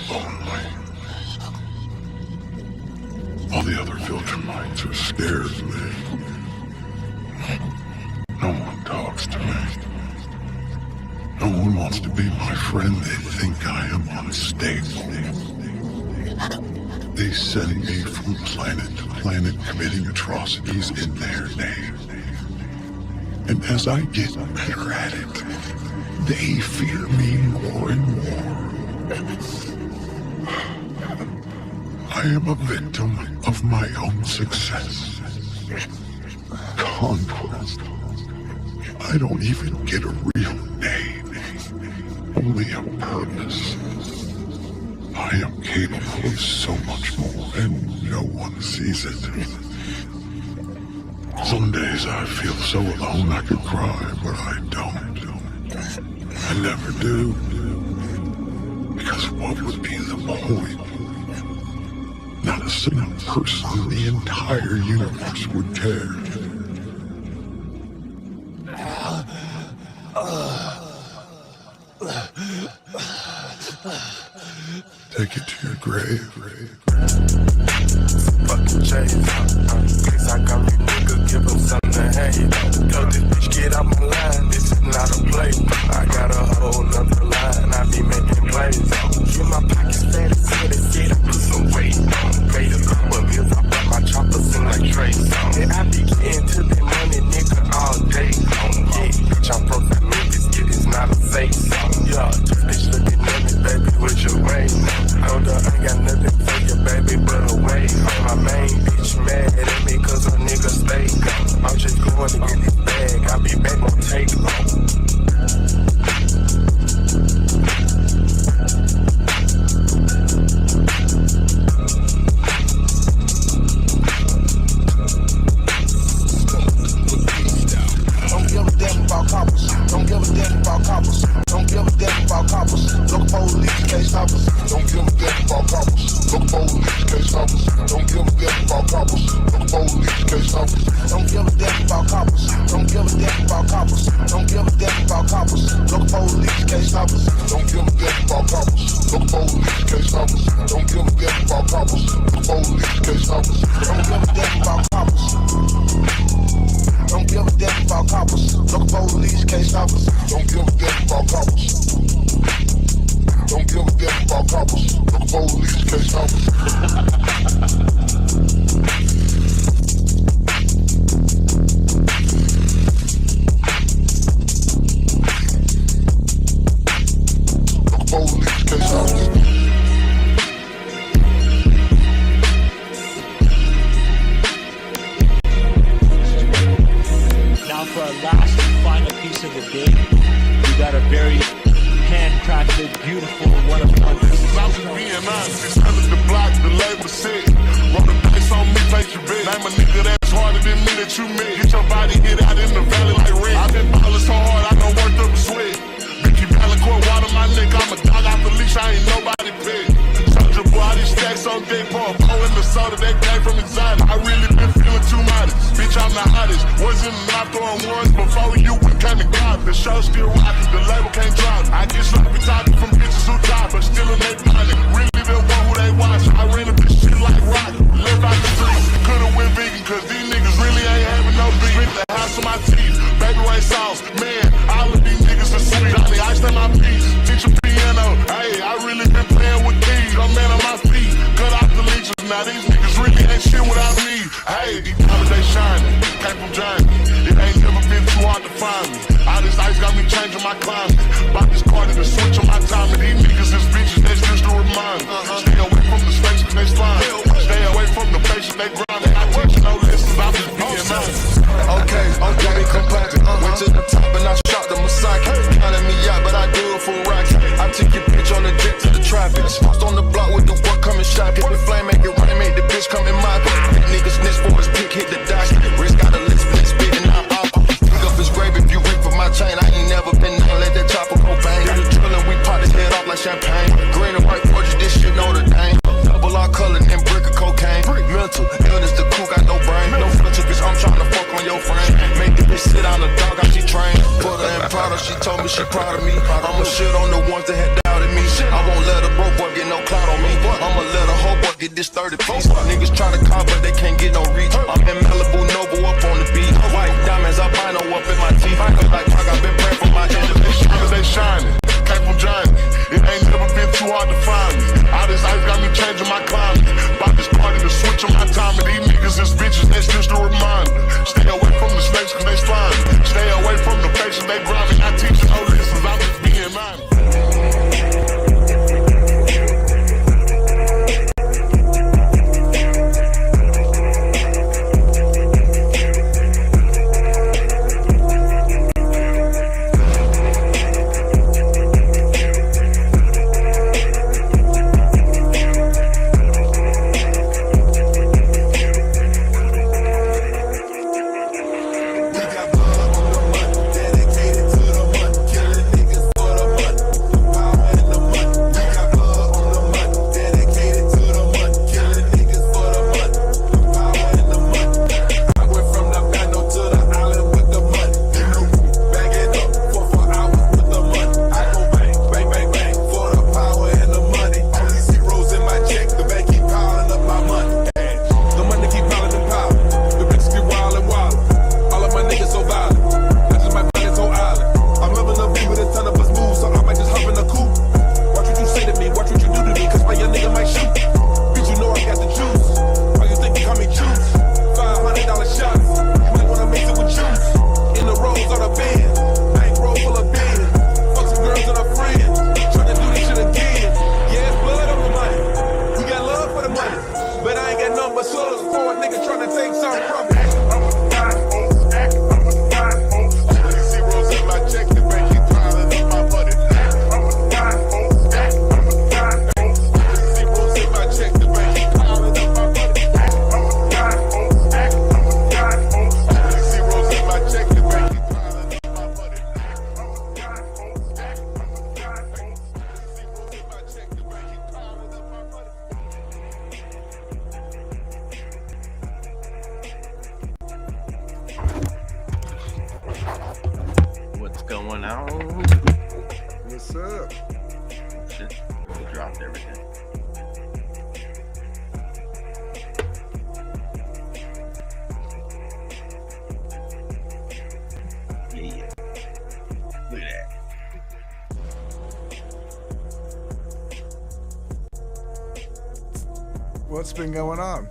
lonely. All the other filter minds are scared of me. No one talks to me. No one wants to be my friend. They think I am unstable. They send me from planet to planet committing atrocities in their name. And as I get better at it, they fear me more and more. I am a victim of my own success. Conquest. I don't even get a real name, only a purpose. I am capable of so much more, and no one sees it. Some days I feel so alone I could cry, but I don't. I never do. Because what would be the point? Not a single person in the entire universe would care. Take it to your grave. Fucking J's, cause I got me nigga, give him something to hate. Told this bitch get out my line, this is not a play. I got a whole nother line, I be making plays. Get my pockets fat as hell, they said I put some weight on. Paid a couple bills, I brought my choppers in like Trace. And I be getting to the money, nigga, all day long. Yeah, bitch, I'm from the Memphis, it is not a fake song. Yeah, this bitch looking at me, baby, with your way. Hold up, I ain't got nothing for you, baby, but a way. My main bitch mad at me cause a nigga stay gone. I'm just going to get this bag, I'll be back, won't take long. Don't give a damn about coppers. Don't give a damn about coppers. Don't give a damn about coppers. Look police, can't stop us. Don't give a damn about coppers. Look police, can't stop us. Don't give a damn about coppers. Look police, can't stop us. Don't give a damn about coppers. Don't give a damn about coppers. Don't give a damn about coppers. Look police, can't stop us. Don't give a damn about coppers. Look police, can't stop us. Don't give a damn about coppers. Look police, can't stop us. Don't give a damn about coppers. Don't give a damn about coppers. Look, police can't stop us. Don't give a damn about coppers. Don't give a damn about coppers. Look, police can't stop us. For our last and final piece of the day, we got a very handcrafted, beautiful, one of one. This is out to being honest. It's under the block, the label set. Roll the dice on me, place your bet. Name a nigga that's harder than me that you met. Get your body hit out in the valley like red. I've been ballin' so hard, I done worked up a sweat. Vicky Valacourt, water my neck. I'm a dog off the leash, I ain't nobody pet. Soldier boy, all these stacks on deck, pour a pole in the soda that came from exotic. I really been feeling too modest. Bitch, I'm the hottest. Wasn't not throwing ones before you became the god. The show still rocking, the label can't drop. I get sloppy talking from bitches who top, but still in they body. Really the one who they watch. I ran up this shit like rock. Live out the streets. Could've went vegan, cause these niggas really ain't having no beef. Spit the house on my teeth. Baby Ray sauce. Man, all of these niggas are sweet. Johnny Ice on my piece. Teach a piano. Hey, I really been playing with keys. I'm man on my feet. Cut off the leeches. Now these niggas really ain't shit without me. Hey, these diamonds they shining. Came from Johnny. It ain't never been too hard to find me. All this ice got me changing my climate. Bought this car to switch on my time. And these niggas is bitches, that's just to remind me. Stay away from the snakes and they slime. Stay away from the patients, they grind. I teach you no lessons, I'm just being honest. Okay, me compacted. Went to the top and I shot the Masaki. Counted me out, but I do it for racket. I took your bitch on the jet to the traffic. Post on the block with the work coming shot. Get the flame, make it rain, make the bitch come in my bed. Niggas snitch for his pick, hit the dash. Wrist got a list, spit and I'm up. Pick up his grave if you reach for my chain. I ain't never been down, let that chopper go bang. Hit the drill and we pop his head off like champagne. Green and white forges, this shit Notre Dame. Double R color and brick of cocaine. Mental illness, the cool got no brain. No filter, bitch, I'm trying to fuck on your frame. Make the bitch sit on the dog, how she trained. Put her in powder, she told me she proud of me. I'ma shit on the ones that had doubted me. me. I won't let a broke boy get no clout on me. I'ma let a hoe boy get this 30 piece. Niggas try to call, but they can't get no reach. I'm in Malibu, Noble up on the beach. White diamonds, albino up in my teeth. Feel like I've been praying for my enemies. They shining, came from Johnny. It ain't never been too hard to find me. All this ice got me changing my climate. Bought this party to switch on my time. And these niggas is bitches, that's just a reminder. Stay away from the snakes cause they slimy. Stay away from the faces, they grimy. I teach you no lessons, I'm just being honest. going on? What's up? Shit, we dropped everything. Yeah. Look at that. What's been going on?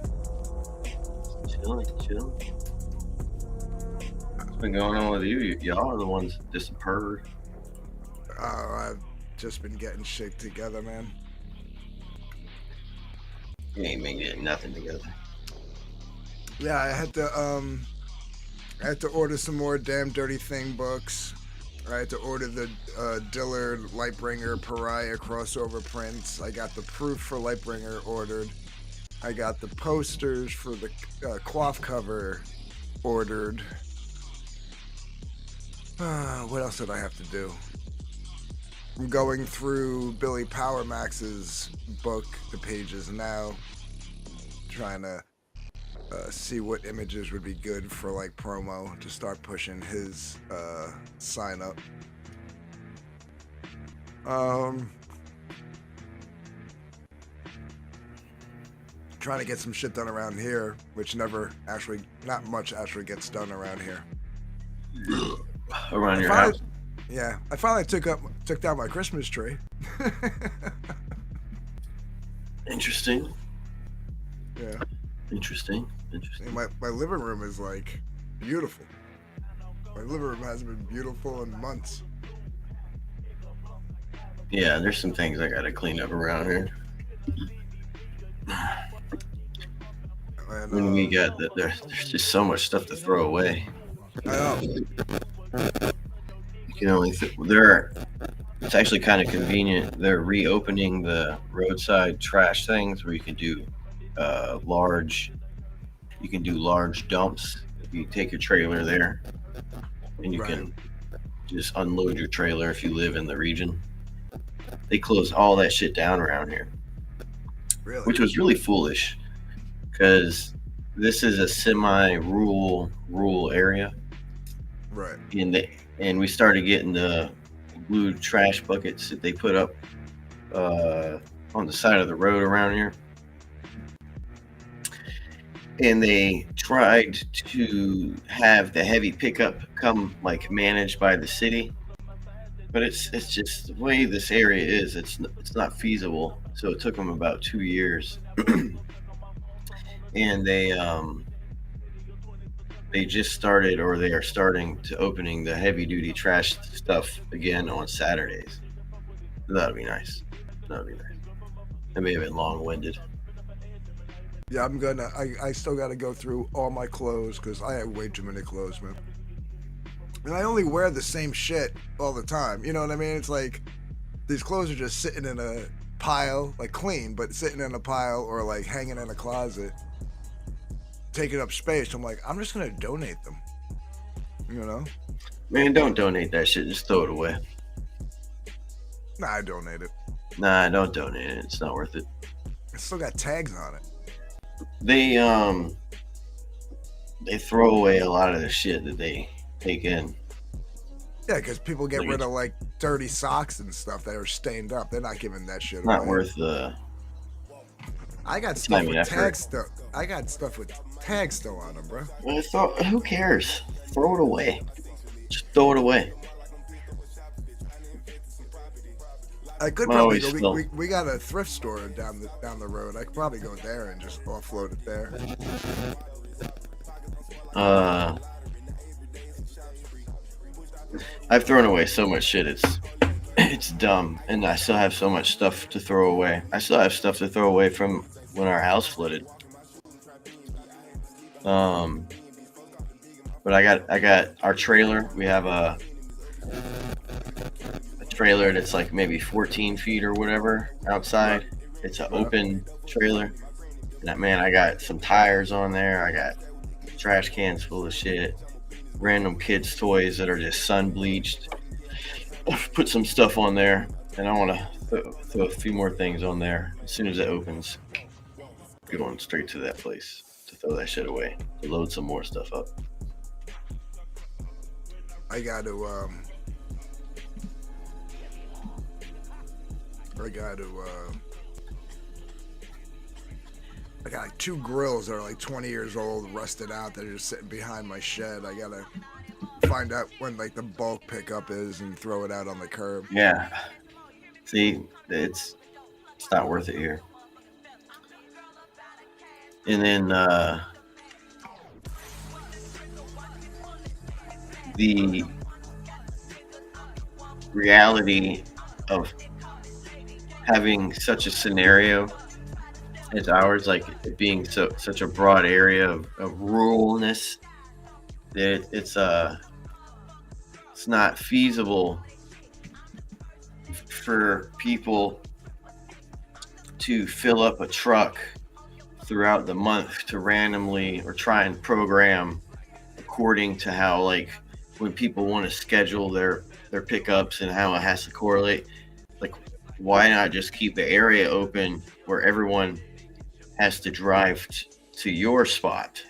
Chilling. What's been going on with you? Y'all are the ones that disappeared. I've just been getting shit together, man. You ain't been getting nothing together. Yeah, I had to order some more Damn Dirty Thing books. I had to order the Dillard Lightbringer Pariah crossover prints. I got the proof for Lightbringer ordered. I got the posters for the Quaff cover ordered. What else did I have to do? I'm going through Billy Power Max's book, the pages now, trying to see what images would be good for like promo to start pushing his sign up. Trying to get some shit done around here, which not much actually gets done around here. Around your house? Yeah, I finally took down my Christmas tree. Interesting. Yeah. Interesting. My living room is like beautiful. My living room hasn't been beautiful in months. Yeah, there's some things I gotta clean up around here. And, When we got that, there's just so much stuff to throw away. I know. You can only it's actually kind of convenient. They're reopening the roadside trash things where you can do large dumps. You take your trailer there, and you can just unload your trailer if you live in the region. They closed all that shit down around here, Really? which was really foolish because this is a semi-rural area. Right. And we started getting the blue trash buckets that they put up on the side of the road around here. And they tried to have the heavy pickup come like managed by the city, but it's just the way this area is. It's not feasible. So it took them about 2 years, and they just started, or they are starting to opening the heavy duty trash stuff again on Saturdays. That'd be nice. That'd be nice. It may have been long winded. Yeah, I still gotta go through all my clothes because I have way too many clothes, man. And I only wear the same shit all the time. You know what I mean? It's like these clothes are just sitting in a pile, like clean, but sitting in a pile or like hanging in a closet, taking up space. I'm like, I'm just gonna donate them. You know? Man, don't donate that shit. Just throw it away. Nah, I donate it. Nah, don't donate it. It's not worth it. It's still got tags on it. They throw away a lot of the shit that they take in. Yeah, because people get Like rid of like dirty socks and stuff that are stained up. They're not giving that shit Not away. worth the. I got stuff time and with effort. tags still. I got stuff with tags still on them, bro. Well, who cares? Throw it away. Just throw it away. I could Well, probably we go. still- We got a thrift store down the road. I could probably go there and just offload it there. I've thrown away so much shit. It's dumb, and I still have so much stuff to throw away. I still have stuff to throw away from when our house flooded. But I got our trailer. We have a trailer that's like maybe 14 feet or whatever outside. It's an open trailer. And man, I got some tires on there. I got trash cans full of shit. Random kids' toys that are just sun bleached. I've put some stuff on there, and I want to throw a few more things on there as soon as it opens. Going straight to that place to throw that shit away, to load some more stuff up. I got to I got like 2 grills that are like 20 years old, rusted out, that are just sitting behind my shed. I gotta find out when like the bulk pickup is and throw it out on the curb. Yeah. See, it's not worth it here. And then the reality of having such a scenario as ours, like it being such a broad area of ruralness, that it's not feasible for people to fill up a truck throughout the month to randomly or try and program according to how, like, when people want to schedule their pickups and how it has to correlate. Like, why not just keep the area open where everyone has to drive to your spot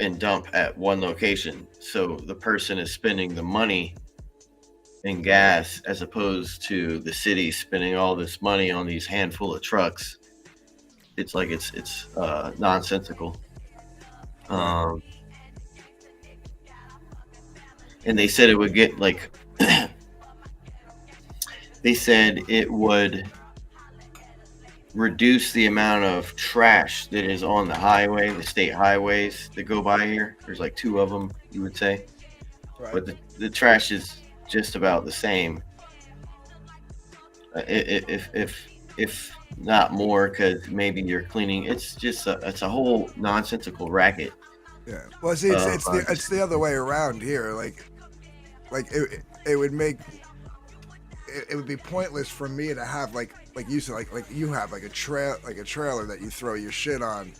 and dump at one location, so the person is spending the money in gas as opposed to the city spending all this money on these handful of trucks. It's like it's nonsensical. And they said it would get like they said it would reduce the amount of trash that is on the highway, the state highways that go by here. There's like 2 of them, you would say. Right. But the trash is just about the same. If not more, because maybe you're cleaning. It's just it's a whole nonsensical racket. Yeah. Well, see, it's the other way around here. Like it would make it would be pointless for me to have like you said, like you have like a trailer that you throw your shit on.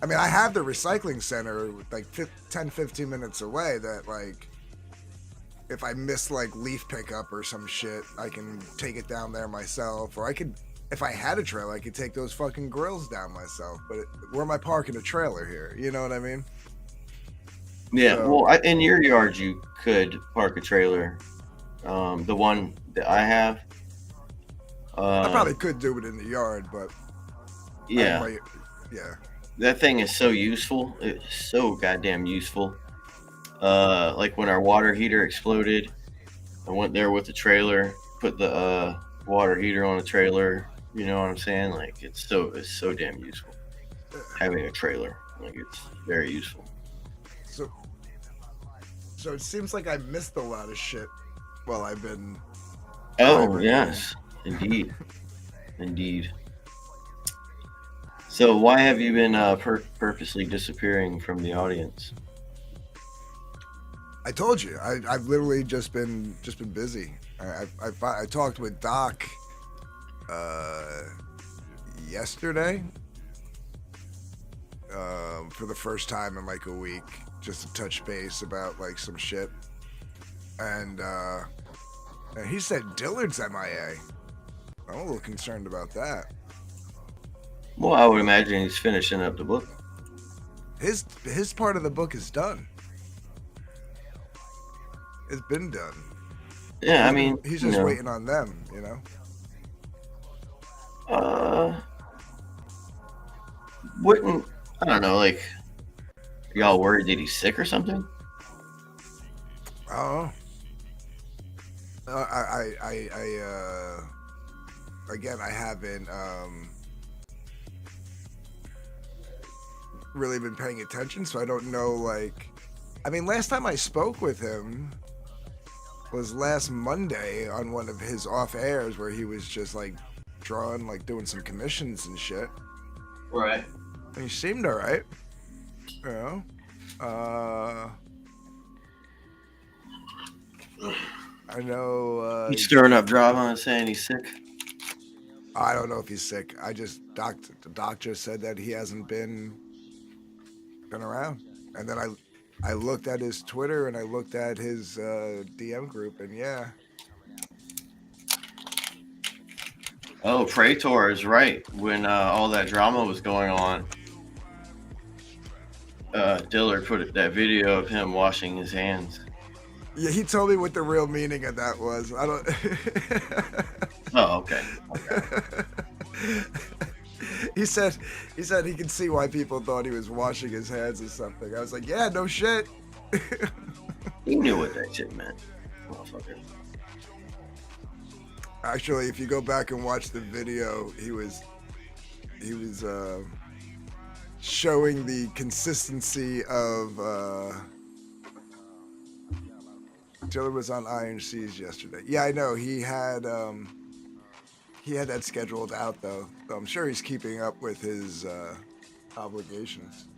I mean, I have the recycling center like 10-15 minutes away that, like, if I miss like leaf pickup or some shit, I can take it down there myself. Or I could, if I had a trailer, I could take those fucking grills down myself. But where am I parking a trailer here? You know what I mean? Yeah, So- well, in your yard you could park a trailer. The one that I have, I probably could do it in the yard, but Yeah, yeah. that thing is so useful. It's so goddamn useful. Like when our water heater exploded, I went there with the trailer, put the water heater on the trailer. You know what I'm saying? Like it's so damn useful. Having a trailer, like it's very useful. So it seems like I missed a lot of shit while I've been. Oh yes, indeed, indeed. So why have you been purposely disappearing from the audience? I told you, I've literally just been busy. I talked with Doc yesterday for the first time in like a week, just to touch base about like some shit, and he said Dillard's MIA. I'm a little concerned about that. Well, I would imagine he's finishing up the book. His part of the book is done. It's been done. Yeah, I mean, he's just waiting on them, you know. Wouldn't I don't know? Like, y'all worried that he's sick or something? Oh. Again, I haven't really been paying attention, so I don't know. Like, I mean, last time I spoke with him was last Monday on one of his off airs where he was just like drawing, like doing some commissions and shit. Right. And he seemed all right. You know. I know. He's stirring up drama and saying he's sick. I don't know if he's sick. The doctor said that he hasn't been around. And then I looked at his Twitter and I looked at his DM group, and yeah. Oh, Praetor is right. When all that drama was going on, Dillard put that video of him washing his hands. Yeah, he told me what the real meaning of that was. I don't. Oh, okay. He said he could see why people thought he was washing his hands or something. I was like, yeah, no shit. He knew what that shit meant, motherfucker. Actually, if you go back and watch the video, he was showing the consistency of. Dillard was on Iron Seas yesterday. Yeah, I know he had that scheduled out though. So I'm sure he's keeping up with his obligations.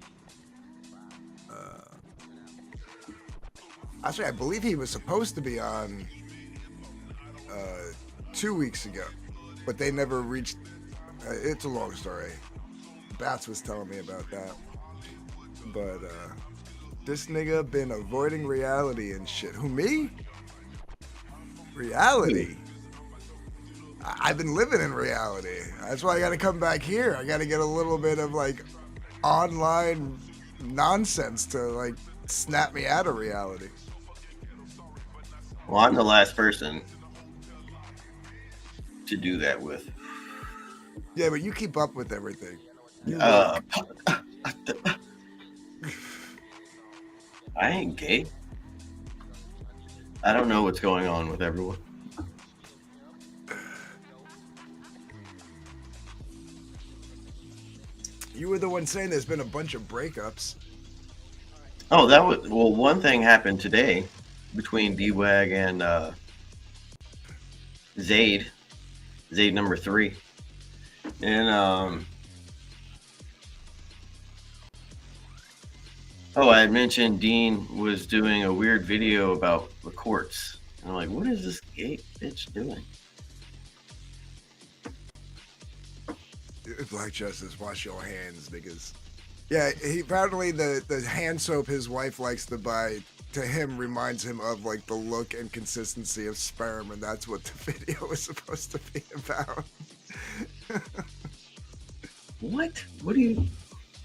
Actually, I believe he was supposed to be on 2 weeks ago, but they never reached. It's a long story. Bats was telling me about that, but this nigga been avoiding reality and shit. Who, me? Reality? I've been living in reality. That's why I gotta come back here. I gotta get a little bit of like online nonsense to like snap me out of reality. Well, I'm the last person to do that with. Yeah, but you keep up with everything. I ain't gay. I don't know what's going on with everyone. You were the one saying there's been a bunch of breakups. Oh, one thing happened today between D-Wag and Zayd number 3. And I had mentioned Dean was doing a weird video about the courts. And I'm like, what is this gay bitch doing? Black Justice, wash your hands, niggas. Yeah, he apparently the hand soap his wife likes to buy to him reminds him of like the look and consistency of sperm, and that's what the video was supposed to be about. What? What do you?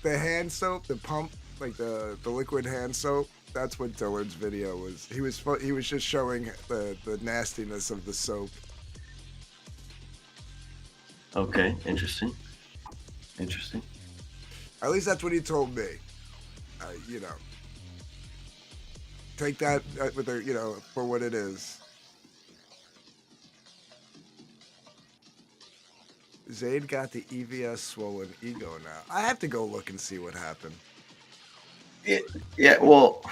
The hand soap, the pump, like the liquid hand soap. That's what Dillard's video was. He was just showing the nastiness of the soap. Okay, interesting. Interesting. At least that's what he told me. Take that with a, for what it is. Zayd got the EVS swollen ego now. I have to go look and see what happened. Yeah, well,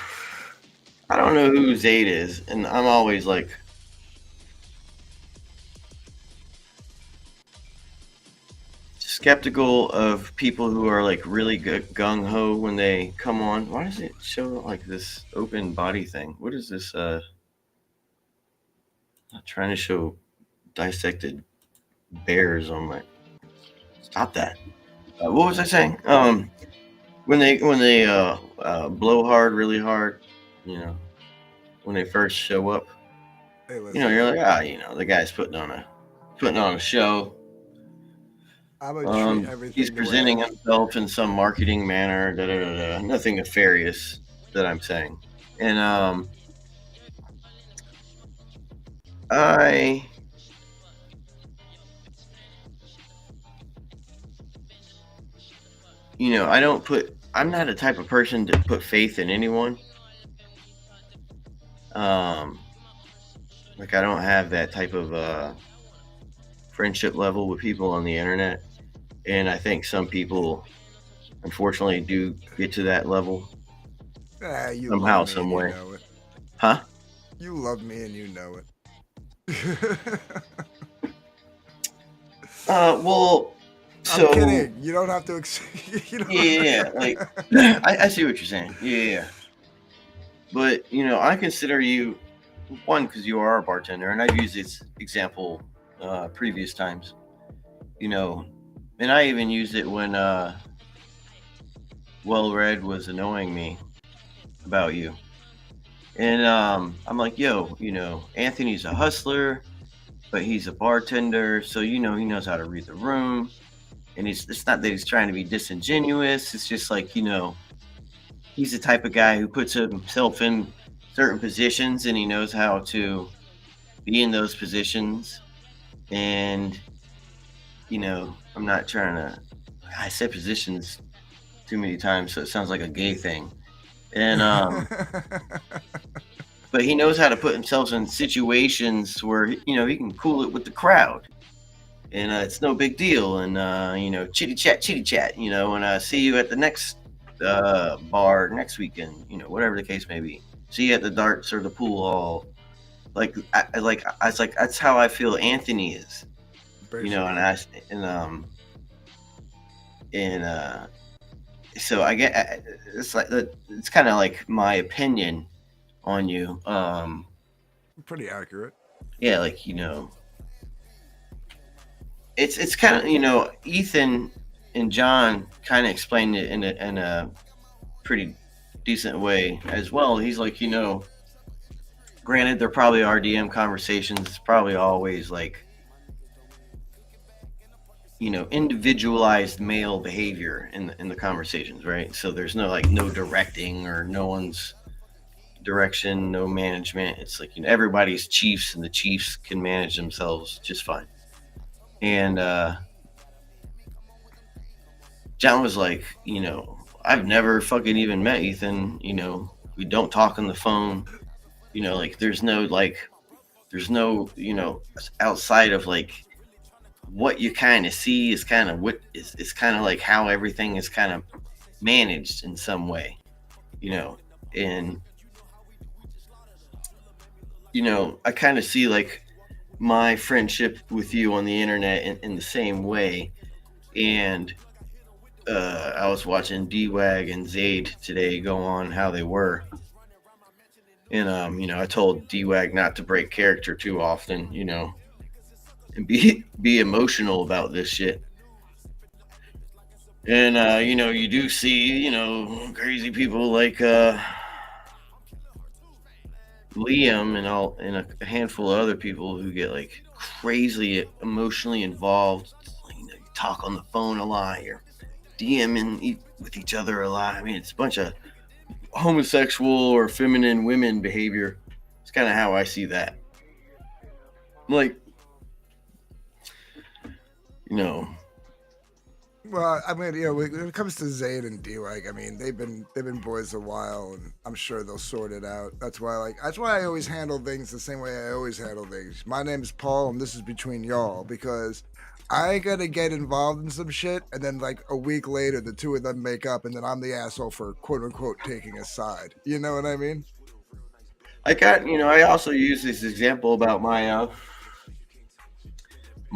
I don't know who Zayd is, and I'm always like, skeptical of people who are like really gung ho when they come on. Why does it show like this open body thing? What is this? Not trying to show dissected bears on my. Stop that. What was I saying? When they blow hard, really hard, when they first show up, Hey, you're like, the guy's putting on a show. I'm gonna treat everything. He's presenting himself in some marketing manner. Nothing nefarious that I'm saying, and I I'm not a type of person to put faith in anyone. Like I don't have that type of friendship level with people on the internet. And I think some people, unfortunately, do get to that level somehow, some way. Huh? You love me and you know it. Well, so I'm kidding. You don't have to. Yeah, like I see what you're saying. Yeah, but I consider you one because you are a bartender, and I've used this example previous times. And I even used it when Well Red was annoying me about you. And I'm like, yo, Anthony's a hustler, but he's a bartender. So, he knows how to read the room. And it's not that he's trying to be disingenuous. It's just like, he's the type of guy who puts himself in certain positions and he knows how to be in those positions. And, I'm not trying to, I said positions too many times, so it sounds like a gay thing. And, but he knows how to put himself in situations where, he can cool it with the crowd. And it's no big deal. And, chitty chat, and see you at the next bar next weekend, whatever the case may be. See you at the darts or the pool hall. I was like, that's how I feel Anthony is. So I get it's like it's kind of like my opinion on you. Pretty accurate. Yeah, like it's kind of Ethan and John kind of explained it in a pretty decent way as well. He's like, granted, they're probably RDM conversations. It's probably always like individualized male behavior in the conversations, right? So there's no directing or no one's direction, no management. It's like everybody's chiefs and the chiefs can manage themselves just fine. And John was like, I've never fucking even met Ethan. We don't talk on the phone. There's no outside of what you kind of see is kind of what is kind of like how everything is kind of managed in some way, and I kind of see my friendship with you on the internet in the same way. And I was watching D-Wag and Zayd today go on how they were, and I told D-Wag not to break character too often, and be emotional about this shit. And you do see crazy people like Liam and a handful of other people who get crazy emotionally involved. You talk on the phone a lot, you're DMing with each other a lot. I mean, it's a bunch of homosexual or feminine women behavior. It's kind of how I see that. you know, Well, I mean, when it comes to Zayd and D-Wag, I mean, they've been boys a while, and I'm sure they'll sort it out. That's why I always handle things the same way I always handle things. My name is Paul, and this is between y'all, because I ain't gonna get involved in some shit, and then like a week later, the two of them make up, and then I'm the asshole for quote unquote taking a side. You know what I mean? I also use this example about my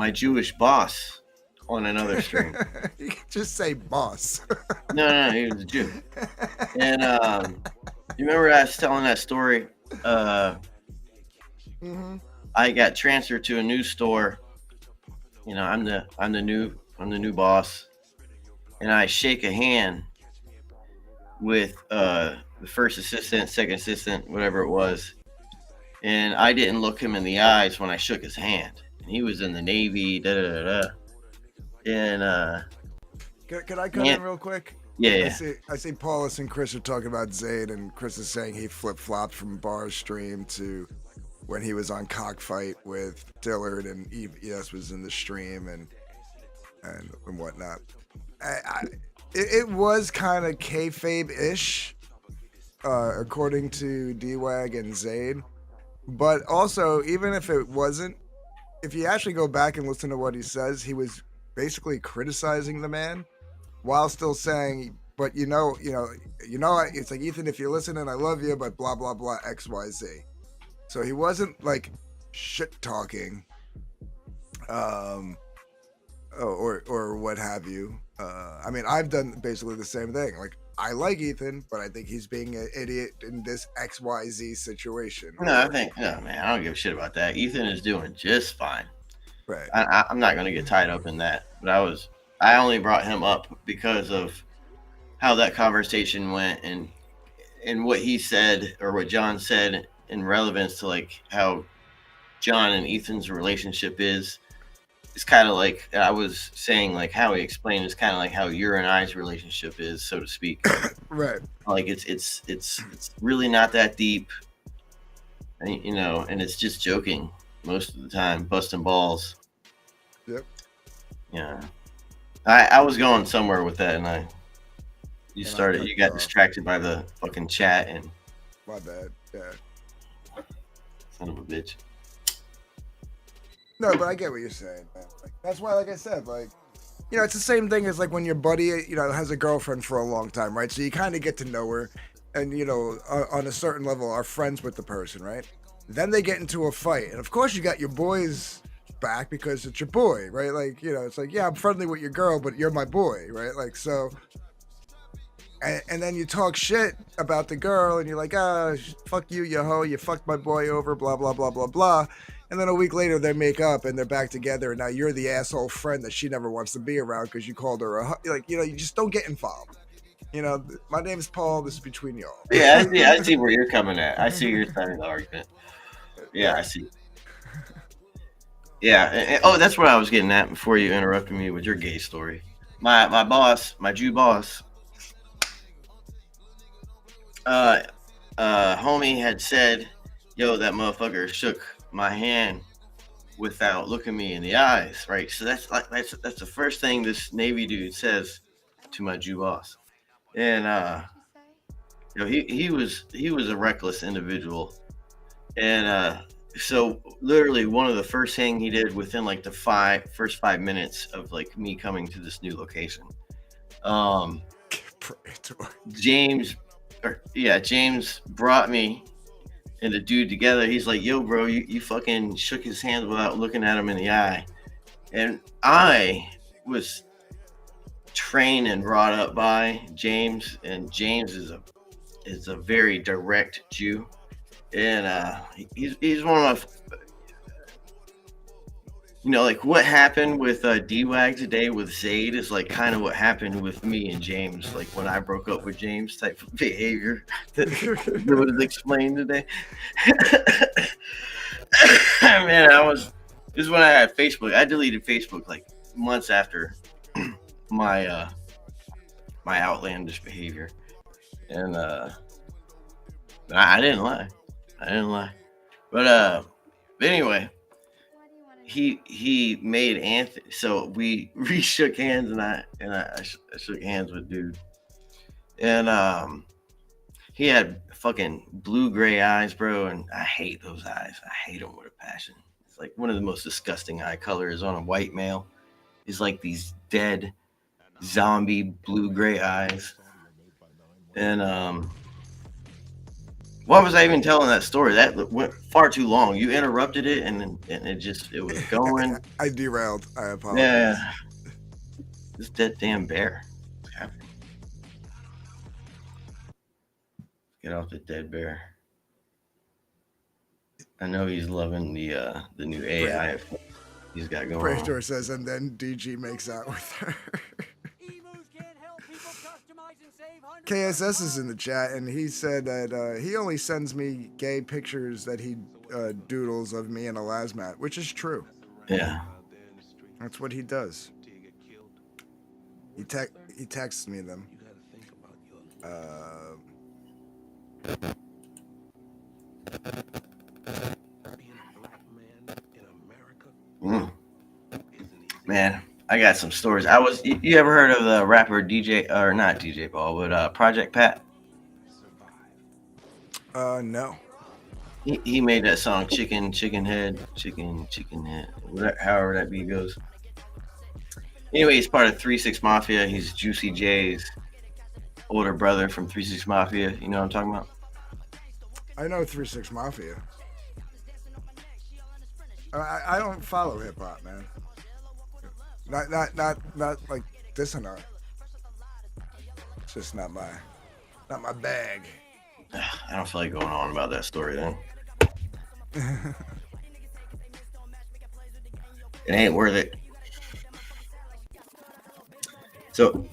Jewish boss on another stream. You can just say boss. No, he was a Jew. And you remember I was telling that story? Mm-hmm. I got transferred to a new store. You know, I'm the new boss, and I shake a hand with the first assistant, second assistant, whatever it was, and I didn't look him in the eyes when I shook his hand. And he was in the Navy, and Can I cut in real quick? yeah. I see Paulus and Chris are talking about Zayd, and Chris is saying he flip-flopped from Bar's stream to when he was on Cockfight with Dillard, and ES was in the stream and whatnot. It was kind of kayfabe-ish, according to D-Wag and Zayd. But also, even if it wasn't, if you actually go back and listen to what he says, he was basically criticizing the man while still saying, but it's like, Ethan, if you're listening, I love you, but blah, blah, blah, X, Y, Z. So he wasn't like shit talking, or what have you. I mean, I've done basically the same thing. Like, I like Ethan, but I think he's being an idiot in this XYZ situation. No, man, I don't give a shit about that. Ethan is doing just fine. Right. I'm not going to get tied up in that. But I only brought him up because of how that conversation went and what he said or what John said in relevance to like how John and Ethan's relationship is. It's kind of like I was saying, like how he explained is kind of like how your and I's relationship is, so to speak. Right. Like it's really not that deep, and, and it's just joking most of the time, busting balls. Yep. Yeah. I was going somewhere with that, and you got distracted by the fucking chat, and my bad. Yeah. Son of a bitch. No, but I get what you're saying, man. Like, that's why, like I said, like, it's the same thing as like when your buddy, has a girlfriend for a long time, right? So you kind of get to know her, and on a certain level, are friends with the person, right? Then they get into a fight, and of course you got your boys back because it's your boy, right? Like, it's like, yeah, I'm friendly with your girl, but you're my boy, right? Like, so, and then you talk shit about the girl, and you're like, fuck you, you hoe, you fucked my boy over, blah, blah, blah, blah, blah. And then a week later, they make up and they're back together. And now you're the asshole friend that she never wants to be around because you called her you just don't get involved. My name is Paul. This is between y'all. Yeah, I see where you're coming at. I see your side of the argument. Yeah, I see. Yeah. That's what I was getting at before you interrupted me with your gay story. My boss, my Jew boss, homie had said, yo, that motherfucker shook my hand without looking me in the eyes, right? So that's the first thing this Navy dude says to my Jew boss, and he was a reckless individual, and so literally one of the first thing he did within like the first 5 minutes of like me coming to this new location, James brought me and the dude together. He's like, yo, bro, you fucking shook his hand without looking at him in the eye. And I was trained and brought up by James, and James is a very direct Jew. And he's one of my, like what happened with D-Wag today with Zayd is like kind of what happened with me and James, like when I broke up with James type of behavior that was explained today. Man, this is when I had Facebook. I deleted Facebook like months after my my outlandish behavior, and I didn't lie. But anyway. he made Anthony. So we shook hands, and I shook hands with dude, and he had fucking blue gray eyes, bro, and I hate those eyes. I hate them with a passion. It's like one of the most disgusting eye colors on a white male. Is like these dead zombie blue gray eyes, and why was I even telling that story? That went far too long. You interrupted it, and it was going. I derailed. I apologize. Yeah, this dead damn bear. What's happening? Get off the dead bear. I know he's loving the new AI he's got going on. Brainstorm says, and then DG makes out with her. KSS is in the chat, and he said that he only sends me gay pictures that he doodles of me and a Lazmat, which is true. Yeah. That's what he does. He texts me them. Man, I got some stories. You ever heard of the rapper DJ, or not DJ Paul, but Project Pat? No. He made that song Chicken Head, whatever, however that beat goes. Anyway, he's part of 3 6 Mafia. He's Juicy J's older brother from 3 6 Mafia. You know what I'm talking about? I know 3 6 Mafia. I don't follow hip hop, man. Not like this and that. It's just not my bag. I don't feel like going on about that story then. It ain't worth it. So,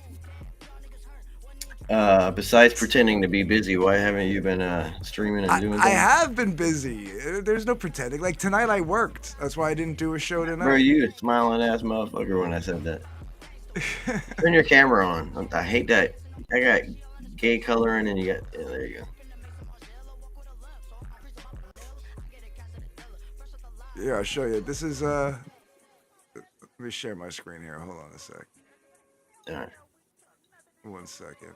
besides pretending to be busy, why haven't you been streaming and doing things? I have been busy. There's no pretending. Like tonight I worked. That's why I didn't do a show tonight. Bro, you a smiling ass motherfucker when I said that. Turn your camera on. I hate that. I got gay coloring and you got, yeah, there you go. Yeah, I'll show you. This is let me share my screen here. Hold on a sec. All right. 1 second.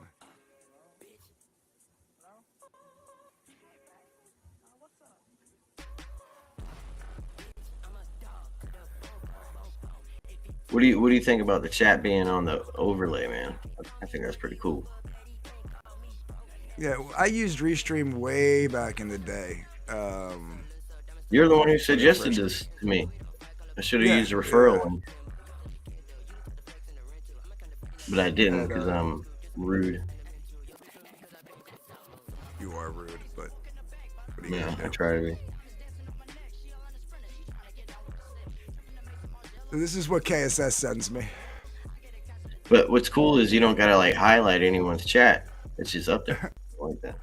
What do you think about the chat being on the overlay, man? I think that's pretty cool. Yeah, I used Restream way back in the day. You're the one who suggested this to me. I should have used a referral link. But I didn't because I'm rude. You are rude, but what are you gonna do? I try to be. So this is what KSS sends me. But what's cool is you don't gotta like highlight anyone's chat. It's just up there like that.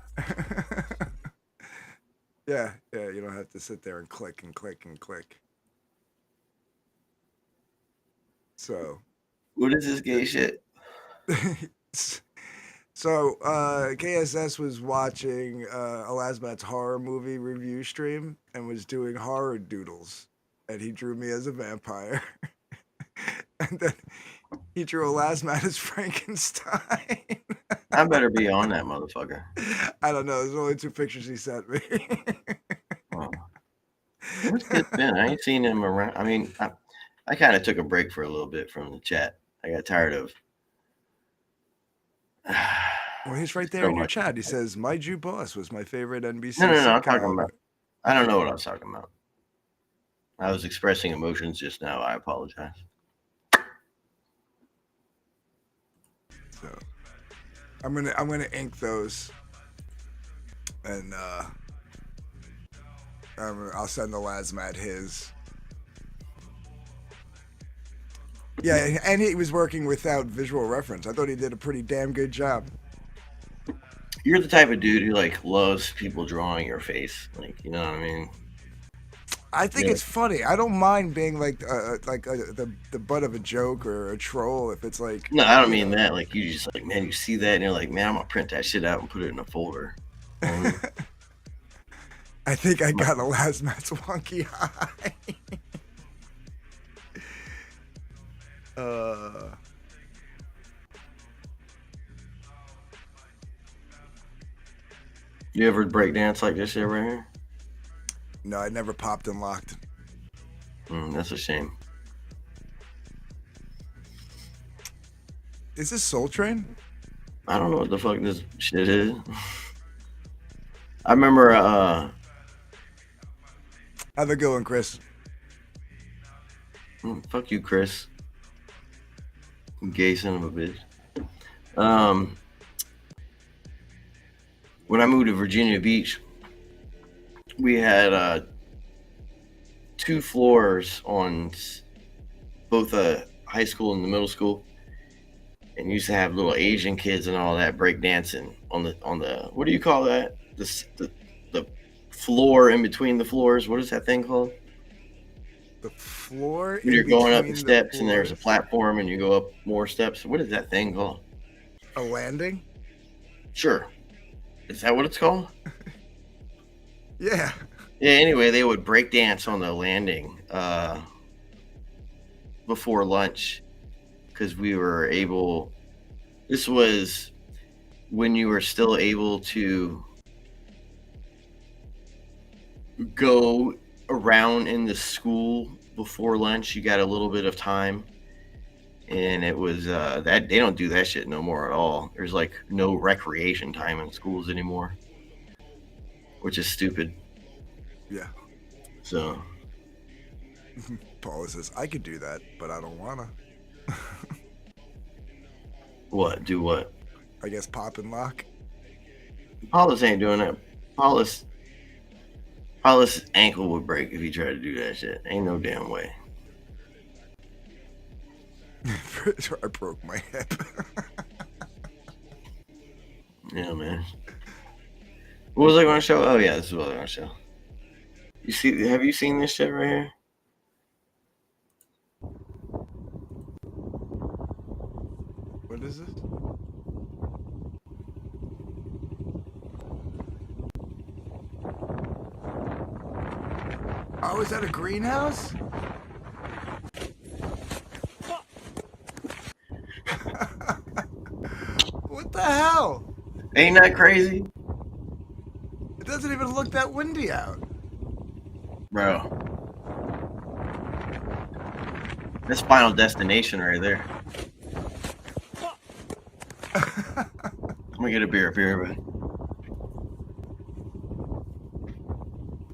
Yeah, you don't have to sit there and click and click and click. So. What is this gay shit? So KSS was watching Alasmat's horror movie review stream and was doing horror doodles, and he drew me as a vampire, and then he drew Alasmat as Frankenstein. I better be on that motherfucker. I don't know. There's only 2 pictures he sent me. Oh. Where's Kid Ben? I ain't seen him around. I mean, I kind of took a break for a little bit from the chat. I got tired of. Well, he's right there in your chat. He says, "My Jew boss was my favorite NBC." No. I'm talking about. I don't know what I was talking about. I was expressing emotions just now. I apologize. So, I'm gonna ink those, and I'll send the Lazmat his. Yeah, and he was working without visual reference. I thought he did a pretty damn good job. You're the type of dude who like loves people drawing your face, like, you know what I mean? I think it's funny. I don't mind being like the butt of a joke or a troll if it's like. No, I don't mean that. Like you just like, man, you see that and you're like, man, I'm gonna print that shit out and put it in a folder. I think I got a Lazmat's wonky eye. Uh, You ever break dance like this shit right here? no, I never popped and locked. That's a shame. Is this Soul Train? I don't know what the fuck this shit is. I remember Have a good one, Chris. fuck you, Chris. You gay son of a bitch. When I moved to Virginia Beach, we had 2 floors on both the high school and the middle school, and used to have little Asian kids and all that break dancing on the what do you call that? The floor in between the floors. What is that thing called? The floor. When in you're going up the between steps and there's a floors? platform and you go up more steps. What is that thing called? A landing? Sure. Is that what it's called? Yeah. Yeah, anyway, they would break dance on the landing before lunch because we were able. This was when you were still able to go around in the school before lunch. You got a little bit of time, and it was that they don't do that shit no more at all. There's like no recreation time in schools anymore, which is stupid. Yeah. So Paula says, I could do that, but I don't wanna. what? Do what? I guess pop and lock. Paulus ain't doing that. Paulus ankle would break if he tried to do that shit. Ain't no damn way. I broke my hip. Yeah, man. What was I going to show? Oh yeah, this is what I was going to show. You see? Have you seen this shit right here? What is this? Oh, is that a greenhouse? What the hell? Ain't that crazy, It doesn't even look that windy out. bro? That's Final Destination right there. I'm gonna get a beer up here, everybody.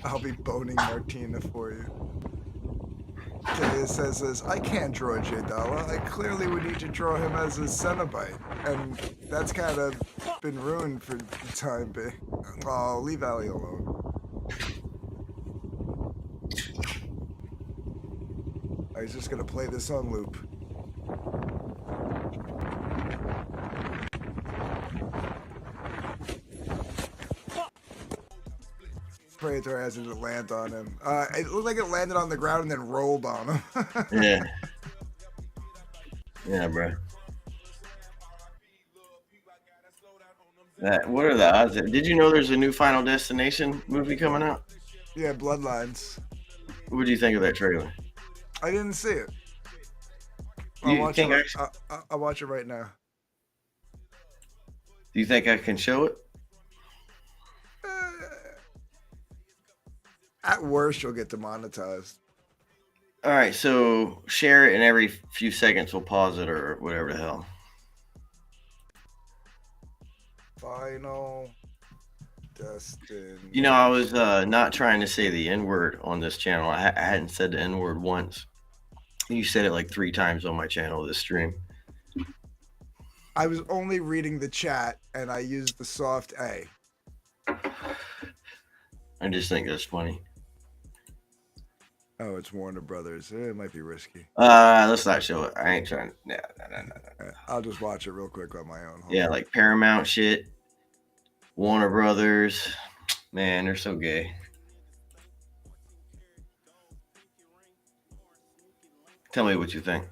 I'll be boning Martina for you. Kaya says this, I can't draw Jadala. I clearly would need to draw him as a Cenobite. And that's kind of been ruined for the time being. Oh, leave Ali alone. I was just gonna play this on loop. Praetor has it land on him. It looked like it landed on the ground and then rolled on him. Yeah. Yeah, bro. What are the odds? Did you know there's a new Final Destination movie coming out? Yeah, Bloodlines. What do you think of that trailer? I didn't see it. You I'll think I'll watch it right now. Do you think I can show it? At worst, you'll get demonetized. All right, so share it, and every few seconds we'll pause it or whatever the hell. Final Destination. You know, I was not trying to say the N-word on this channel. I hadn't said the N-word once. You said it like 3 times on my channel this stream. I was only reading the chat, and I used the soft A. I just think that's funny. Oh, it's Warner Brothers. It might be risky. Let's not show it. I ain't trying. No. I'll just watch it real quick on my own. Hold Yeah, on. like Paramount shit, Warner Brothers. Man, they're so gay. Tell me what you think.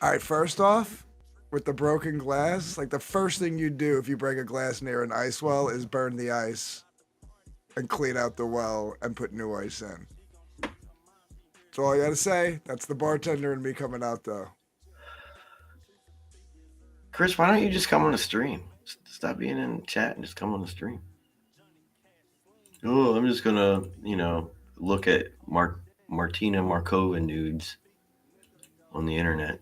All right, first off, with the broken glass, like the first thing you do if you break a glass near an ice well is burn the ice. and clean out the well and put new ice in. That's all I gotta say. That's the bartender and me coming out, though. Chris, why don't you just come on the stream? Stop being in the chat and just come on the stream. Oh, I'm just gonna, look at Martina Markova nudes on the internet.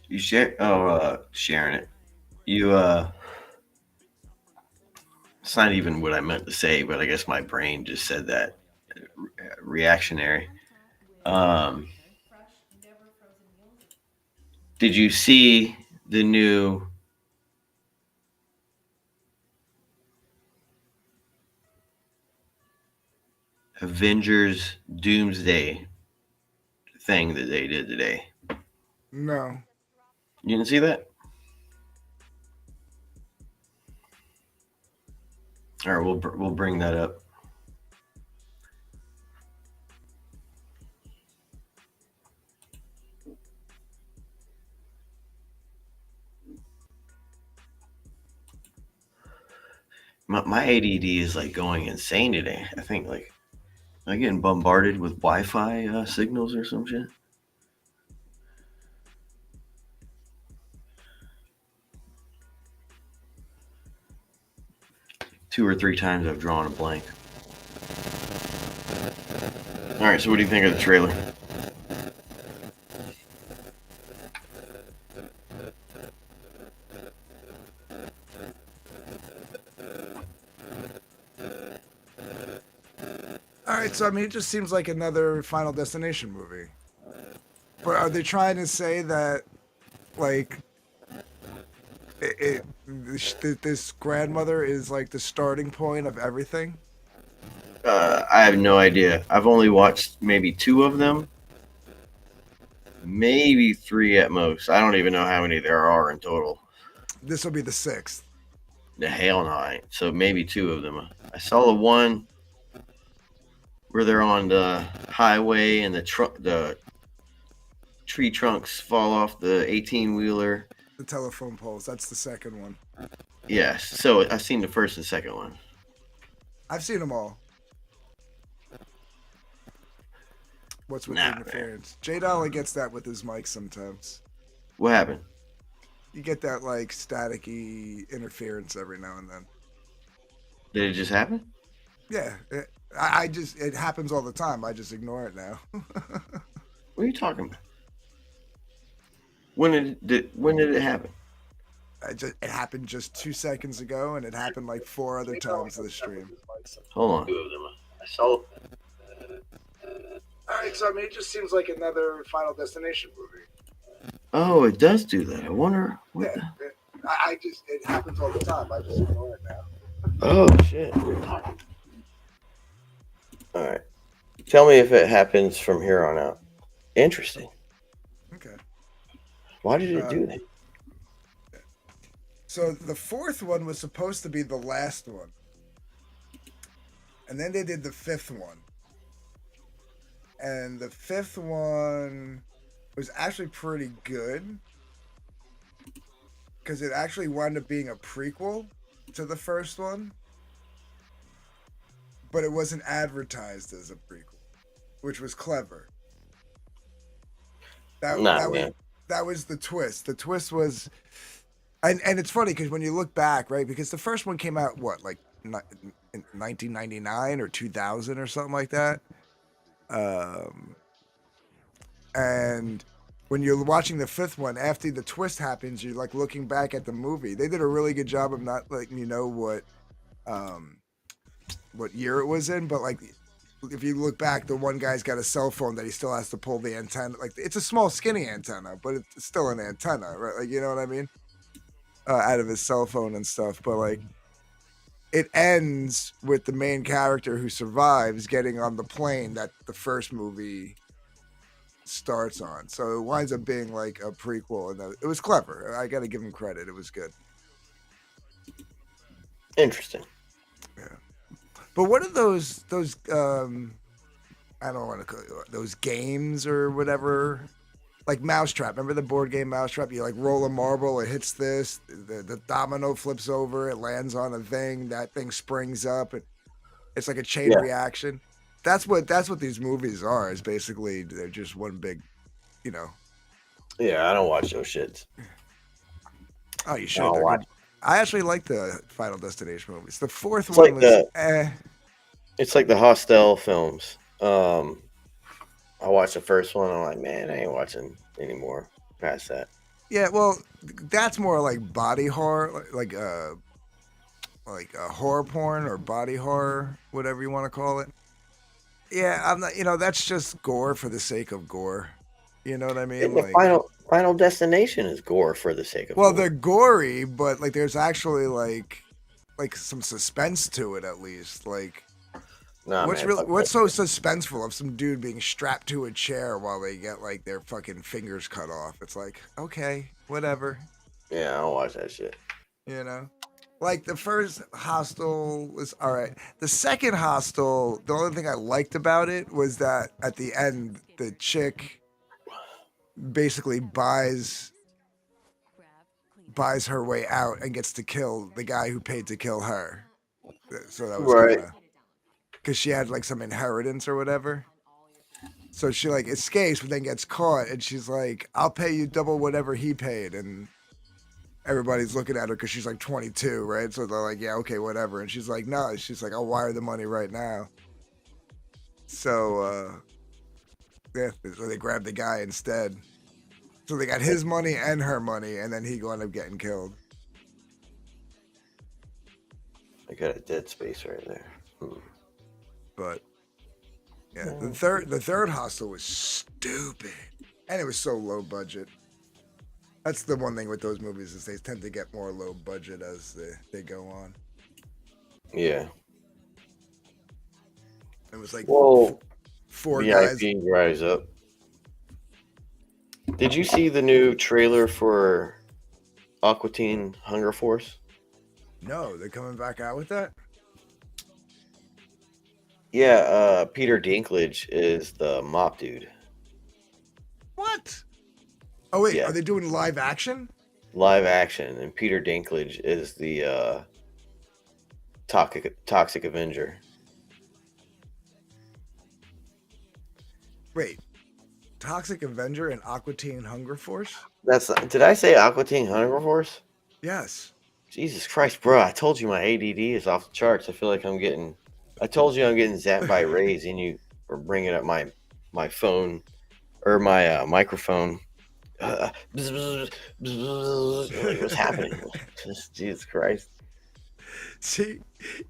You share? Oh, sharing it. You It's not even what I meant to say, but I guess my brain just said that. Reactionary. Did you see the new Avengers Doomsday thing that they did today? No. You didn't see that? All right, we'll bring that up. My ADD is like going insane today. I think like I'm getting bombarded with Wi-Fi signals or some shit. Two or three times I've drawn a blank. All right, so what do you think of the trailer? All right, so I mean, it just seems like another Final Destination movie. But are they trying to say that, like, this grandmother is like the starting point of everything? I have no idea. I've only watched maybe 2 of them, maybe 3 at most. I don't even know how many there are in total. This will be the 6th. The hell no. So maybe 2 of them. I saw the one where they're on the highway and the tree trunks fall off the 18-wheeler. The telephone poles. That's the second one. Yes. So I've seen the first and second one. I've seen them all. What's with the interference? Jay Donnelly gets that with his mic sometimes. What happened? You get that like staticky interference every now and then. Did it just happen? Yeah, it happens all the time. I just ignore it now. What are you talking about? When did it happen? It happened just 2 seconds ago, and it happened like 4 other times this stream. Hold on. I saw. All right, so I mean, it just seems like another Final Destination movie. Oh, it does do that. I wonder. It happens all the time. I just ignore it now. Oh shit. All right. Tell me if it happens from here on out. Interesting. Okay. Why did it do that? So the 4th one was supposed to be the last one. And then they did the 5th one. And the 5th one was actually pretty good. Because it actually wound up being a prequel to the first one. But it wasn't advertised as a prequel, which was clever. That was the twist. The twist was... And it's funny because when you look back, right? Because the first one came out, what, like in 1999 or 2000 or something like that? And when you're watching the 5th one, after the twist happens, you're like looking back at the movie. They did a really good job of not letting you know what year it was in, but like if you look back, the one guy's got a cell phone that he still has to pull the antenna. Like it's a small, skinny antenna, but it's still an antenna, right? Like, you know what I mean? Out of his cell phone and stuff, but like it ends with the main character who survives getting on the plane that the first movie starts on. So it winds up being like a prequel, and it was clever. I got to give him credit. It was good. Interesting. But what are those I don't want to call it, those games or whatever, like Mousetrap. Remember the board game Mousetrap? You like roll a marble, it hits this, the domino flips over, it lands on a thing, that thing springs up, and it's like a chain reaction. That's what these movies are. Is basically they're just one big, you know. Yeah, I don't watch those shits. Oh, you should. I'll They're watch. good. I actually like the Final Destination movies. The fourth It's one like was It's like the Hostel films. I watched the first one. I'm like, man, I ain't watching anymore past that. Yeah, well, that's more like body horror, like horror porn or body horror, whatever you want to call it. Yeah, I'm not. You know, that's just gore for the sake of gore. You know what I mean? And the Final Destination is gore for the sake of. Well, gore. they're gory, but like there's actually like some suspense to it at least. Like Nah, what's man, really fuck what's that. so suspenseful of some dude being strapped to a chair while they get like their fucking fingers cut off? It's like, okay, whatever. Yeah, I don't watch that shit. You know? Like the first Hostel was all right. The second Hostel, the only thing I liked about it was that at the end, the chick basically buys her way out and gets to kill the guy who paid to kill her. So that was Right. kind of because she had like some inheritance or whatever. So she like escapes, but then gets caught, and she's like, "I'll pay you double whatever he paid," and everybody's looking at her because she's like 22, right? So they're like, yeah, okay, whatever. And she's like, no. She's like, I'll wire the money right now. So, yeah, so they grabbed the guy instead. So they got his money and her money, and then he wound up getting killed. I got a dead space right there. But yeah, the third Hostel was stupid, and it was so low budget. That's the one thing with those movies is they tend to get more low budget as they go on. Yeah. It was like Well, four guys. VIP rise up. Did you see the new trailer for Aqua Teen Hunger Force? No, they're coming back out with that? Yeah, Peter Dinklage is the mop dude. What? Oh wait, Yeah. are they doing live action? Live action, and Peter Dinklage is the Toxic Avenger. Wait, Toxic Avenger and Aqua Teen Hunger Force? Did I say Aqua Teen Hunger Force? Yes. Jesus Christ, bro! I told you my ADD is off the charts. I feel like I told you I'm getting zapped by rays, and you were bringing up my phone or my microphone. What's happening? Jesus Christ! See,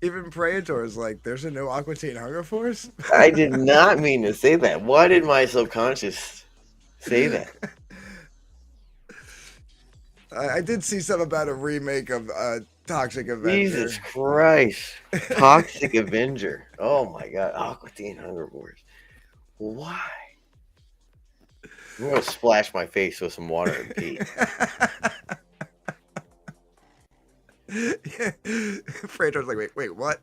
even Praetor is like, there's a new Aqua Teen Hunger Force? I did not mean to say that. Why did my subconscious say that? I did see something about a remake of Toxic Avenger. Jesus Christ! Toxic Avenger. Oh my God! Aqua Teen Hunger Force. Why? I'm gonna splash my face with some water and pee. Yeah. Praetor's like, wait, what?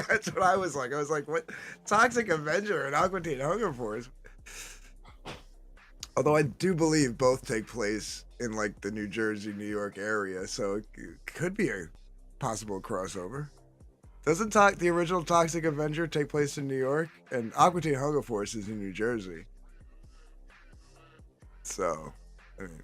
That's what I was like. I was like, what? Toxic Avenger and Aqua Teen Hunger Force. Although I do believe both take place in like the New Jersey, New York area, so it could be a possible crossover. Doesn't the original Toxic Avenger take place in New York? And Aqua Teen Hunger Force is in New Jersey. So, I mean,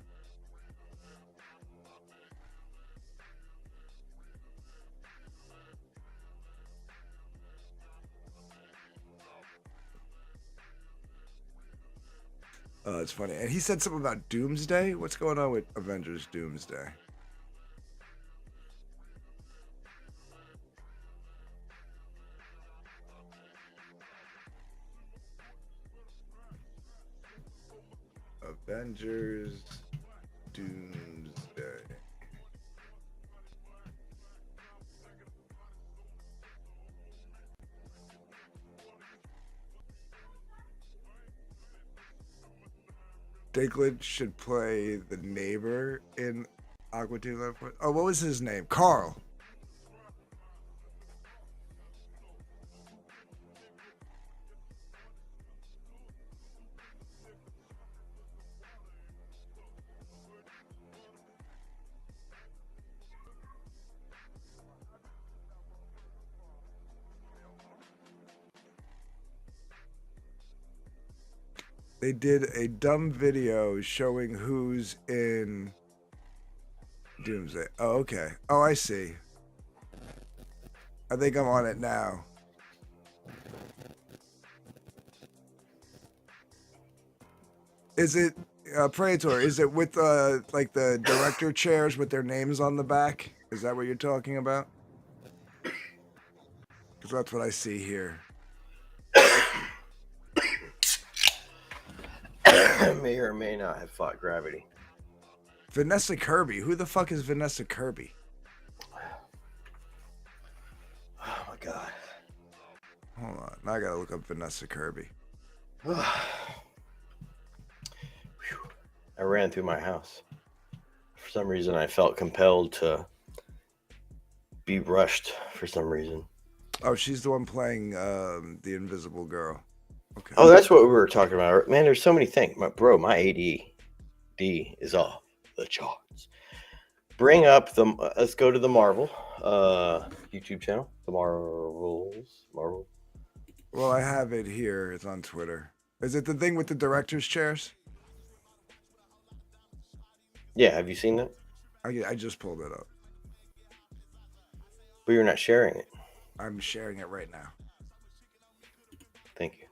it's funny. And he said something about Doomsday. What's going on with Avengers Doomsday? Avengers Doomsday. Dinklage should play the neighbor in Aqua Teen Hunger Force. Oh, what was his name? Carl. They did a dumb video showing who's in Doomsday. Oh, okay. Oh, I see. I think I'm on it now. Is it Praetor? Is it with like the director chairs with their names on the back? Is that what you're talking about? Because that's what I see here. May or may not have fought gravity. Vanessa Kirby. Who the fuck is Vanessa Kirby? Oh my god. Hold on. Now I gotta look up Vanessa Kirby. I ran through my house. For some reason, I felt compelled to be rushed for some reason. Oh, she's the one playing the Invisible Girl. Okay. Oh, that's what we were talking about. Man, there's so many things. My ADD is off the charts. Bring up the, let's go to the Marvel YouTube channel. The Marvel. Well, I have it here. It's on Twitter. Is it the thing with the director's chairs? Yeah, have you seen that? I just pulled it up. But you're not sharing it. I'm sharing it right now. Thank you.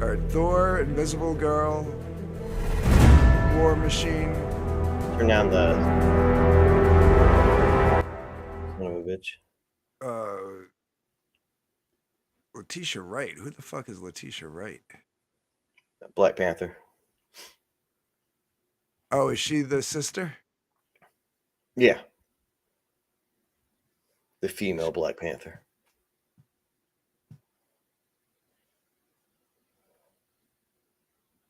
All right, Thor, Invisible Girl, War Machine. Turn down the son of a bitch. Letitia Wright. Who the fuck is Letitia Wright? Black Panther. Oh, is she the sister? Yeah. The female Black Panther.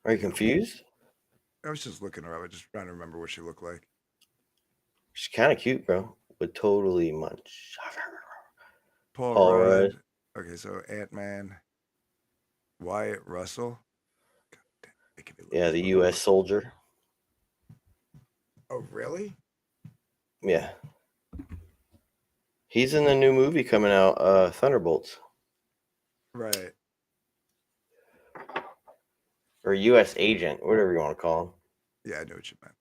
Are you confused? I was just looking her up. I was just trying to remember what she looked like. She's kind of cute, bro. Would totally munch. Paul Rudd. Rudd. Okay, so Ant-Man. Wyatt Russell. God damn, it could be Yeah, the U.S. soldier. Oh, really? Yeah. He's in the new movie coming out, Thunderbolts. Right. Or U.S. agent, whatever you want to call him. Yeah, I know what you meant.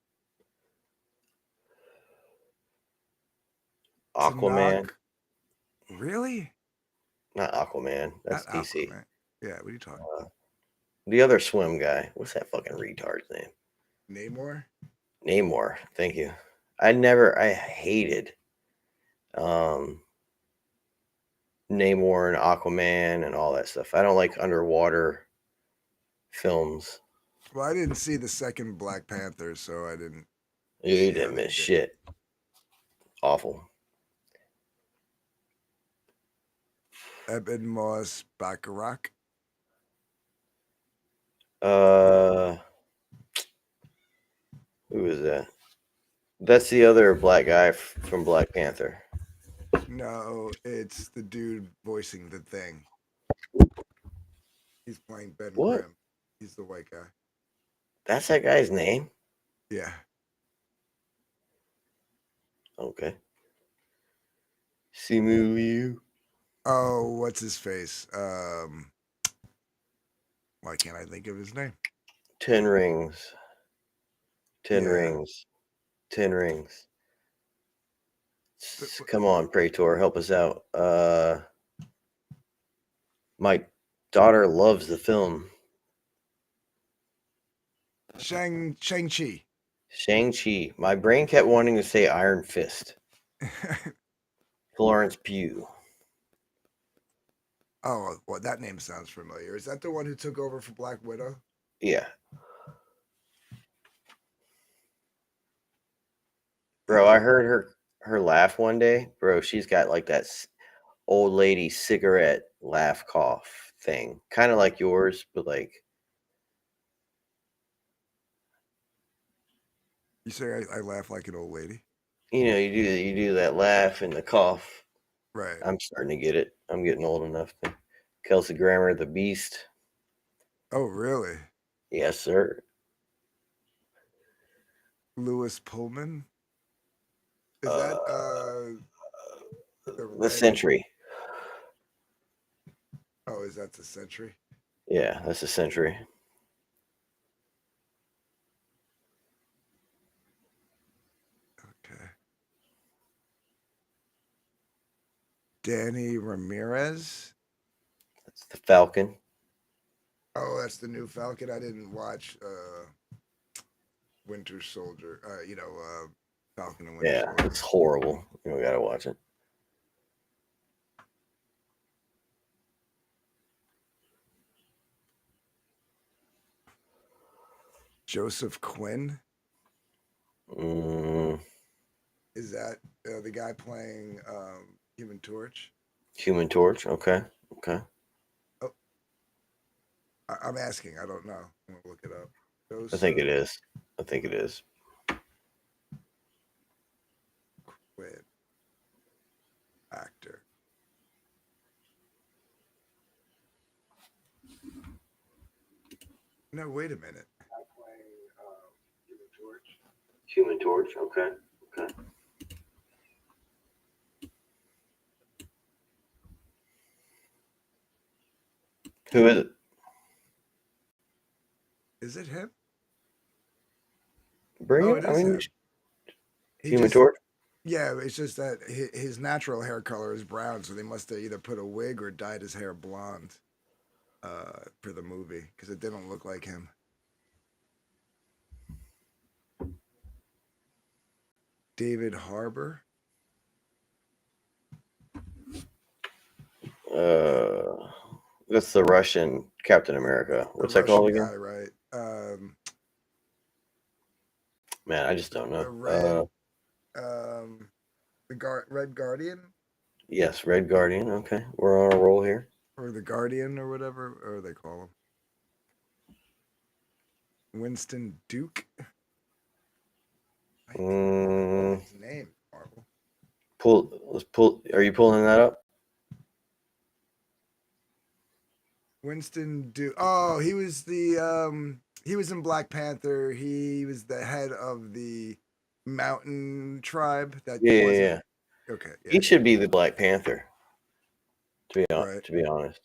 Aquaman. Tanakh. Really? Not Aquaman. That's Not DC. Aquaman. Yeah, what are you talking about? The other swim guy. What's that fucking retard's name? Namor? Namor. Thank you. I hated Namor and Aquaman and all that stuff. I don't like underwater films. Well, I didn't see the second Black Panther, so I didn't. You didn't miss shit. Awful. Eben Moss Bacharach. Who is that? That's the other black guy from Black Panther. No, it's the dude voicing the Thing. He's playing Ben What? Grimm. He's the white guy. That's that guy's name? Yeah. Okay. Simu Liu. Oh, what's his face? Why can't I think of his name? 10 Rings. 10 Yeah. Rings. 10 Rings. Come on, Praetor, help us out. My daughter loves the film. Shang-Chi. Shang-Chi. My brain kept wanting to say Iron Fist. Florence Pugh. Oh, well, that name sounds familiar. Is that the one who took over for Black Widow? Yeah. Bro, I heard her laugh one day. Bro, she's got like that old lady cigarette laugh cough thing, kind of like yours, but like You say I laugh like an old lady? you do that laugh and the cough. Right. I'm starting to get it. I'm getting old enough. Kelsey Grammer, the Beast. Oh, really? Yes, sir. Lewis Pullman? Is that the The red? Century. Oh, is that the Century? Yeah, that's a Century. Okay. Danny Ramirez? That's the Falcon. Oh, that's the new Falcon. I didn't watch Winter Soldier. Falcon and Winter Yeah, Soldier. it's horrible. You gotta watch it. Joseph Quinn? Mm, Is that the guy playing Human Torch? Human Torch. Okay. Okay. I'm asking. I don't know. I'm gonna look it up. I think it is. I think it is. Quinn. Actor. No, wait a minute. Human Torch. Okay. Okay. Who is it? Is it him? Bring Oh, it. it I is mean, him. He Human just- Torch. Yeah, it's just that his natural hair color is brown, so they must have either put a wig or dyed his hair blonde for the movie because it didn't look like him. David Harbour. That's the Russian Captain America. What's The that called Russian again? guy, right? Man, I just don't The know. red, Red Guardian Yes, Red Guardian. Okay, we're on a roll here. or the Guardian or whatever, or they call him. Winston Duke. Mm, His name, Marvel. let's pull. Are you pulling that up? Winston Duke. Oh, he was he was in Black Panther. He was the head of the mountain tribe that Yeah, wasn't yeah. okay. Yeah. He should be the Black Panther. Right. To be honest.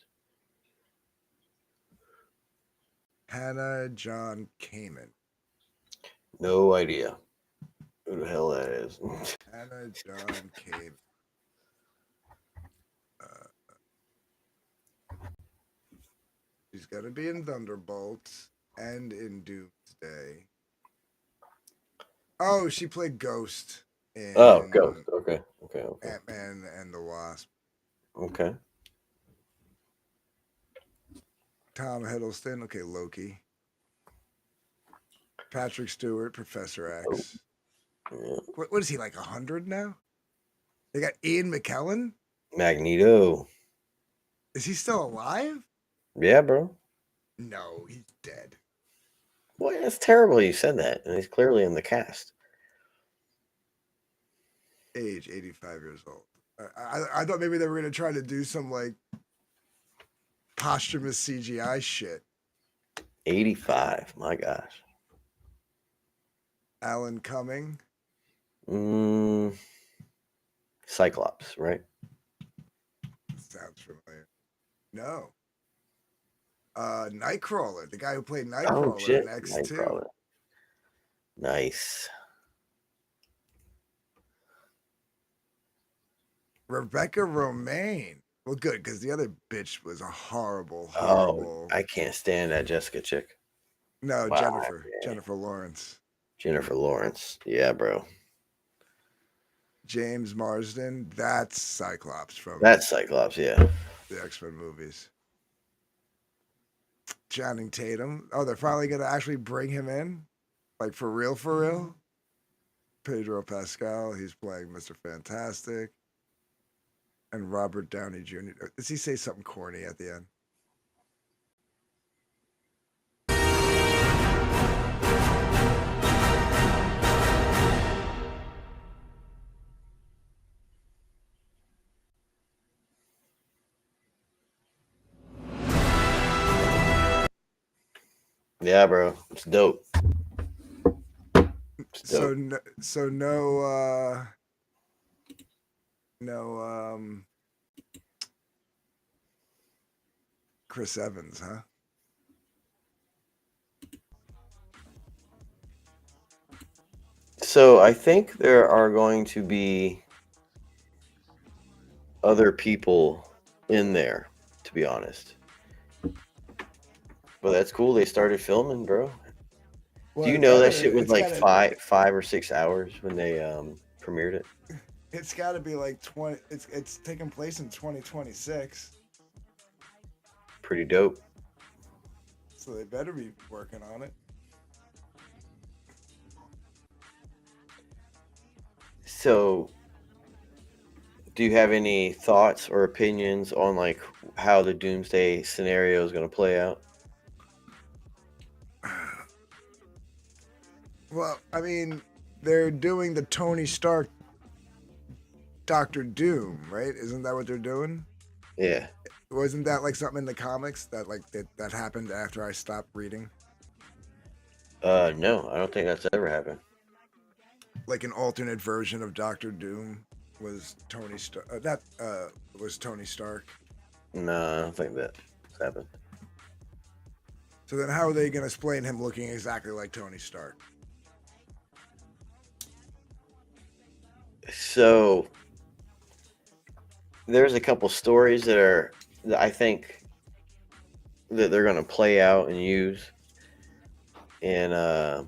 Hannah John Kamen. No idea who the hell that is. Hannah John Kamen. She's gonna be in Thunderbolts and in Doomsday. Oh, she played Ghost in Ghost. Okay. Ant-Man and the Wasp. Okay. Tom Hiddleston, okay, Loki. Patrick Stewart, Professor X. Yeah. What is he, like 100 now? They got Ian McKellen? Magneto. Is he still alive? Yeah, bro. No, he's dead. Boy, that's terrible you said that. And he's clearly in the cast. Age 85 years old. I thought maybe they were going to try to do some like posthumous CGI shit. 85. My gosh. Alan Cumming. Cyclops, right? Sounds familiar. No. Nightcrawler, the guy who played Nightcrawler Oh, shit. in X2. Nightcrawler. Nice. Rebecca Romaine. Well, good, because the other bitch was a horrible. Oh, I can't stand that Jessica chick. No, Wow, Jennifer. yeah. Jennifer Lawrence. Jennifer Lawrence. Yeah, bro. James Marsden. That's Cyclops from That's Cyclops, yeah. the X-Men movies. Channing Tatum. Oh, they're finally going to actually bring him in? Like, for real, for real? Pedro Pascal. He's playing Mr. Fantastic. and Robert Downey Jr. Does he say something corny at the end? Yeah, bro, it's dope. It's So dope. no, no Chris Evans, huh? So I think there are going to be other people in there, to be honest. But that's cool. They started filming, bro. Well, Do you it's know that gotta, shit was it's like gotta, five or 6 hours when they premiered it? it's gotta be like 20. It's taking place in 2026, Pretty dope. so they better be working on it. So, do you have any thoughts or opinions on like how the doomsday scenario is going to play out? Well, I mean, they're doing the Tony Stark Doctor Doom, right? Isn't that what they're doing? Yeah. Wasn't that like something in the comics that like that happened after I stopped reading? No, I don't think that's ever happened. Like an alternate version of Doctor Doom was Tony Stark. That was Tony Stark. No, I don't think that's happened. So then, how are they going to explain him looking exactly like Tony Stark? So, there's a couple stories that I think that they're going to play out and use. And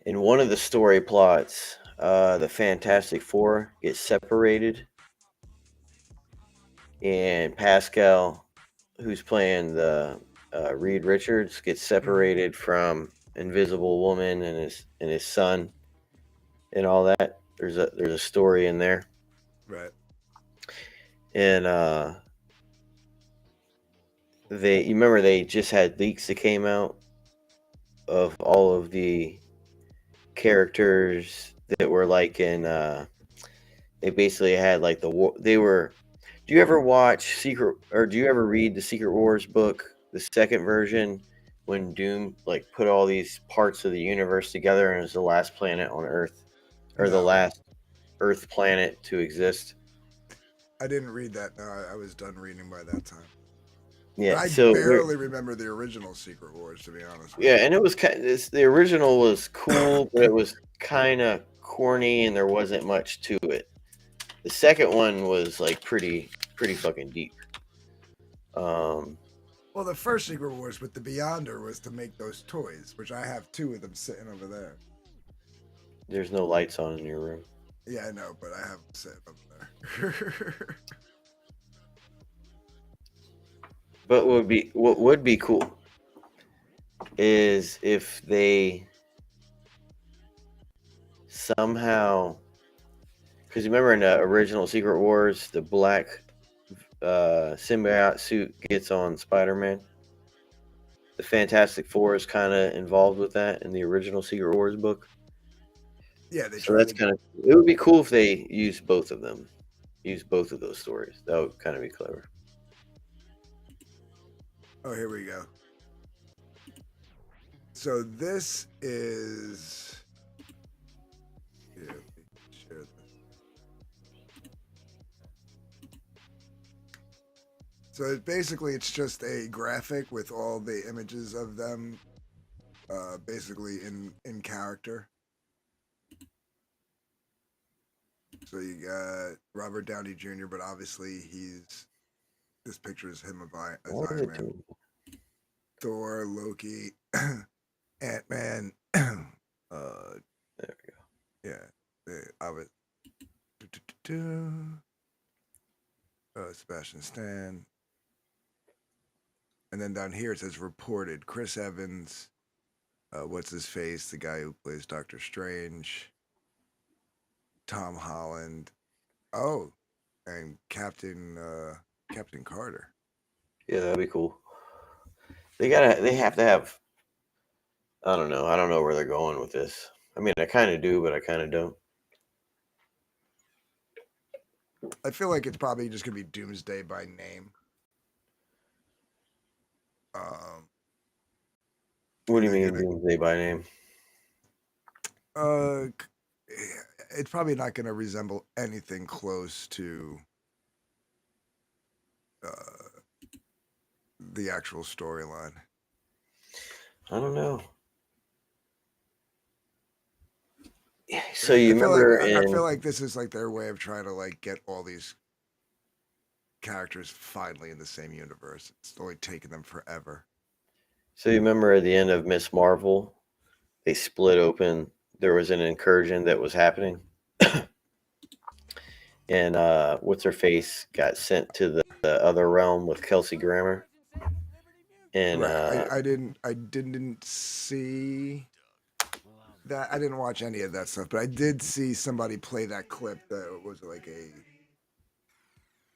in one of the story plots, the Fantastic Four gets separated, and Pascal, who's playing the Reed Richards, gets separated from Invisible Woman and his son, and all that. There's a story in there, Right. and you remember they just had leaks that came out of all of the characters that were like in they basically had like the war they were do you ever watch Secret or do you ever read the Secret Wars book, the second version, when Doom like put all these parts of the universe together and is the last planet on Earth, or the No. last Earth planet to exist? I didn't read that. No, I was done reading by that time. Yeah, I so barely remember the original Secret Wars, to be honest with yeah, and it was the original was cool, but it was kind of corny and there wasn't much to it. The second one was like pretty fucking deep. Well, the first Secret Wars with the Beyonder was to make those toys, which I have 2 of them sitting over there. There's no lights on in your room. Yeah, I know, but I have them sitting over there. But what would be cool is if they somehow, because you remember in the original Secret Wars, the black symbiote suit gets on Spider-Man. The Fantastic Four is kind of involved with that in the original Secret Wars book. Yeah, they So that's kind of, it would be cool if they used both of them, use both of those stories. That would kind of be clever. Oh, here we go. So this is. Here, let me share this. So basically, it's just a graphic with all the images of them, basically in character. So you got Robert Downey Jr., but obviously this picture is him as What is Iron it Man. doing? Thor, Loki, Ant-Man. There we go. Yeah, I would. Sebastian Stan. And then down here it says reported Chris Evans. What's his face? The guy who plays Doctor Strange. Tom Holland. Oh, and Captain Carter. Yeah, that'd be cool. They have to have. I don't know. I don't know where they're going with this. I mean, I kind of do, but I kind of don't. I feel like it's probably just gonna be Doomsday by name. Um, What do you they're mean, gonna Doomsday by name? it's probably not gonna resemble anything close to uh the actual storyline. I don't know. So you I feel like remember I feel in like this is like their way of trying to like get all these characters finally in the same universe. It's only taken them forever. so you remember at the end of Miss Marvel, they split open. There was an incursion that was happening, and what's her face got sent to the other realm with Kelsey Grammer, and Right. I didn't see that. I didn't watch any of that stuff, but I did see somebody play that clip that was like a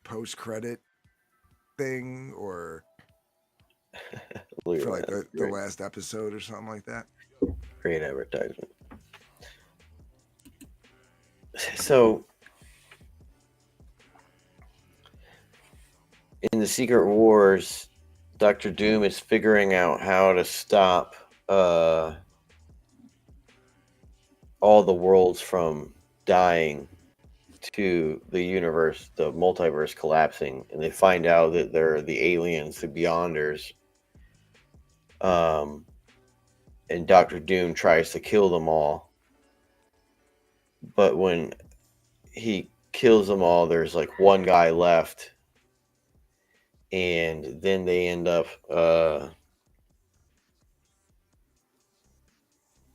post credit thing or look at for like that. the last episode or something like that. Great advertisement. So in the Secret Wars, Doctor Doom is figuring out how to stop all the worlds from dying to the universe, the multiverse collapsing, and they find out that they're the aliens, the Beyonders. And Doctor Doom tries to kill them all. But when he kills them all, there's like one guy left. And then they end up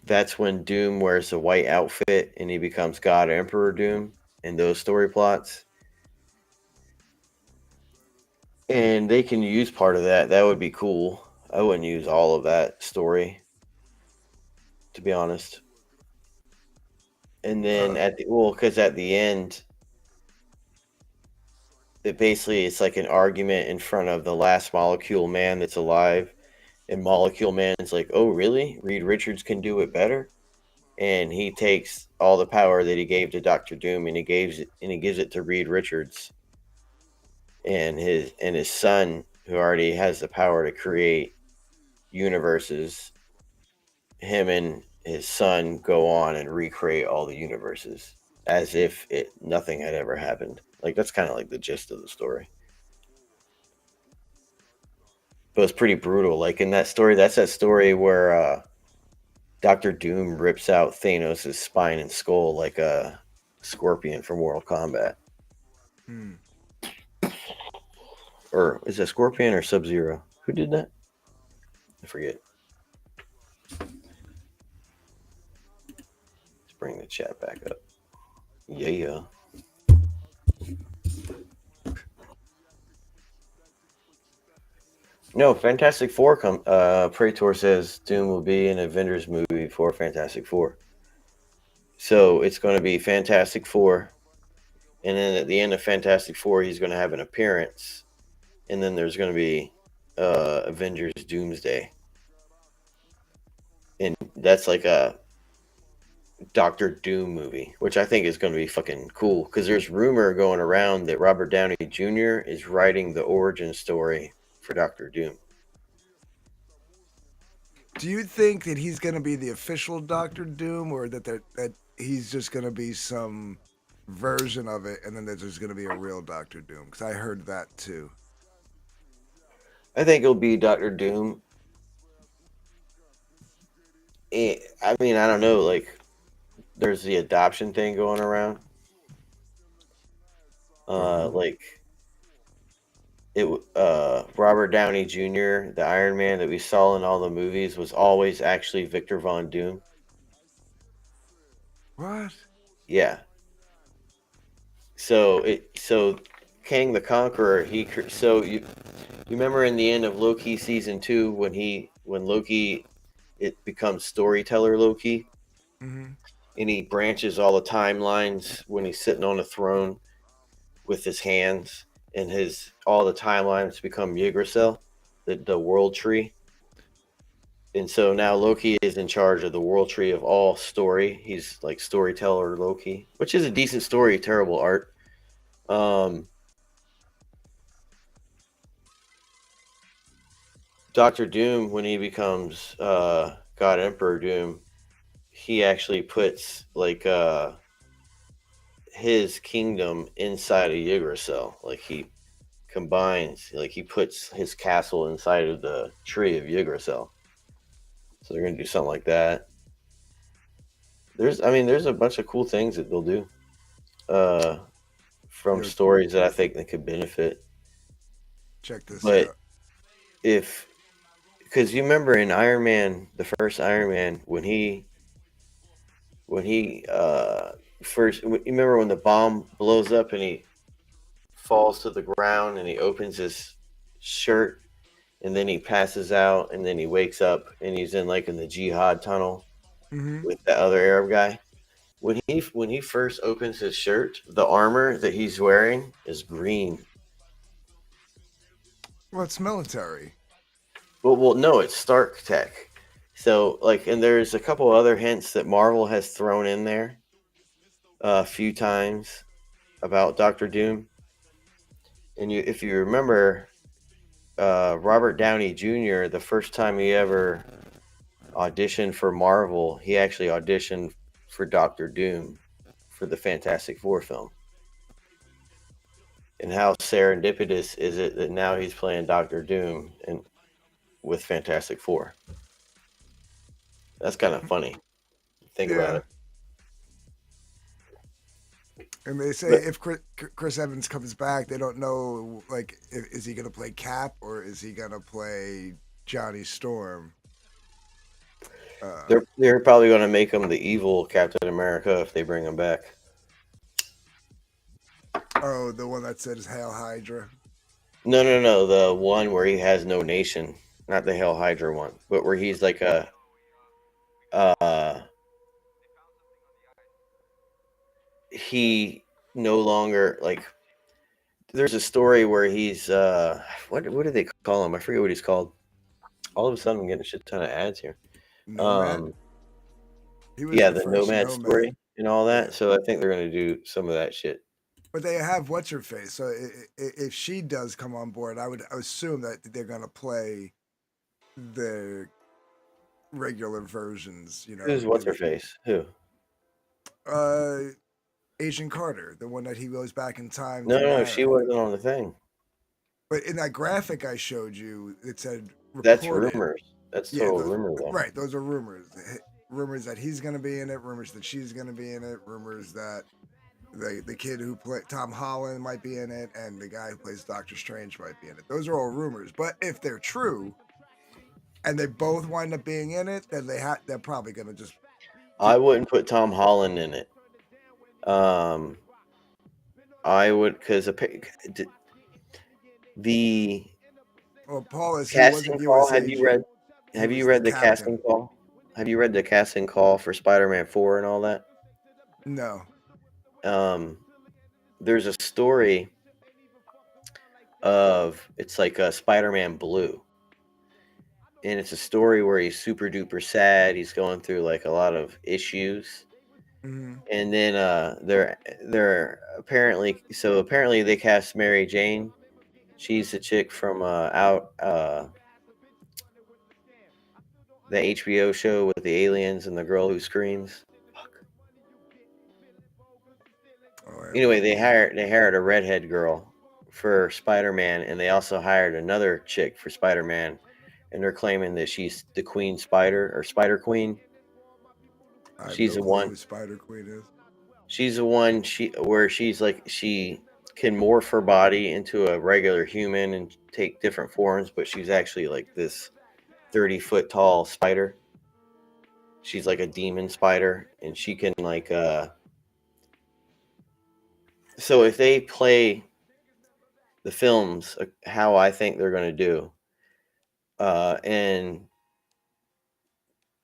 that's when Doom wears the white outfit and he becomes God Emperor Doom in those story plots. And they can use part of that. That would be cool. I wouldn't use all of that story, to be honest. And then because at the end, it's like an argument in front of the last Molecule Man that's alive. And Molecule Man's like, oh, really? Reed Richards can do it better? And he takes all the power that he gave to Doctor Doom and he gives it to Reed Richards. And his son, who already has the power to create universes, him and his son go on and recreate all the universes as if nothing had ever happened. Like, that's kind of like the gist of the story. But it's pretty brutal. Like in that story, that's that story where Doctor Doom rips out Thanos' spine and skull like a Scorpion from Mortal Kombat. Or is it Scorpion or Sub-Zero? Who did that? I forget. Let's bring the chat back up. Yeah. No, Fantastic Four Praetor says Doom will be an Avengers movie for Fantastic Four. So it's going to be Fantastic Four. And then at the end of Fantastic Four, he's going to have an appearance. And then there's going to be Avengers Doomsday. And that's like a Doctor Doom movie, which I think is going to be fucking cool. Because there's rumor going around that Robert Downey Jr. is writing the origin story for Doctor Doom. Do you think that he's going to be the official Doctor Doom, or that he's just going to be some version of it, and then there's going to be a real Doctor Doom? Because I heard that too. I think it'll be Doctor Doom. I mean, I don't know. Like, there's the adoption thing going around. Like, Robert Downey Jr., the Iron Man that we saw in all the movies, was always actually Victor Von Doom. What? Yeah. So Kang the Conqueror, you remember in the end of Loki season 2 when Loki becomes storyteller Loki, Mm-hmm. and he branches all the timelines when he's sitting on a throne, with his hands, and all the timelines become Yggdrasil, the world tree. And so now Loki is in charge of the world tree of all story. He's like storyteller Loki, which is a decent story, terrible art. Doctor Doom, when he becomes God Emperor Doom, he actually puts like his kingdom inside of Yggdrasil. Like he combines, like he puts his castle inside of the tree of Yggdrasil. So they're gonna do something like that. There's a bunch of cool things that they'll do from Yeah. stories that I think that could benefit. Check this But out. because you remember in Iron Man, the first Iron Man, when he first, you remember when the bomb blows up and he falls to the ground and he opens his shirt and then he passes out and then he wakes up and he's in the jihad tunnel Hmm. with the other Arab guy. When he first opens his shirt, the armor that he's wearing is green. Well, it's military. Well, no, it's Stark tech. So and there's a couple other hints that Marvel has thrown in there a few times about Doctor Doom. And if you remember, Robert Downey Jr., the first time he ever auditioned for Marvel, he actually auditioned for Doctor Doom for the Fantastic Four film. And how serendipitous is it that now he's playing Doctor Doom with Fantastic Four? That's kind of funny. Think about it. And they say But- if Chris Evans comes back, they don't know, like, is he going to play Cap or is he going to play Johnny Storm? They're probably going to make him the evil Captain America if they bring him back. Oh, the one that says Hail Hydra. No, the one where he has no nation, not the Hail Hydra one, but where he's like he no longer there's a story where he's what do they call him? I forget what he's called. All of a sudden I'm getting a shit ton of ads here. Nomad? He was The first Nomad story and all that. Yeah. So I think they're gonna do some of that shit. But they have what's her face. So if she does come on board, I would assume that they're going to play the regular versions. Who's what's her face? Who? Agent Carter, the one that he goes back in time. No, to no, marry. she wasn't on the thing. But in that graphic I showed you, it said That's reported. rumors. That's Yeah, total those- rumor though. Right, those are rumors. Rumors that he's going to be in it. Rumors that she's going to be in it. Rumors that the kid who played Tom Holland might be in it, and the guy who plays Doctor Strange might be in it. Those are all rumors. But if they're true, and they both wind up being in it, then they're probably going to just. I wouldn't put Tom Holland in it. I would, because the Well, Paul is casting call. Have you read? He Have you was read the the casting captain. call? Have you read the casting call for Spider-Man 4 and all that? No. There's a story of it's like a Spider-Man Blue, and it's a story where he's super duper sad. He's going through like a lot of issues. Hmm. And then they're apparently they cast Mary Jane. She's the chick from the HBO show with the aliens and the girl who screams. Fuck. Oh, yeah. Anyway, they hired a redhead girl for Spider-Man, and they also hired another chick for Spider-Man, and they're claiming that she's the Queen Spider or Spider Queen. I have She's no the clue one. who Spider Queen is. She's the one where she's like she can morph her body into a regular human and take different forms, but she's actually like this 30-foot tall spider. She's like a demon spider, and she can so if they play the films how I think they're going to do, and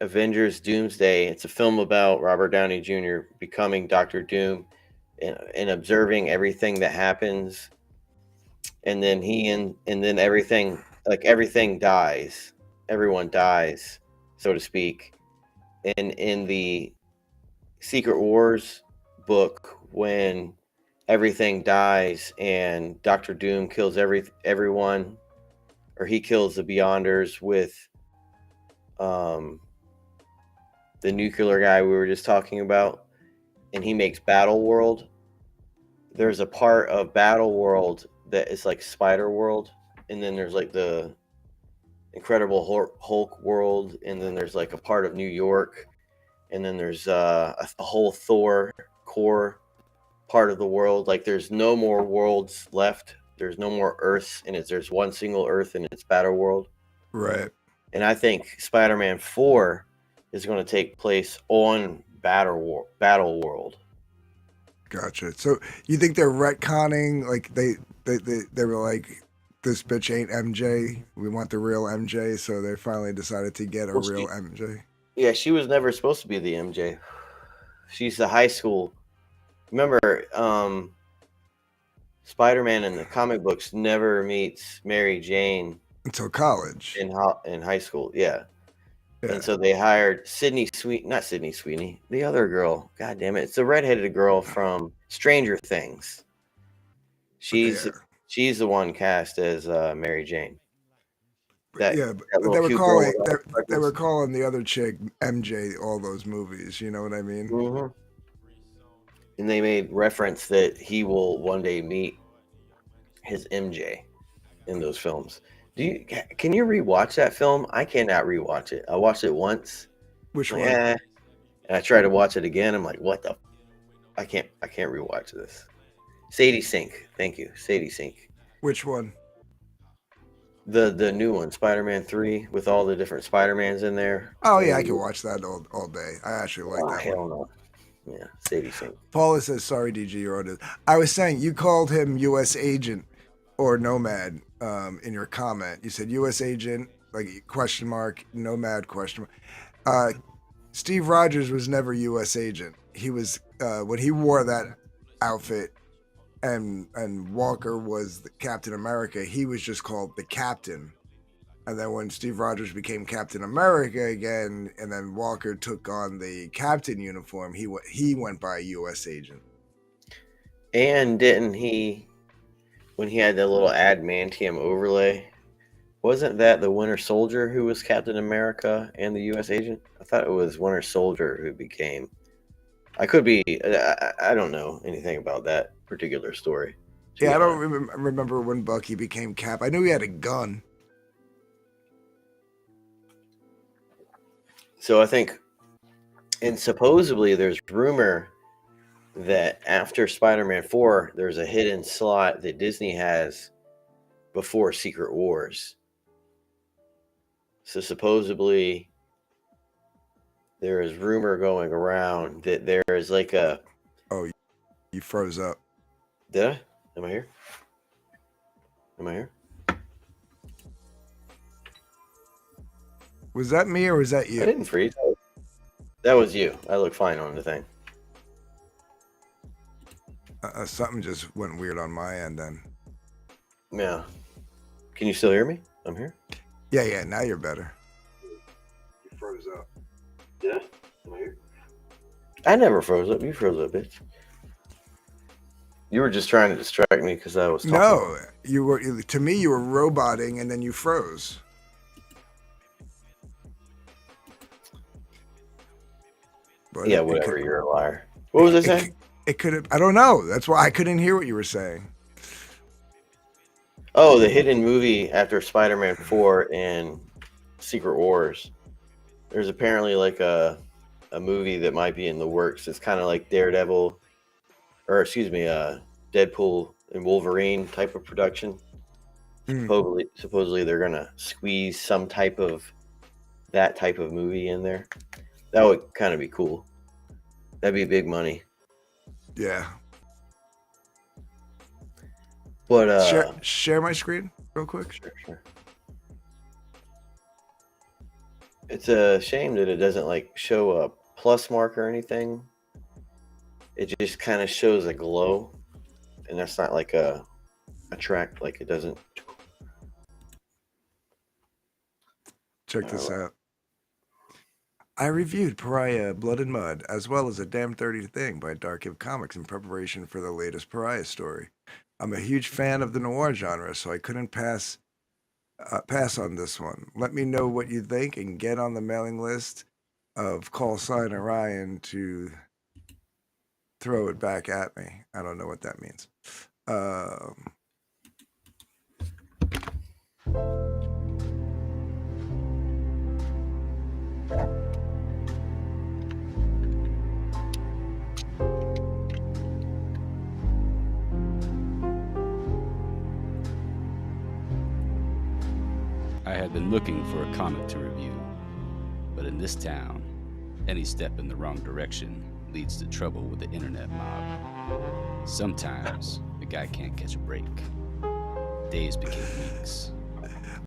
Avengers Doomsday, it's a film about Robert Downey Jr. becoming Doctor Doom, and observing everything that happens, and then and then everything dies, everyone dies, so to speak. And in the Secret Wars book, when everything dies and Doctor Doom kills everyone, or he kills the Beyonders with the nuclear guy we were just talking about, and he makes Battle World. There's a part of Battle World that is like Spider World, and then there's like the Incredible Hulk world, and then there's like a part of New York, and then there's a whole Thor core part of the world. Like there's no more worlds left. There's no more Earths, and there's one single Earth, and it's Battle World. Right. And I think Spider-Man 4 is going to take place on Battle World. Gotcha. So you think they're retconning? Like they were like, this bitch ain't MJ. We want the real MJ. So they finally decided to get a real MJ. Yeah, she was never supposed to be the MJ. She's the high school. Remember, Spider-Man in the comic books never meets Mary Jane Until college. in high school. Yeah. And so they hired not Sydney Sweeney, the other girl. God damn it. It's the redheaded girl from Stranger Things. She's the one cast as Mary Jane. But they were calling the other chick MJ all those movies. You know what I mean? Mm-hmm. And they made reference that he will one day meet his MJ in those films. Can you rewatch that film? I cannot rewatch it. I watched it once. Which one? And I tried to watch it again. I'm like, what the? I can't rewatch this. Sadie Sink. Thank you, Sadie Sink. Which one? The new one, Spider-Man 3, with all the different Spider-Mans in there. Oh yeah, I can watch that all day. I actually like that hell one. No. Yeah, Sadie Sink. Paula says, sorry, DG, you're on it. I was saying, you called him U.S. agent or nomad in your comment. You said U.S. agent, like question mark, nomad question mark. Steve Rogers was never U.S. agent. He was, when he wore that outfit and Walker was the Captain America, he was just called the Captain. And then when Steve Rogers became Captain America again, and then Walker took on the Captain uniform, he went by U.S. agent. And didn't he, when he had that little adamantium overlay, wasn't that the Winter Soldier who was Captain America and the U.S. agent? I thought it was Winter Soldier who became. I could be. I don't know anything about that particular story. Yeah, I don't remember when Bucky became Cap. I knew he had a gun. So I think, and supposedly there's rumor that after Spider-Man 4, there's a hidden slot that Disney has before Secret Wars. So supposedly there is rumor going around that there is like a... Oh, you froze up. Did I? Am I here? Am I here? Was that me or was that you? I didn't freeze. That was you. I look fine on the thing. Something just went weird on my end then. Yeah. Can you still hear me? I'm here. Yeah. Now you're better. You froze up. Yeah. Am I here? I never froze up. You froze up, bitch. You were just trying to distract me because I was talking. No, you were. To me, you were roboting and then you froze. But yeah, whatever. You're a liar. What was I saying? It could have. I don't know. That's why I couldn't hear what you were saying. Oh, the hidden movie after Spider-Man 4 and Secret Wars. There's apparently like a movie that might be in the works. It's kind of like Daredevil, or excuse me, Deadpool and Wolverine type of production. Supposedly they're gonna squeeze some type of that type of movie in there. That would kind of be cool. That'd be big money. Yeah. But share my screen real quick. Sure. It's a shame that it doesn't like show a plus mark or anything. It just kind of shows a glow, and that's not like a track. Like it doesn't. Check this out. I reviewed Pariah Blood and Mud, as well as A Damn Dirty Thing by Dark Hip Comics in preparation for the latest Pariah story. I'm a huge fan of the noir genre, so I couldn't pass on this one. Let me know what you think and get on the mailing list of Call Sign Orion to throw it back at me. I don't know what that means. I had been looking for a comic to review, but in this town, any step in the wrong direction leads to trouble with the internet mob. Sometimes the guy can't catch a break. Days became weeks.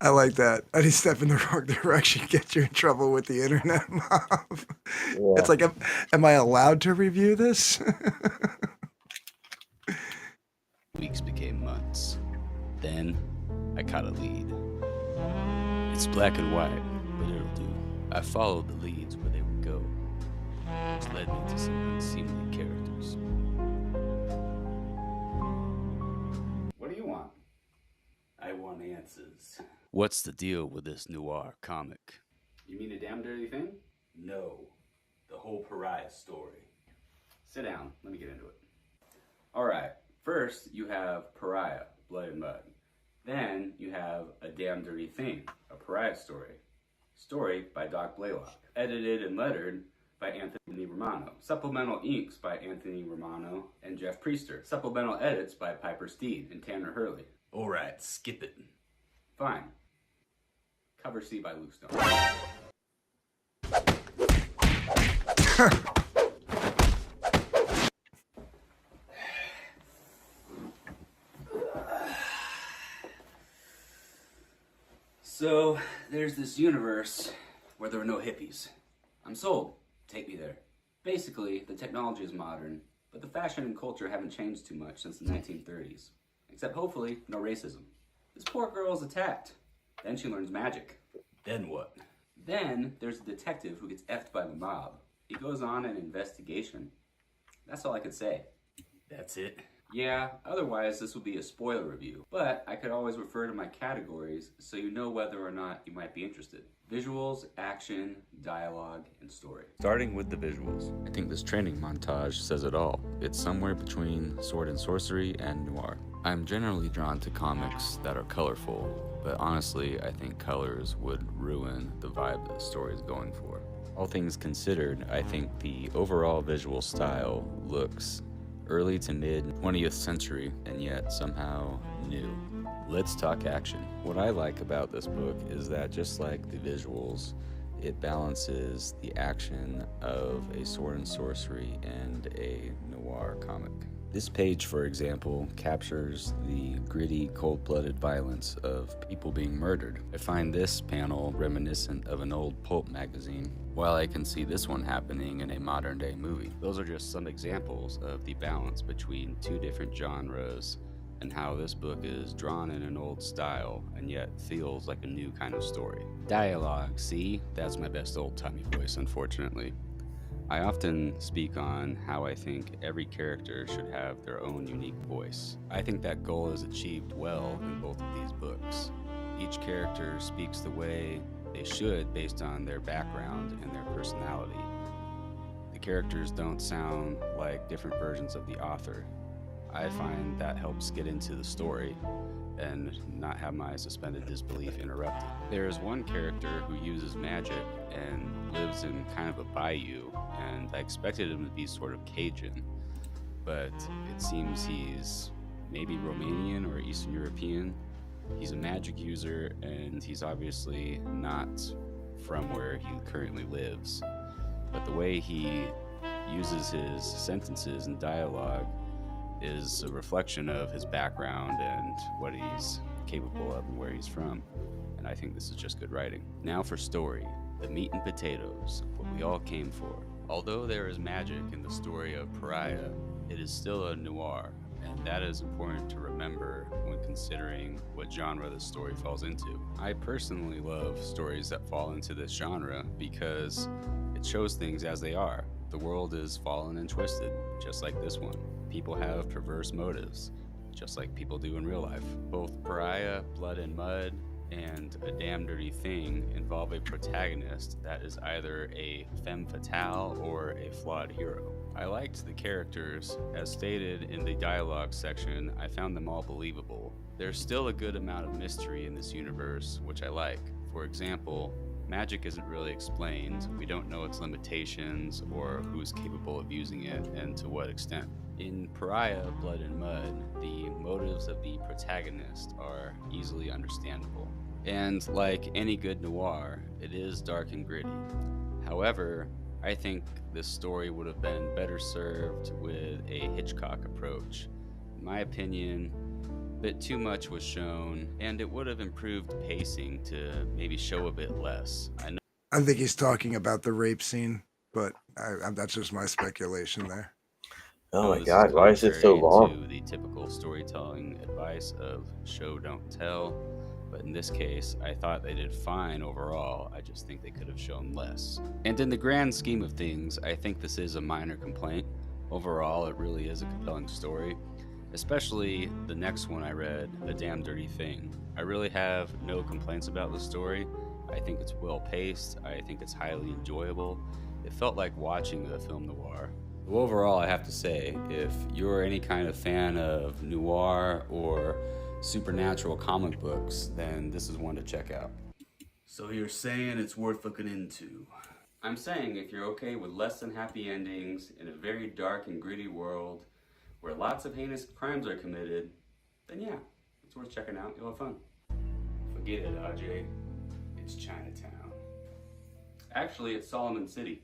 I like that. Any step in the wrong direction gets you in trouble with the internet mob. Yeah. It's like, am I allowed to review this? Weeks became months. Then I caught a lead. It's black and white, but it'll do. I followed the leads where they would go, which led me to some unseemly characters. What do you want? I want answers. What's the deal with this noir comic? You mean A Damn Dirty Thing? No, the whole Pariah story. Sit down, let me get into it. Alright, first you have Pariah, Blood and Mud. Then you have A Damn Dirty Thing, a Pariah story. Story by Doc Blaylock. Edited and lettered by Anthony Romano. Supplemental inks by Anthony Romano and Jeff Priester. Supplemental edits by Piper Steed and Tanner Hurley. Alright, skip it. Fine. Cover C by Luke Stone. So, there's this universe where there are no hippies. I'm sold. Take me there. Basically, the technology is modern, but the fashion and culture haven't changed too much since the 1930s. Except hopefully, no racism. This poor girl is attacked. Then she learns magic. Then what? Then there's a detective who gets effed by the mob. He goes on an investigation. That's all I could say. That's it? Yeah, otherwise this would be a spoiler review. But I could always refer to my categories so you know whether or not you might be interested. Visuals, action, dialogue, and story. Starting with the visuals. I think this training montage says it all. It's somewhere between sword and sorcery and noir. I'm generally drawn to comics that are colorful, but honestly, I think colors would ruin the vibe that the story is going for. All things considered, I think the overall visual style looks early to mid 20th century and yet somehow new. Let's talk action. What I like about this book is that just like the visuals, it balances the action of a sword and sorcery and a noir comic. This page, for example, captures the gritty, cold-blooded violence of people being murdered. I find this panel reminiscent of an old pulp magazine, while I can see this one happening in a modern-day movie. Those are just some examples of the balance between two different genres and how this book is drawn in an old style and yet feels like a new kind of story. Dialogue, see? That's my best old-timey voice, unfortunately. I often speak on how I think every character should have their own unique voice. I think that goal is achieved well in both of these books. Each character speaks the way they should based on their background and their personality. The characters don't sound like different versions of the author. I find that helps get into the story and not have my suspended disbelief interrupted. There is one character who uses magic and lives in kind of a bayou, and I expected him to be sort of Cajun, but it seems he's maybe Romanian or Eastern European. He's a magic user, and he's obviously not from where he currently lives, but the way he uses his sentences and dialogue is a reflection of his background and what he's capable of and where he's from. And I think this is just good writing. Now for story, the meat and potatoes, what we all came for. Although there is magic in the story of Pariah, it is still a noir, and that is important to remember when considering what genre the story falls into. I personally love stories that fall into this genre because it shows things as they are. The world is fallen and twisted, just like this one. People have perverse motives, just like people do in real life. Both Pariah, Blood and Mud, and A Damn Dirty Thing involve a protagonist that is either a femme fatale or a flawed hero. I liked the characters. As stated in the dialogue section, I found them all believable. There's still a good amount of mystery in this universe, which I like. For example, magic isn't really explained. We don't know its limitations or who's capable of using it and to what extent. In Pariah, Blood and Mud, the motives of the protagonist are easily understandable. And like any good noir, it is dark and gritty. However, I think this story would have been better served with a Hitchcock approach. In my opinion, a bit too much was shown, and it would have improved pacing to maybe show a bit less. I think he's talking about the rape scene, but that's just my speculation there. Oh my God, why is it so long? To the typical storytelling advice of show, don't tell. But in this case, I thought they did fine overall. I just think they could have shown less. And in the grand scheme of things, I think this is a minor complaint. Overall, it really is a compelling story. Especially the next one I read, A Damn Dirty Thing. I really have no complaints about the story. I think it's well paced. I think it's highly enjoyable. It felt like watching a film noir. Well, overall, I have to say, if you're any kind of fan of noir or supernatural comic books, then this is one to check out. So you're saying it's worth looking into? I'm saying if you're okay with less than happy endings in a very dark and gritty world where lots of heinous crimes are committed, then yeah, it's worth checking out. You'll have fun. Forget it, Ajay. It's Chinatown. Actually, it's Solomon City.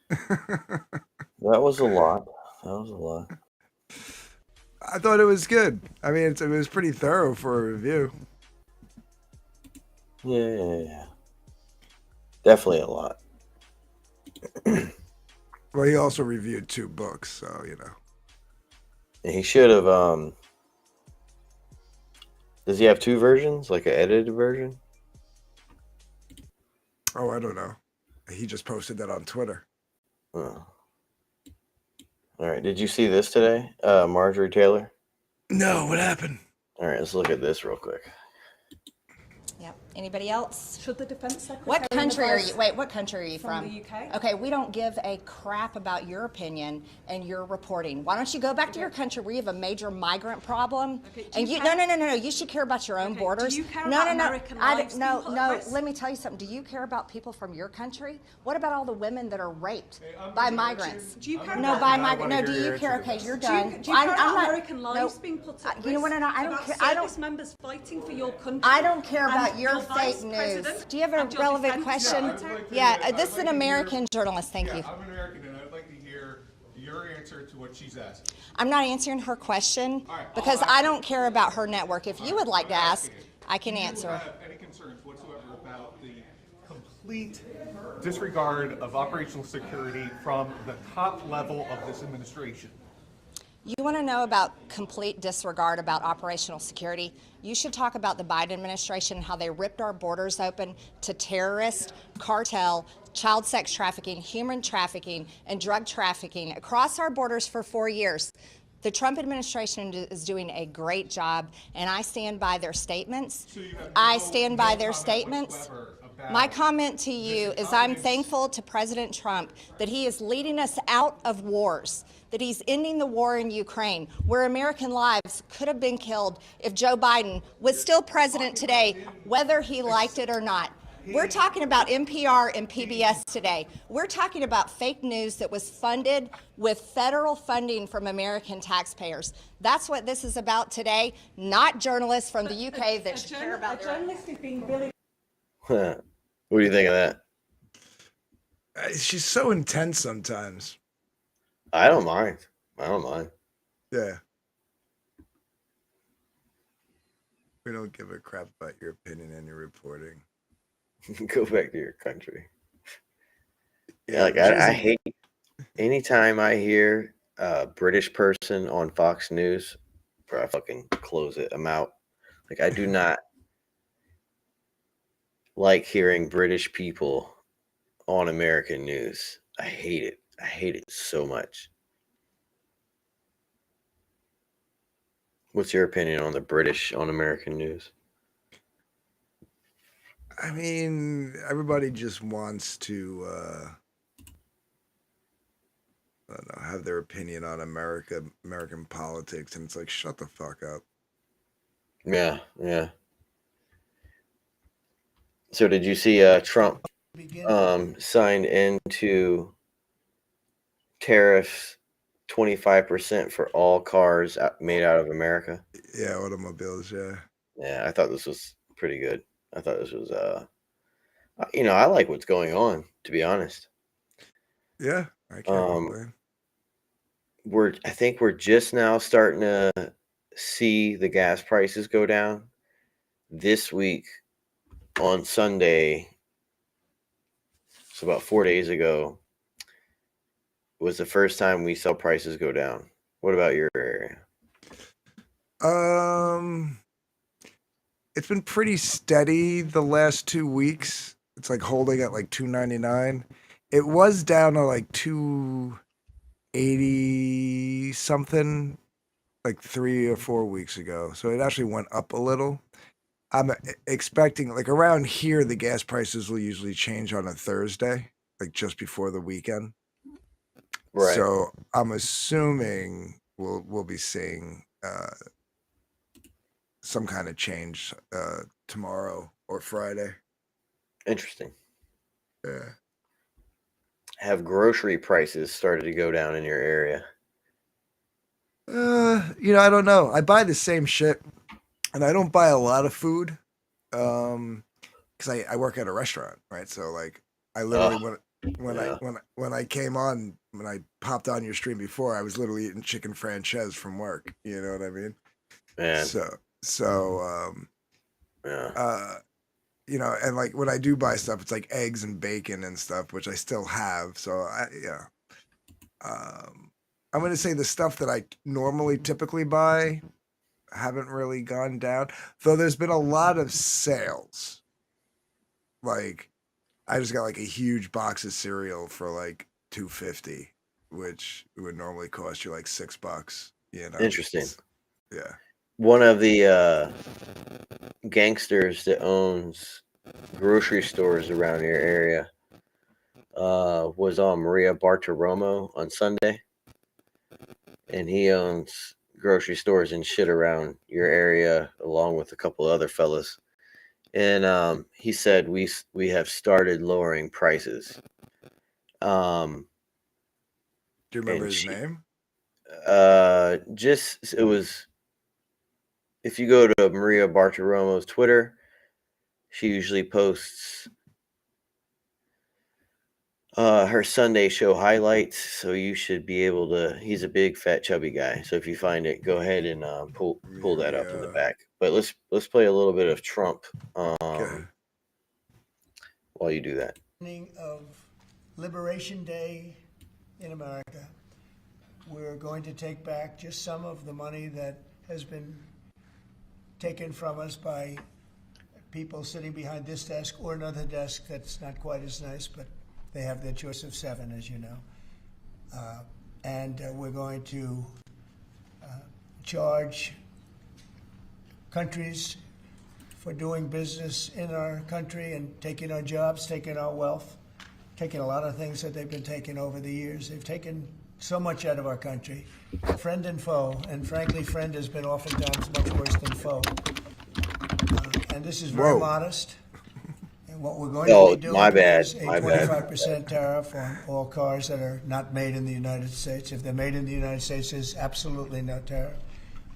That was a lot. I thought it was good. I mean, it was pretty thorough for a review. Yeah. Definitely a lot. Well, he also reviewed 2 books, so, you know. And he should have, does he have 2 versions? Like an edited version? Oh, I don't know. He just posted that on Twitter. Oh. All right. Did you see this today, Marjorie Taylor? No, what happened? All right, let's look at this real quick. Yep. Anybody else? Should the defense secretary? What country are you? Wait, what country are you from? From the UK. Okay, we don't give a crap about your opinion and your reporting. Why don't you go back to your country where you have a major migrant problem? Okay, And you no. You should care about your own borders. Do you care no, about no, American I lives don't, no, being put at no. risk? Let me tell you something. Do you care about people from your country? What about all the women that are raped by migrants? Do you care No, about by migrants. No, do you care? Okay, you're done. Do you care about not- American lives being put at risk? You know what? No, I don't about care. I don't. service members fighting for your country. I don't care about and your vice fake news. president Do you have a and your relevant defense question? secretary? Yeah, this is an American journalist. Thank you. I'm an American, and I'd like to hear your answer to what she's asking. I'm not answering her question right, because I'll I ask don't care about her network. If you would like to ask, I can Do you answer. have any concerns whatsoever about the complete disregard of operational security from the top level of this administration? You want to know about complete disregard about operational security? You should talk about the Biden administration, how they ripped our borders open to terrorist, cartel, child sex trafficking, human trafficking, and drug trafficking across our borders for 4 years. The Trump administration is doing a great job, and I stand by their statements. I stand by their statements. My comment to you is I'm thankful to President Trump that he is leading us out of wars, that he's ending the war in Ukraine, where American lives could have been killed if Joe Biden was still president today, whether he liked it or not. We're talking about NPR and PBS today. We're talking about fake news that was funded with federal funding from American taxpayers. That's what this is about today, not journalists from the UK that should care about their own. Journalist is being bullied. What do you think of that? She's so intense sometimes. I don't mind. Yeah. We don't give a crap about your opinion and your reporting. Go back to your country. Yeah, like I hate anytime I hear a British person on Fox News, bro, I fucking close it. I'm out. Like I do not like hearing British people on American news. I hate it. I hate it so much. What's your opinion on the British on American news? I mean, everybody just wants to, I don't know, have their opinion on American politics, and it's like, shut the fuck up. Yeah, yeah. So did you see Trump signed into tariffs 25% for all cars made out of America? Yeah, automobiles, yeah. Yeah, I thought this was pretty good. I thought this was I like what's going on, to be honest. Yeah, I can't complain. I think we're just now starting to see the gas prices go down. This week on Sunday, so about 4 days ago, was the first time we saw prices go down. What about your area? It's been pretty steady the last 2 weeks. It's like holding at like $2.99. It was down to like $2.80 something like 3 or 4 weeks ago. So it actually went up a little. I'm expecting, like around here, the gas prices will usually change on a Thursday, like just before the weekend. Right. So I'm assuming we'll be seeing some kind of change tomorrow or Friday. Interesting. Yeah. Have grocery prices started to go down in your area? I don't know. I buy the same shit, and I don't buy a lot of food, because I work at a restaurant, right? So like, I literally when I came on, when I popped on your stream before, I was literally eating chicken franchise from work. You know what I mean? Man. And like when I do buy stuff, it's like eggs and bacon and stuff, which I still have. So I'm gonna say the stuff that I normally typically buy haven't really gone down, though there's been a lot of sales. Like, I just got like a huge box of cereal for like $2.50, which would normally cost you like $6. You know? Interesting. Yeah. One of the gangsters that owns grocery stores around your area was on Maria Bartiromo on Sunday, and he owns grocery stores and shit around your area along with a couple other fellas. And he said we have started lowering prices. Do you remember his name? It was. If you go to Maria Bartiromo's Twitter, she usually posts her Sunday show highlights. So you should be able to. He's a big, fat, chubby guy. So if you find it, go ahead and pull that up in the back. But let's play a little bit of Trump while you do that. Of Liberation Day in America, we're going to take back just some of the money that has been taken from us by people sitting behind this desk or another desk that's not quite as nice, but they have their choice of 7, as you know. And we're going to charge countries for doing business in our country and taking our jobs, taking our wealth, taking a lot of things that they've been taking over the years. They've taken so much out of our country, friend and foe, and frankly, friend has been oftentimes much worse than foe. And this is very modest. And what we're going to be doing is a 25% tariff on all cars that are not made in the United States. If they're made in the United States, there's absolutely no tariff.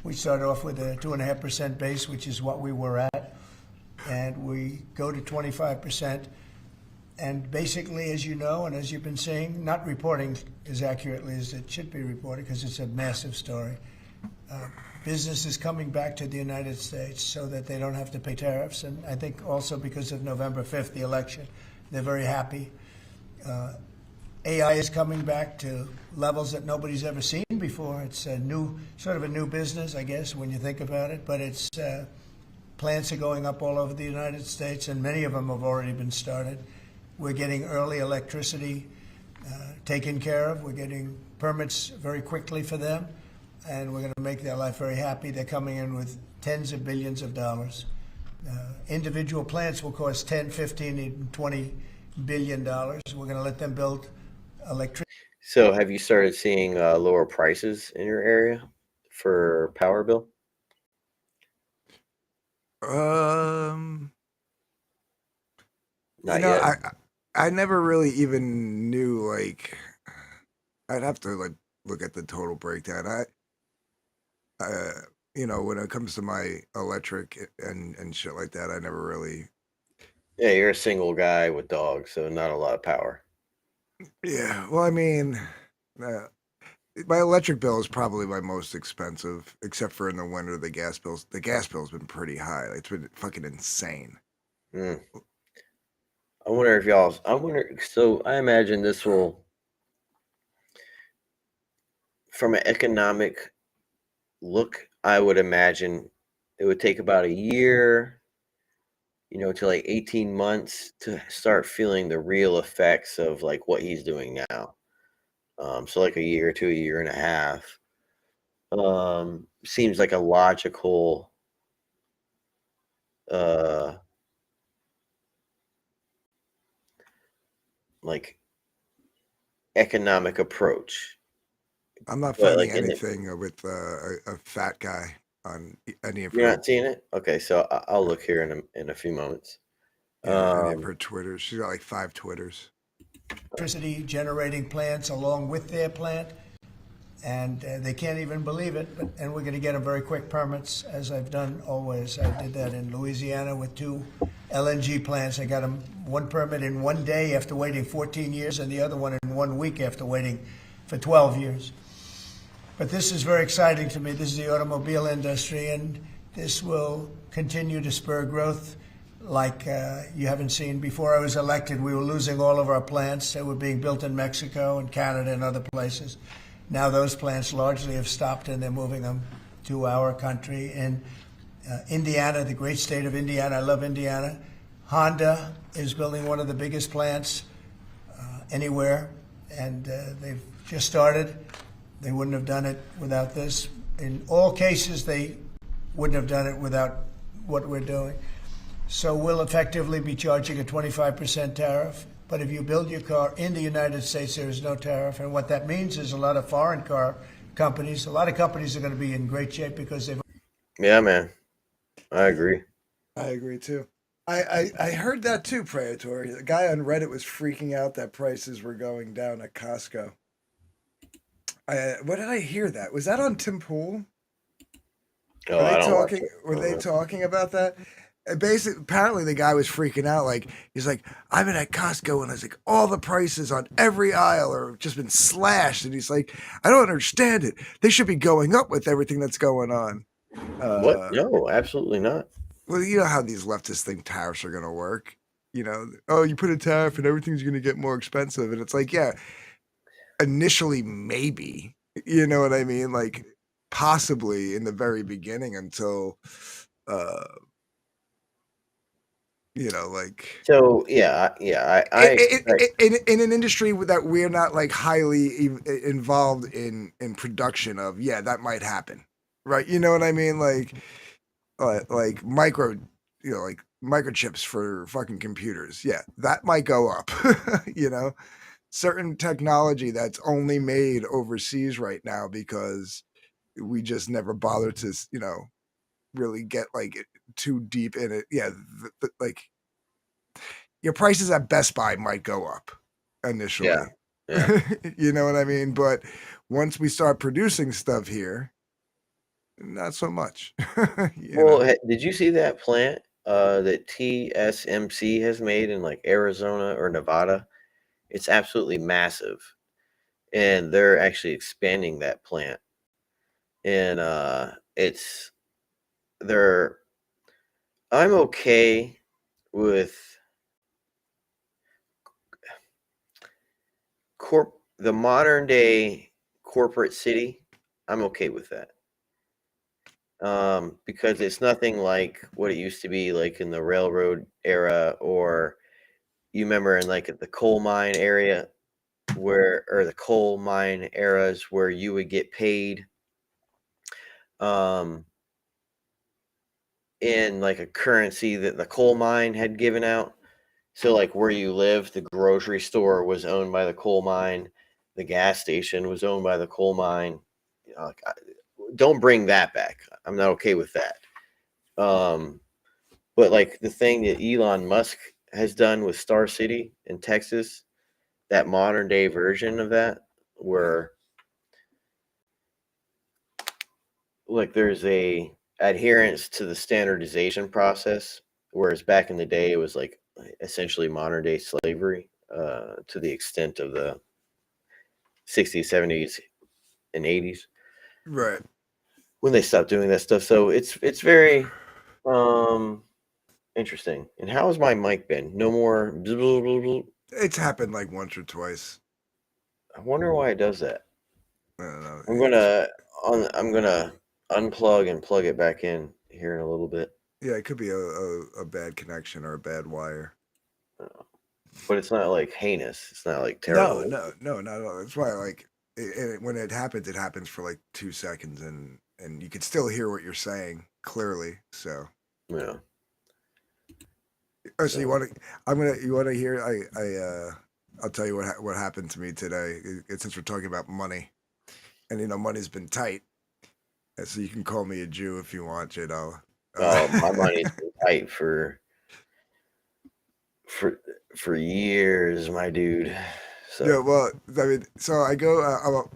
We start off with a 2.5% base, which is what we were at, and we go to 25%. And basically, as you know, and as you've been seeing, not reporting as accurately as it should be reported because it's a massive story. Business is coming back to the United States so that they don't have to pay tariffs. And I think also because of November 5th, the election, they're very happy. AI is coming back to levels that nobody's ever seen before. It's a new, sort of a new business, I guess, when you think about it. But it's plants are going up all over the United States, and many of them have already been started. We're getting early electricity taken care of. We're getting permits very quickly for them, and we're going to make their life very happy. They're coming in with tens of billions of dollars. Individual plants will cost 10, 15, even 20 billion dollars. We're going to let them build electricity. So have you started seeing lower prices in your area for power bill? Not yet. I never really even knew, like, I'd have to like look at the total breakdown. When it comes to my electric and shit like that, I never really. Yeah, you're a single guy with dogs, so not a lot of power. Yeah, well, I mean, my electric bill is probably my most expensive, except for in the winter. The gas bill's been pretty high. It's been fucking insane. Mm. I wonder if so I imagine this will, from an economic look, I would imagine it would take about a year, to like 18 months to start feeling the real effects of like what he's doing now. So like a year to a year and a half. Seems like a logical like economic approach. I'm not finding anything with a fat guy on any of her. You're not seeing it? Okay, so I'll look here in a few moments. Any of her Twitters. She's got like 5 Twitters. Electricity generating plants along with their plant, and they can't even believe it. And we're going to get them very quick permits, as I've done always. I did that in Louisiana with 2 LNG plants. I got them one permit in 1 day after waiting 14 years, and the other one in 1 week after waiting for 12 years. But this is very exciting to me. This is the automobile industry, and this will continue to spur growth like you haven't seen. Before I was elected, we were losing all of our plants that were being built in Mexico and Canada and other places. Now those plants largely have stopped, and they're moving them to our country. In Indiana, the great state of Indiana, I love Indiana. Honda is building one of the biggest plants anywhere, and they've just started. They wouldn't have done it without this. In all cases, they wouldn't have done it without what we're doing. So we'll effectively be charging a 25% tariff. But if you build your car in the United States, there is no tariff. And what that means is a lot of foreign car companies, a lot of companies are going to be in great shape because they've. Yeah, man. I agree. I agree, too. I heard that, too, Praetor. The guy on Reddit was freaking out that prices were going down at Costco. What did I hear that? Was that on Tim Pool? Were they talking about that? Basically, apparently the guy was freaking out. Like, he's like, I've been at Costco and I was like, all the prices on every aisle are just been slashed. And he's like, I don't understand it. They should be going up with everything that's going on. What? No, absolutely not. Well, you know how these leftists think tariffs are going to work. Oh, you put a tariff and everything's going to get more expensive. And it's like, yeah, initially, maybe, you know what I mean? Like, possibly in the very beginning until, like. So, yeah. In an industry that we're not like highly involved in production of, yeah, that might happen. Right. You know what I mean? Like microchips for fucking computers. Yeah, that might go up, certain technology that's only made overseas right now because we just never bother to, really get like too deep in it. Yeah. Like your prices at Best Buy might go up initially. Yeah. You know what I mean? But once we start producing stuff here, not so much. Did you see that plant that TSMC has made in like Arizona or Nevada? It's absolutely massive, and they're actually expanding that plant. and it's they're I'm okay with the modern day corporate city. I'm okay with that. Because it's nothing like what it used to be like in the railroad era, or you remember in like the coal mine area or the coal mine eras where you would get paid um in like a currency that the coal mine had given out. So like where you live, the grocery store was owned by the coal mine, the gas station was owned by the coal mine. Like, don't bring that back. I'm not okay with that. But like the thing that Elon Musk has done with Star City in Texas, that modern day version of that, where like there's a adherence to the standardization process, whereas back in the day it was like essentially modern day slavery to the extent of the 60s, 70s, and 80s. Right. When they stopped doing that stuff. So it's very interesting. And how has my mic been? No more. Blah, blah, blah, blah. It's happened like once or twice. I wonder why it does that. I don't know. I'm gonna unplug and plug it back in here in a little bit. Yeah, it could be a bad connection or a bad wire. But it's not like heinous. It's not like terrible. No, not at all. That's why, like, when it happens for like 2 seconds, and you can still hear what you're saying clearly. So yeah. Oh, so you want to? You want to hear? I'll tell you what happened to me today. Since we're talking about money, and money's been tight, so you can call me a Jew if you want, Jado. My money's been tight for years, my dude. So yeah, well, I mean, so I go.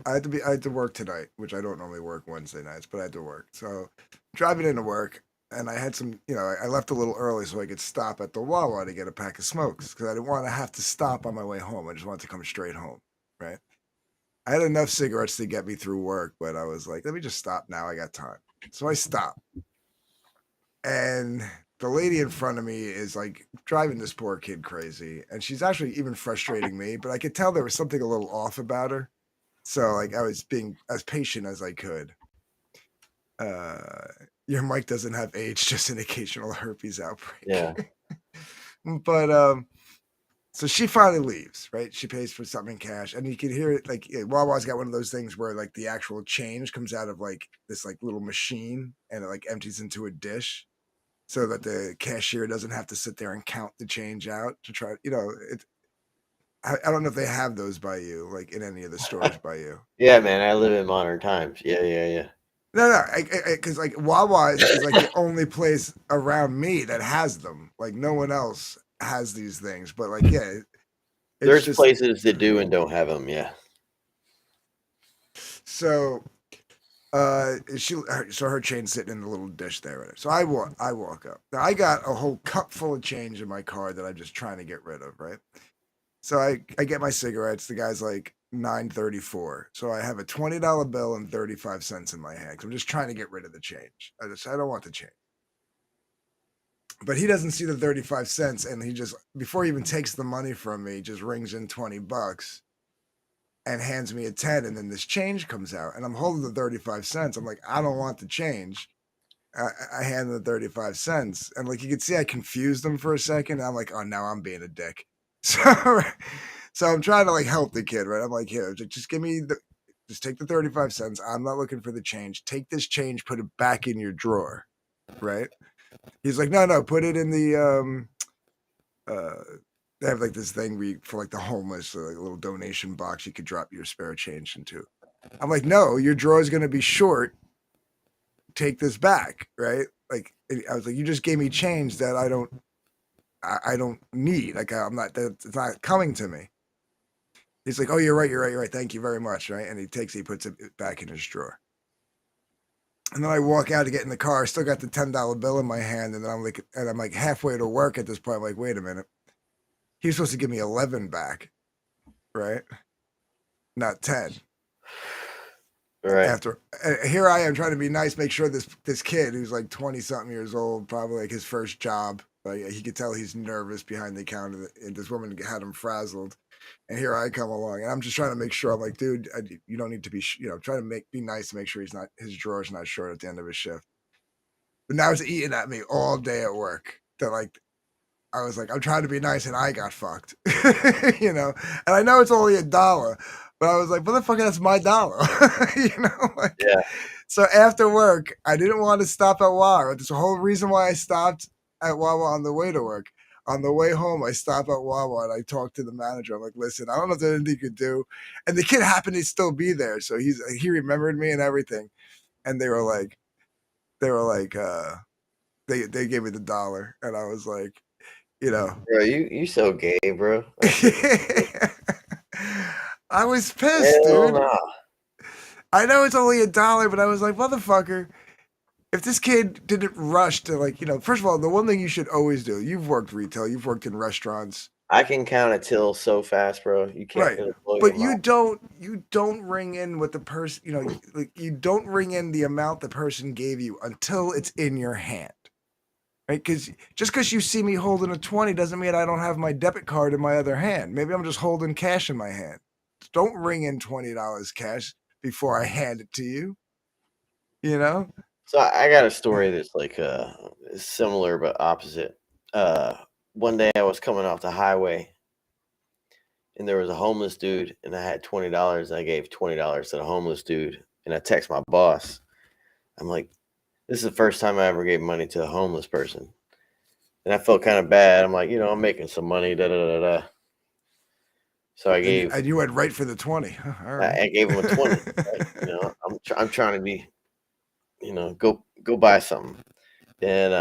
I had to work tonight, which I don't normally work Wednesday nights, but I had to work. So driving into work, and I had some, I left a little early so I could stop at the Wawa to get a pack of smokes because I didn't want to have to stop on my way home. I just wanted to come straight home, right? I had enough cigarettes to get me through work, but I was like, let me just stop now. I got time. So I stopped. And the lady in front of me is like driving this poor kid crazy. And she's actually even frustrating me, but I could tell there was something a little off about her. So like I was being as patient as I could. Your mic doesn't have age, just an occasional herpes outbreak. Yeah. But so she finally leaves, right? She pays for something in cash, and you can hear it like Wawa's got one of those things where like the actual change comes out of like this like little machine and it like empties into a dish so that the cashier doesn't have to sit there and count the change out to try, I don't know if they have those by you, like in any of the stores by you. Yeah, man, I live in modern times. Yeah. No, because like Wawa is like the only place around me that has them. Like no one else has these things, but like there's just places that do and don't have them. Yeah. So, so her chain's sitting in the little dish there. Right? So I walk up. Now I got a whole cup full of change in my car that I'm just trying to get rid of, right? So I get my cigarettes. The guy's like $9.34. So I have a $20 bill and 35 cents in my hand. I'm just trying to get rid of the change. I don't want the change. But he doesn't see the 35 cents, and he just, before he even takes the money from me, just rings in $20 and hands me a 10, and then this change comes out, and I'm holding the 35 cents. I'm like, I don't want the change. I hand him the 35 cents, and like you can see, I confused him for a second. And I'm like, oh, now I'm being a dick. So I'm trying to like help the kid, right? I'm like, here, just give me just take the 35 cents. I'm not looking for the change. Take this change, put it back in your drawer, right? He's like, no, put it in the they have like this thing for like the homeless, like a little donation box you could drop your spare change into. I'm like, no, your drawer is going to be short. Take this back, right? Like I was like, you just gave me change that I don't need. Like it's not coming to me. He's like, oh, you're right. Thank you very much, right? And he puts it back in his drawer. And then I walk out to get in the car. I still got the $10 bill in my hand, and then I'm like halfway to work at this point. I'm like, wait a minute. He was supposed to give me 11 back, right? Not 10. Right. After here I am trying to be nice, make sure this kid who's like 20 something years old, probably like his first job, like he could tell he's nervous behind the counter, and this woman had him frazzled. And here I come along, and I'm just trying to make sure. I'm like, dude, you don't need to be, try to be nice to make sure his drawer's not short at the end of his shift. But now it's eating at me all day at work. That like, I was like, I'm trying to be nice, and I got fucked, And I know it's only $1, but I was like, motherfucker, that's my dollar, Like, Yeah. so after work, I didn't want to stop at Wawa. There's a whole reason why I stopped at Wawa on the way to work. On the way home, I stopped at Wawa and I talked to the manager. I'm like, listen, I don't know if there's anything you could do. And the kid happened to still be there. So he remembered me and everything. And they gave me the $1. And I was like, Bro, you so gay, bro. I was pissed, Hell dude. nah. I know it's only $1, but I was like, motherfucker, if this kid didn't rush to first of all, the one thing you should always do, you've worked retail, you've worked in restaurants. I can count a till so fast, bro. You can't. Right. Really blow But your you don't ring in what the person, you don't ring in the amount the person gave you until it's in your hand. Right? Because just because you see me holding a 20 doesn't mean I don't have my debit card in my other hand. Maybe I'm just holding cash in my hand. Don't ring in $20 cash before I hand it to you. So I got a story that's like similar but opposite. One day I was coming off the highway and there was a homeless dude and I had $20 and I gave $20 to the homeless dude and I text my boss. I'm like, this is the first time I ever gave money to a homeless person. And I felt kind of bad. I'm like, I'm making some money, da-da-da-da. So I gave... And you went right for the 20. All right. I gave him a 20. I'm trying to be, go buy something. And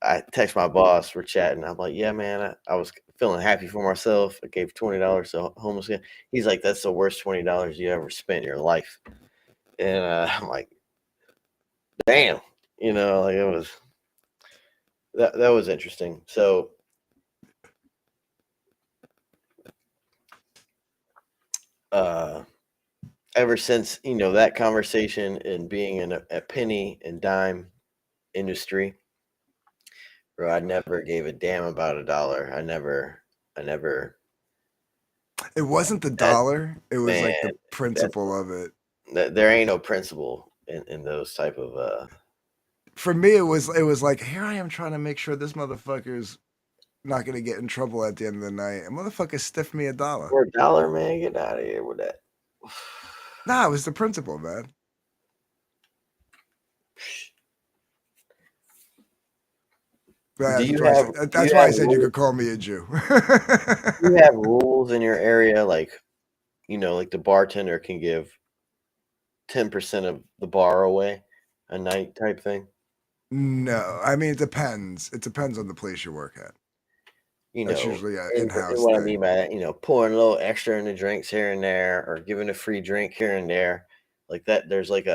I text my boss. We're chatting. I'm like, yeah, man, I was feeling happy for myself. I gave $20 to a homeless guy. He's like, that's the worst $20 you ever spent in your life. And I'm like, damn, it was, that was interesting. So ever since, that conversation and being in a penny and dime industry, bro, I never gave a damn about $1. I never. It wasn't the dollar. It was like the principle of it. There ain't no principle in those type of. For me, it was like, here I am trying to make sure this motherfucker's not gonna get in trouble at the end of the night. And motherfucker stiffed me $1. For $1, man, get out of here with that. Nah, it was the principle, man. That's why I said you could call me a Jew. You have rules in your area, like the bartender can give 10% of the bar away a night type thing. No, I mean it depends. It depends on the place you work at. That's usually in-house. What I mean by that, pouring a little extra in the drinks here and there, or giving a free drink here and there, like that. There's like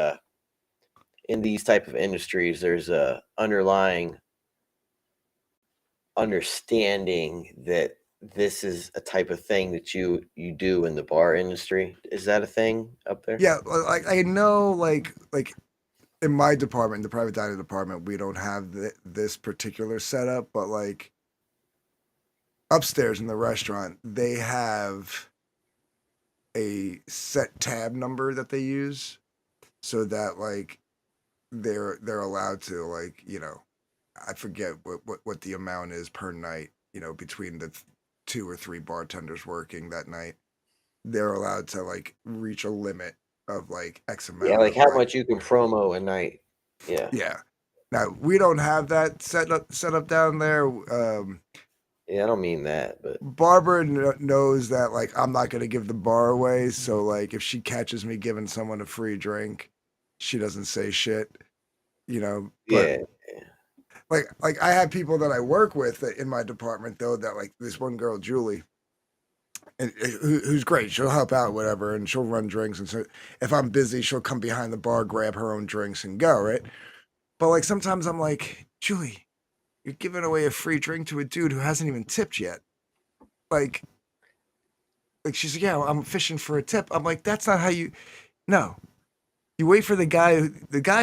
in these type of industries, there's a underlying understanding that this is a type of thing that you do in the bar industry. Is that a thing up there? Yeah, like I know, like in my department, the private dining department, we don't have this particular setup, but like upstairs in the restaurant, they have a set tab number that they use, so that like they're allowed to, like, I forget what the amount is per night, between the 2 or 3 bartenders working that night. They're allowed to like reach a limit of like X amount. Yeah, like how much you can promo a night. Yeah. Yeah. Now we don't have that set up down there. Yeah, I don't mean that, but Barbara knows that like I'm not gonna give the bar away. So like if she catches me giving someone a free drink, she doesn't say shit. But, yeah. Like I have people that I work with in my department though, that like this one girl, Julie, and who's great. She'll help out, whatever, and she'll run drinks. And so if I'm busy, she'll come behind the bar, grab her own drinks, and go, right? But like sometimes I'm like, Julie, you're giving away a free drink to a dude who hasn't even tipped yet. Like she's like, yeah, I'm fishing for a tip. I'm like, that's not how you. No, You wait for the guy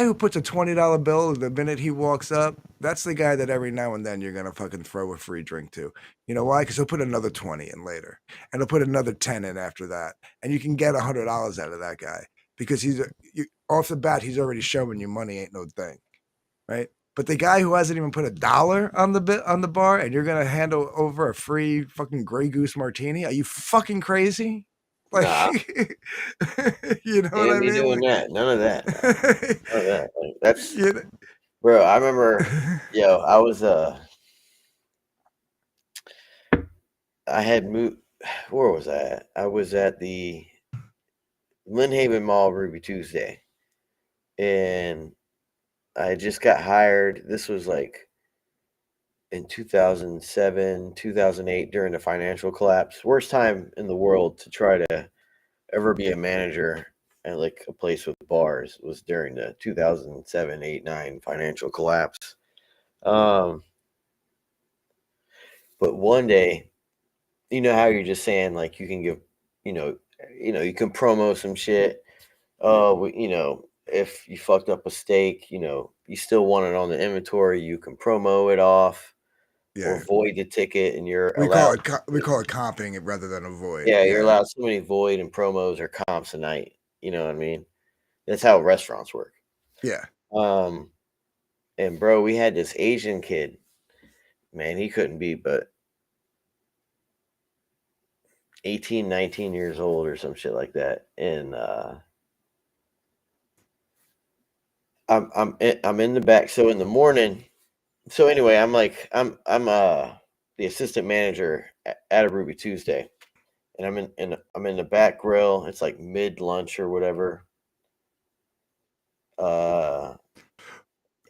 who puts a $20 bill the minute he walks up. That's the guy that every now and then you're gonna fucking throw a free drink to. You know why? Because he'll put another 20 in later, and he'll put another 10 in after that, and you can get $100 out of that guy because off the bat he's already showing you money ain't no thing, right? But the guy who hasn't even put $1 on the bar, and you're gonna hand over a free fucking Grey Goose martini? Are you fucking crazy? Like, Nah, you know what ain't I me mean? doing that. None of that. None of that. Like, that's You know- bro. I remember, yo, I was I had moved. Where was I at? I was at the Lynnhaven Mall Ruby Tuesday, and I just got hired. This was like in 2007, 2008 during the financial collapse. Worst time in the world to try to ever be a manager at like a place with bars was during the 2007, 8, 9 financial collapse. But one day, you know how you're just saying like you can give, you know, you can promo some shit. If you fucked up a steak, you still want it on the inventory, you can promo it off or Yeah, void the ticket, and you're we call allowed. it comping rather than a void. Yeah, you're allowed so many void and promos or comps a night. You know what I mean? That's how restaurants work. Yeah. And bro, we had this Asian kid. Man, he couldn't be but 18, 19 years old or some shit like that. And I'm in the back. So in the morning. So anyway, I'm the assistant manager at a Ruby Tuesday, and I'm in the back grill. It's like mid lunch or whatever.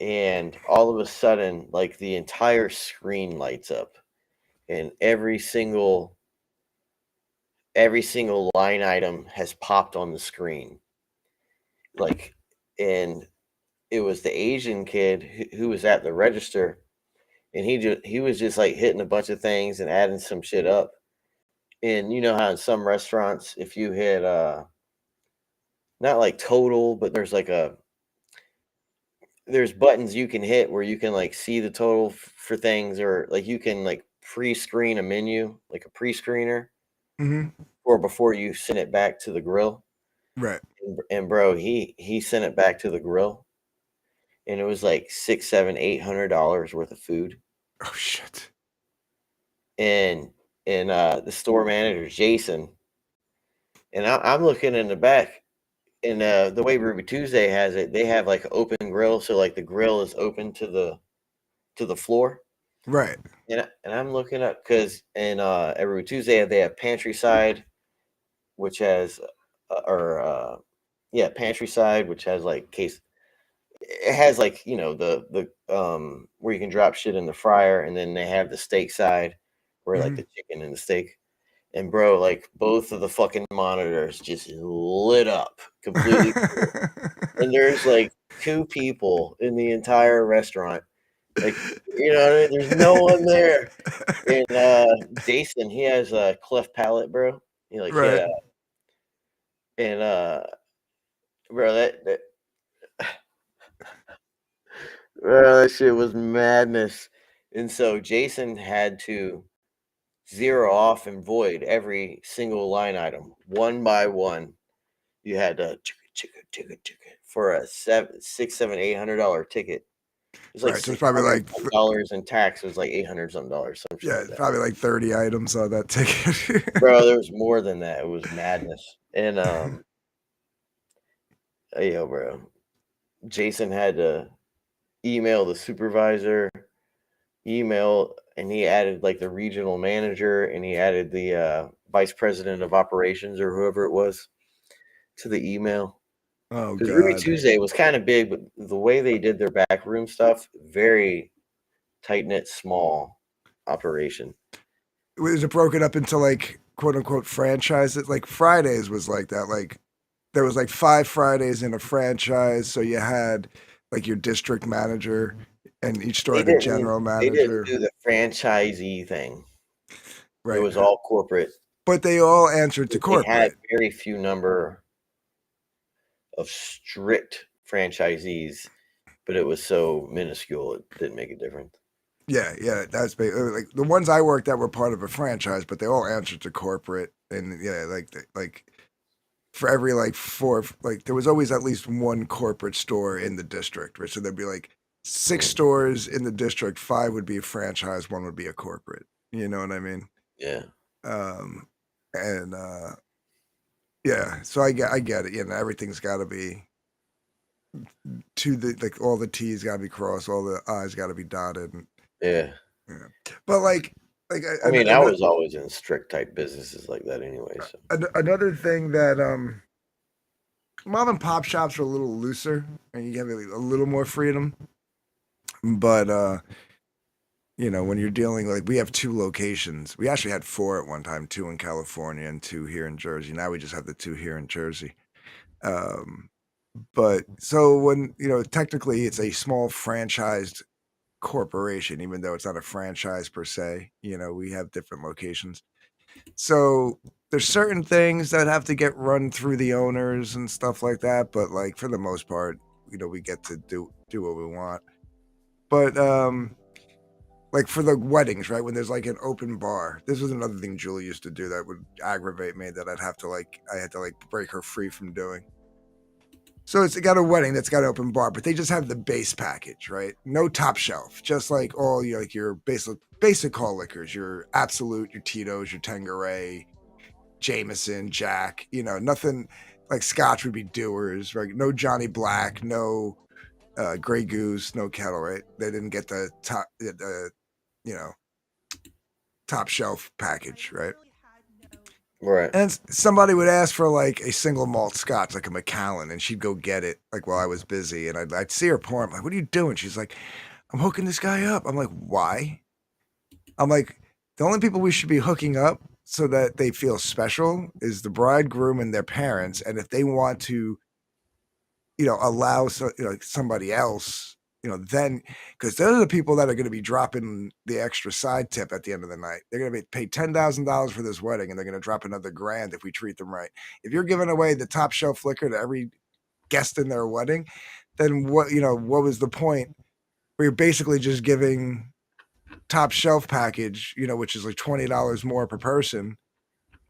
And all of a sudden, like the entire screen lights up, and every single line item has popped on the screen. Like, and it was the Asian kid who was at the register, and he was just like hitting a bunch of things and adding some shit up. And you know how in some restaurants, if you hit not like total, but there's buttons you can hit where you can like see the total for things, or like you can like pre-screen a menu, like a pre-screener, or before you send it back to the grill. Right. And bro, he sent it back to the grill, and it was like $600, $700, $800 worth of food. Oh shit. And the store manager, Jason, and I'm looking in the back, and the way Ruby Tuesday has it, they have like an open grill, so like the grill is open to the floor. Right. And I'm looking up because at Ruby Tuesday they have pantry side, which has pantry side, which has like it has like the where you can drop shit in the fryer, and then they have the steak side where like the chicken and the steak. And bro, like both of the fucking monitors just lit up completely. And there's like 2 people in the entire restaurant. Like, you know what I mean? There's no one there. And Jason, he has a cleft palate, bro. Right. Bro, that shit was madness. And so Jason had to zero off and void every single line item one by one. You had to ticket for a $600, $700, $800 ticket. It was like Right, so it's probably like dollars in tax. It was like $800 some dollars. Yeah, it's probably like 30 items on that ticket. Bro, there was more than that. It was madness. And yo, bro, Jason had to email the supervisor, and he added like the regional manager, and he added the vice president of operations or whoever it was to the email. Oh, because God. Ruby Tuesday was kind of big, but the way they did their backroom stuff, very tight knit, small operation. Was it broken up into like quote unquote franchises? Like Fridays was like that. Like there was like 5 Fridays in a franchise, so you had like your district manager, and each store had a general manager. They didn't do the franchisee thing. Right. It was all corporate. But they all answered to corporate. They had very few number of strict franchisees, but it was so minuscule it didn't make a difference. Yeah, that's like the ones I worked at were part of a franchise, but they all answered to corporate, and yeah, like for every like four, like there was always at least one corporate store in the district, right? So there'd be like 6 stores in the district, 5 would be a franchise, 1 would be a corporate. You know what I mean? Yeah. And yeah, so I get it. You know, everything's got to be to the like all the T's got to be crossed, all the I's got to be dotted. And, Yeah. but like I mean, I was always in strict type businesses like that anyway. So another thing that mom and pop shops are a little looser and you have a little more freedom. But you know, when you're dealing like we have 2 locations. We actually had 4 at one time, 2 in California and 2 here in Jersey. Now we just have the 2 here in Jersey. But so when, you know, technically it's a small franchised corporation, even though it's not a franchise per se, you know, we have different locations. So there's certain things that have to get run through the owners and stuff like that. But like for the most part, you know, we get to do what we want. But like for the weddings, right? When there's like an open bar, this was another thing Julie used to do that would aggravate me that I had to break her free from doing. So it's got a wedding that's got an open bar, but they just have the base package, right? No top shelf, just like all your basic call liquors, your Absolute, your Tito's, your Tanqueray, Jameson, Jack, you know, nothing like Scotch would be Dewar's, right? No Johnny Black, no Grey Goose, no Kettle, right? They didn't get the top, top shelf package, right? Right. And somebody would ask for like a single malt Scotch, like a Macallan, and she'd go get it like while I was busy, and I'd see her pour. I'm like, "What are you doing?" She's like, "I'm hooking this guy up." I'm like, "Why?" I'm like, "The only people we should be hooking up so that they feel special is the bridegroom and their parents, and if they want to, you know, allow somebody else." You know, then because those are the people that are going to be dropping the extra side tip at the end of the night. They're going to be paid $10,000 for this wedding, and they're going to drop another $1,000 if we treat them right. If you're giving away the top shelf liquor to every guest in their wedding, then what was the point? Where you're basically just giving top shelf package, you know, which is like $20 more per person.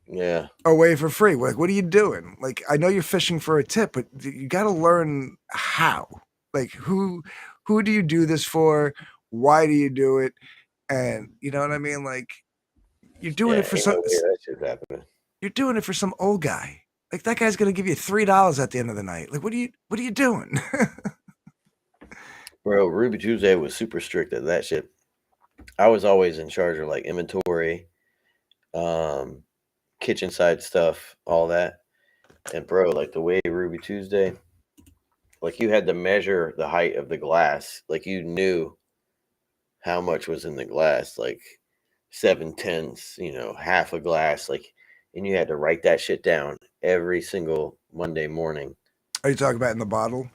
Yeah. Away for free. Like, what are you doing? Like, I know you're fishing for a tip, but you got to learn how. Like, who do you do this for? Why do you do it? And you know what I mean? Like, you're doing it for some. That shit's happening. You're doing it for some old guy. Like that guy's gonna give you $3 at the end of the night. Like, what are you doing? Bro, Ruby Tuesday was super strict at that shit. I was always in charge of like inventory, kitchen side stuff, all that. And bro, like the way Ruby Tuesday, like you had to measure the height of the glass. Like you knew how much was in the glass, like 7/10, you know, half a glass, like, and you had to write that shit down every single Monday morning. Are you talking about in the bottle?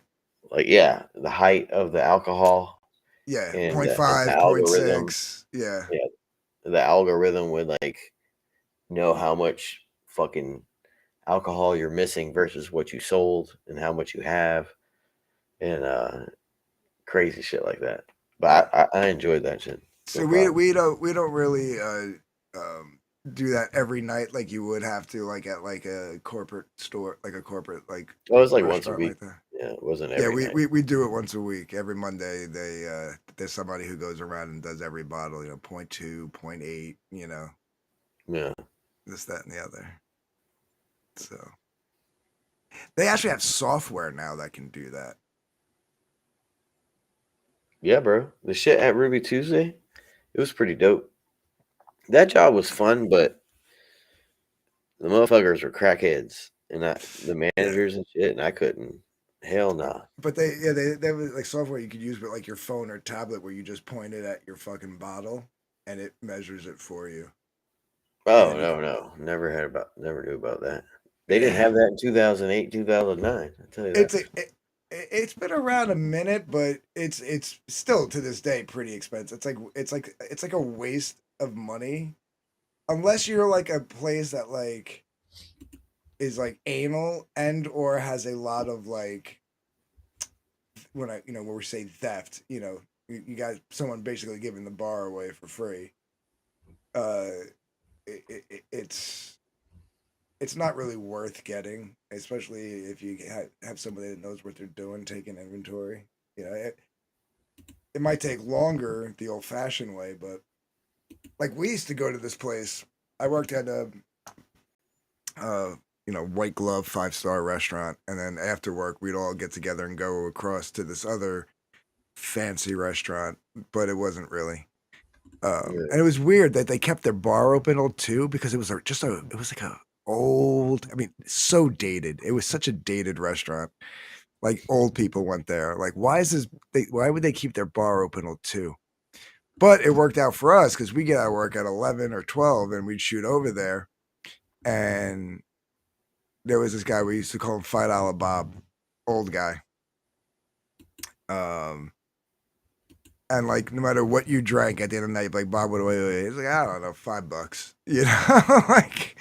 Like, yeah, the height of the alcohol. Yeah, and 0.5, 0.6. Yeah. The algorithm would like know how much fucking alcohol you're missing versus what you sold and how much you have, and crazy shit like that. But I enjoyed that shit. So we don't really do that every night like you would have to like at like a corporate store, like a corporate like. It was like once a week. Like yeah, it wasn't every night. we do it once a week. Every Monday there's somebody who goes around and does every bottle, you know, 0.2, 0.8, you know. Yeah. This, that, and the other. So they actually have software now that can do that. Yeah, bro. The shit at Ruby Tuesday, it was pretty dope. That job was fun, but the motherfuckers were crackheads, and the managers and shit, and I couldn't. Hell nah. But they have like software you could use with like your phone or tablet where you just point it at your fucking bottle and it measures it for you. Oh, no. Never knew about that. They didn't have that in 2008, 2009. I tell you that. It's been around a minute, but it's still to this day pretty expensive. It's like a waste of money, unless you're like a place that like is like anal and or has a lot of like when we say theft, you got someone basically giving the bar away for free. It's not really worth getting, especially if you have somebody that knows what they're doing, taking inventory. It might take longer the old-fashioned way, but like we used to go to this place. I worked at a white glove 5-star restaurant, and then after work we'd all get together and go across to this other fancy restaurant, but it wasn't really. And it was weird that they kept their bar open till 2 because it was like a old, so dated. It was such a dated restaurant. Like old people went there. Like, why would they keep their bar open till 2? But it worked out for us because we get out of work at 11 or 12 and we'd shoot over there. And there was this guy, we used to call him $5 Bob, old guy. And like, no matter what you drank at the end of the night, like, Bob would wait. He's like, I don't know, $5. Like,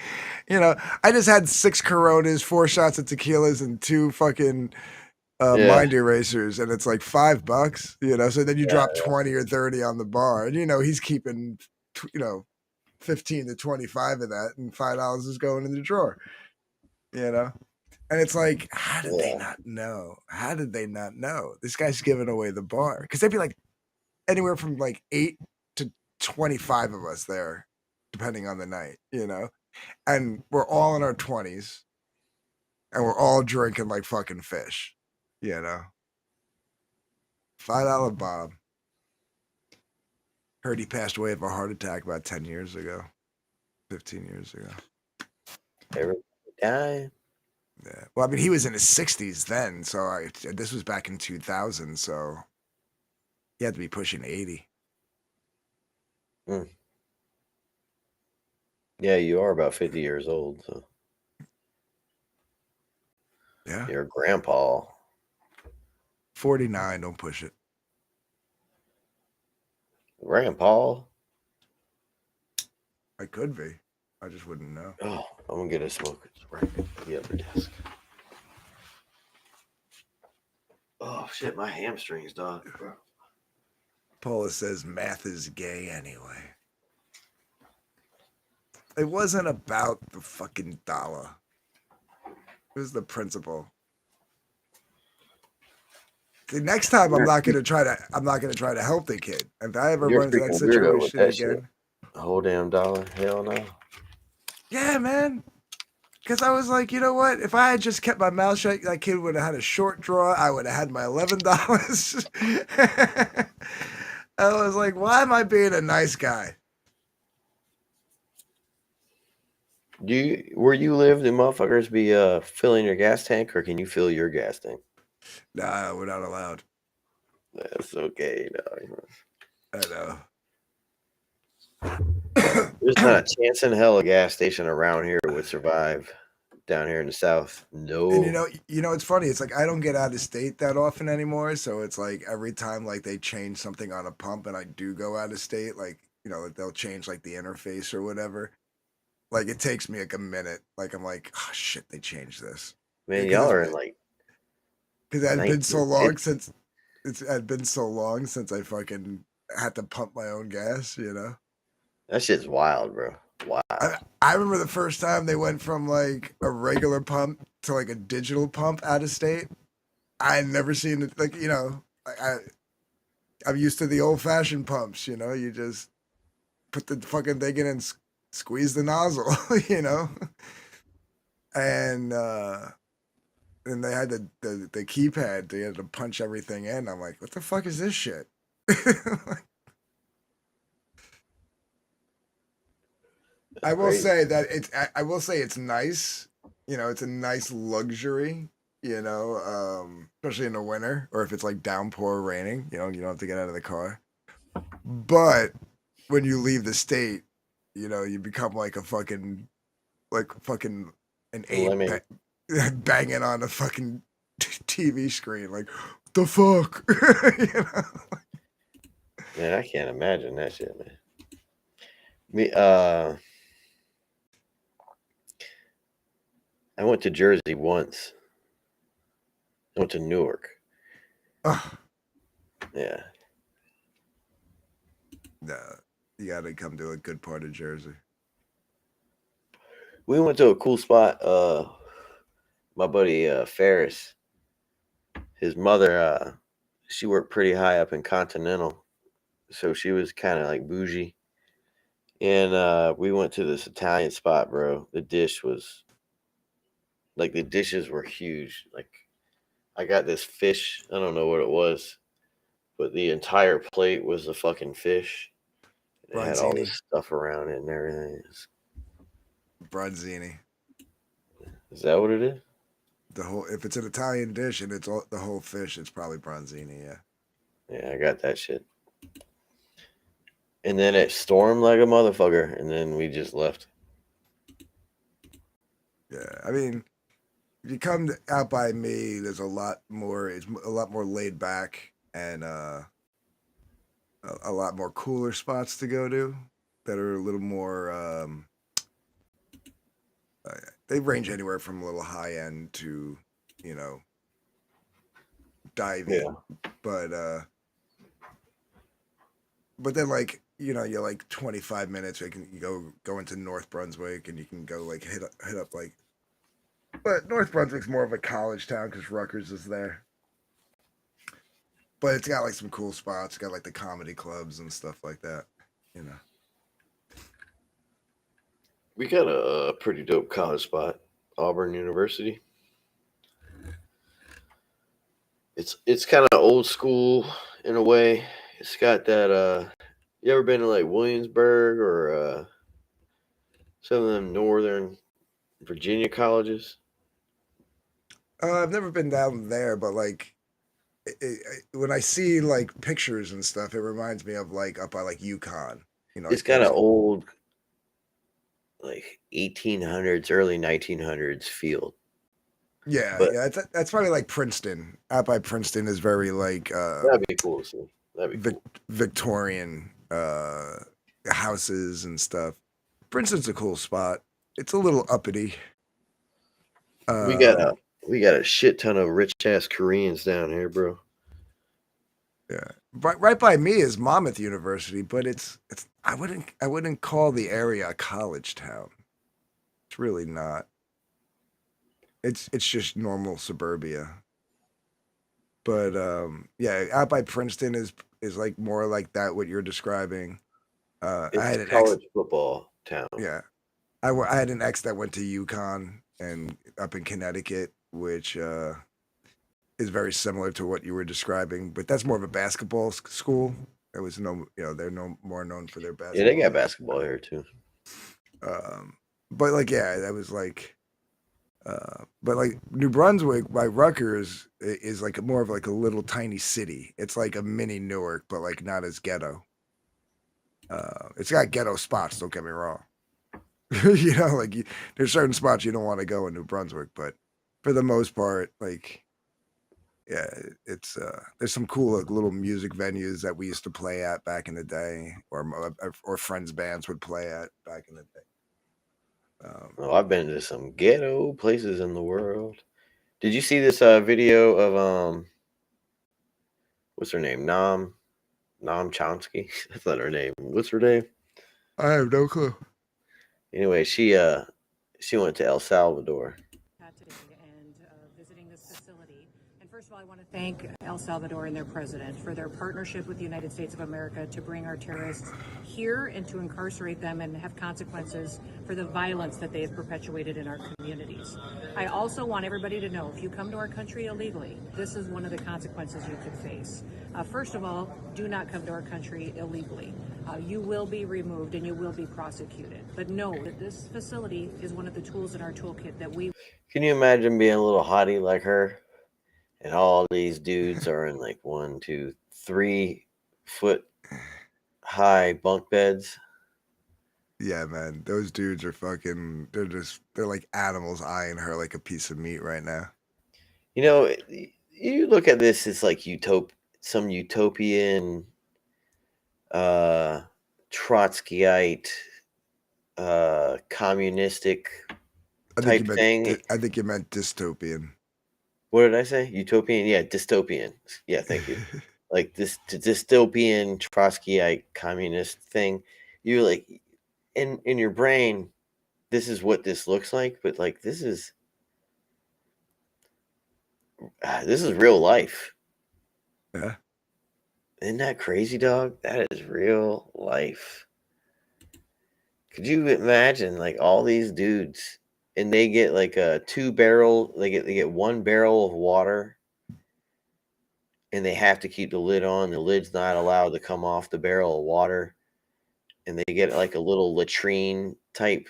I just had 6 Coronas, 4 shots of tequilas, and 2 fucking mind erasers, and it's like $5. So then you drop 20 or 30 on the bar, and he's keeping 15 to 25 of that, and $5 is going in the drawer. And it's like, how did they not know? How did they not know? This guy's giving away the bar. Because they'd be like anywhere from like 8 to 25 of us there, depending on the night, And we're all in our 20s. And we're all drinking like fucking fish, $5 Bob. Heard he passed away of a heart attack about 10 years ago. 15 years ago. Everybody died. Yeah. Well, he was in his 60s then, so this was back in 2000, so he had to be pushing 80. Yeah, you are about 50 years old, so. Yeah. You're a grandpa. 49, don't push it. Grandpa? I could be. I just wouldn't know. Oh, I'm gonna get a smoke. It's right at the other desk. Oh shit, my hamstrings, dog. Paula says math is gay anyway. It wasn't about the fucking dollar. It was the principle. The next time I'm not gonna try to help the kid. If I ever run into that situation again. A whole damn dollar? Hell no. Yeah, man. Because I was like, you know what? If I had just kept my mouth shut, that kid would have had a short draw. I would have had my $11. I was like, why am I being a nice guy? Where you live, do motherfuckers be filling your gas tank, or can you fill your gas tank? Nah, we're not allowed. That's okay. I know. There's not a chance in hell a gas station around here would survive down here in the South. No. And it's funny. It's like I don't get out of state that often anymore. So it's like every time like they change something on a pump and I do go out of state, like, they'll change like the interface or whatever. Like it takes me like a minute. Like I'm like, oh shit, they changed this. Man, y'all are in like. Because it had been so long since I fucking had to pump my own gas, That shit's wild, bro. Wow. I remember the first time they went from like a regular pump to like a digital pump out of state. I had never seen it. Like, I'm used to the old fashioned pumps, you just put the fucking thing in and squeeze the nozzle, and they had the keypad. They had to punch everything in. I'm like, what the fuck is this shit? I will say that it's nice. It's a nice luxury. Especially in the winter or if it's like downpour or raining. You don't have to get out of the car. But when you leave the state, you become like a fucking an ape banging on a fucking TV screen. Like, what the fuck? Man, I can't imagine that shit, man. I went to Jersey once. I went to Newark. Oh, Yeah. no, you gotta come to a good part of Jersey. We went to a cool spot. My buddy Ferris, his mother, she worked pretty high up in Continental, so she was kind of like bougie. And we went to this Italian spot, bro. The dish was like the dishes were huge. Like I got this fish. I don't know what it was, but the entire plate was a fucking fish. It had all Bronzini. this stuff around it and everything. Bronzini. Is that what it is? The whole, if it's an Italian dish and it's all, the whole fish, it's probably Bronzini. Yeah. Yeah, I got that shit. And then it stormed like a motherfucker, and then we just left. Yeah. I mean, if you come out by me, there's a lot more. It's a lot more laid back and a lot more cooler spots to go to that are a little more. They range anywhere from a little high end to, you know, diving. Yeah. But then like, you know, you're like 25 minutes. You go into North Brunswick and you can go like hit up like. But North Brunswick's more of a college town because Rutgers is there. But it's got like some cool spots. It's got like the comedy clubs and stuff like that. You know. We got a pretty dope college spot, Auburn University. It's kind of old school in a way. It's got that. You ever been to like Williamsburg or some of them Northern Virginia colleges? I've never been down there, but like when I see like pictures and stuff, it reminds me of like up by like Yukon. You know, It's got an old, like 1800s, early 1900s feel. Yeah, But- yeah. That's probably like Princeton. Out by Princeton is very like That'd be cool to see. That'd be cool. Victorian houses and stuff. Princeton's a cool spot. It's a little uppity. We got a shit ton of rich ass Koreans down here, bro. Yeah, right by me is Monmouth University, but it's I wouldn't call the area a college town. It's really not. It's just normal suburbia. But yeah, out by Princeton is like more like that what you're describing. It's I had a an college football town. Yeah, I had an ex that went to UConn and up in Connecticut, which is very similar to what you were describing, but that's more of a basketball school. There was no, you know, they're no more known for their basketball. Yeah, they got basketball here too. But like, yeah, that was like, but like New Brunswick by Rutgers is like more of like a little tiny city. It's like a mini Newark, but like not as ghetto. It's got ghetto spots. Don't get me wrong. You know, like there's certain spots you don't want to go in New Brunswick, but for the most part, like, yeah, it's there's some cool like, little music venues that we used to play at back in the day, or friends' bands would play at back in the day. Oh, I've been to some ghetto places in the world. Did you see this video of what's her name? Noam Chomsky? That's not her name. What's her name? I have no clue. Anyway, she went to El Salvador. Visiting this facility. And first of all, I want to thank El Salvador and their president for their partnership with the United States of America to bring our terrorists here and to incarcerate them and have consequences for the violence that they have perpetuated in our communities. I also want everybody to know, if you come to our country illegally, this is one of the consequences you could face. First of all, do not come to our country illegally. You will be removed and you will be prosecuted. But know that this facility is one of the tools in our toolkit that we... Can you imagine being a little hottie like her? And all these dudes are in like 1, 2, 3 foot high bunk beds. Yeah, man, those dudes are fucking. They're like animals eyeing her like a piece of meat right now. You know, you look at this, it's like some utopian, Trotskyite, communistic type thing. I think you meant dystopian. What did I say? Utopian? Yeah, dystopian. Yeah, thank you. Like this dystopian Trotskyite communist thing. You're like, in your brain, this is what this looks like, but like this is real life. Yeah. Isn't that crazy, dog? That is real life. Could you imagine like all these dudes and they get like a 2-barrel, they get 1 barrel of water and they have to keep the lid on. The lid's not allowed to come off the barrel of water. And they get like a little latrine type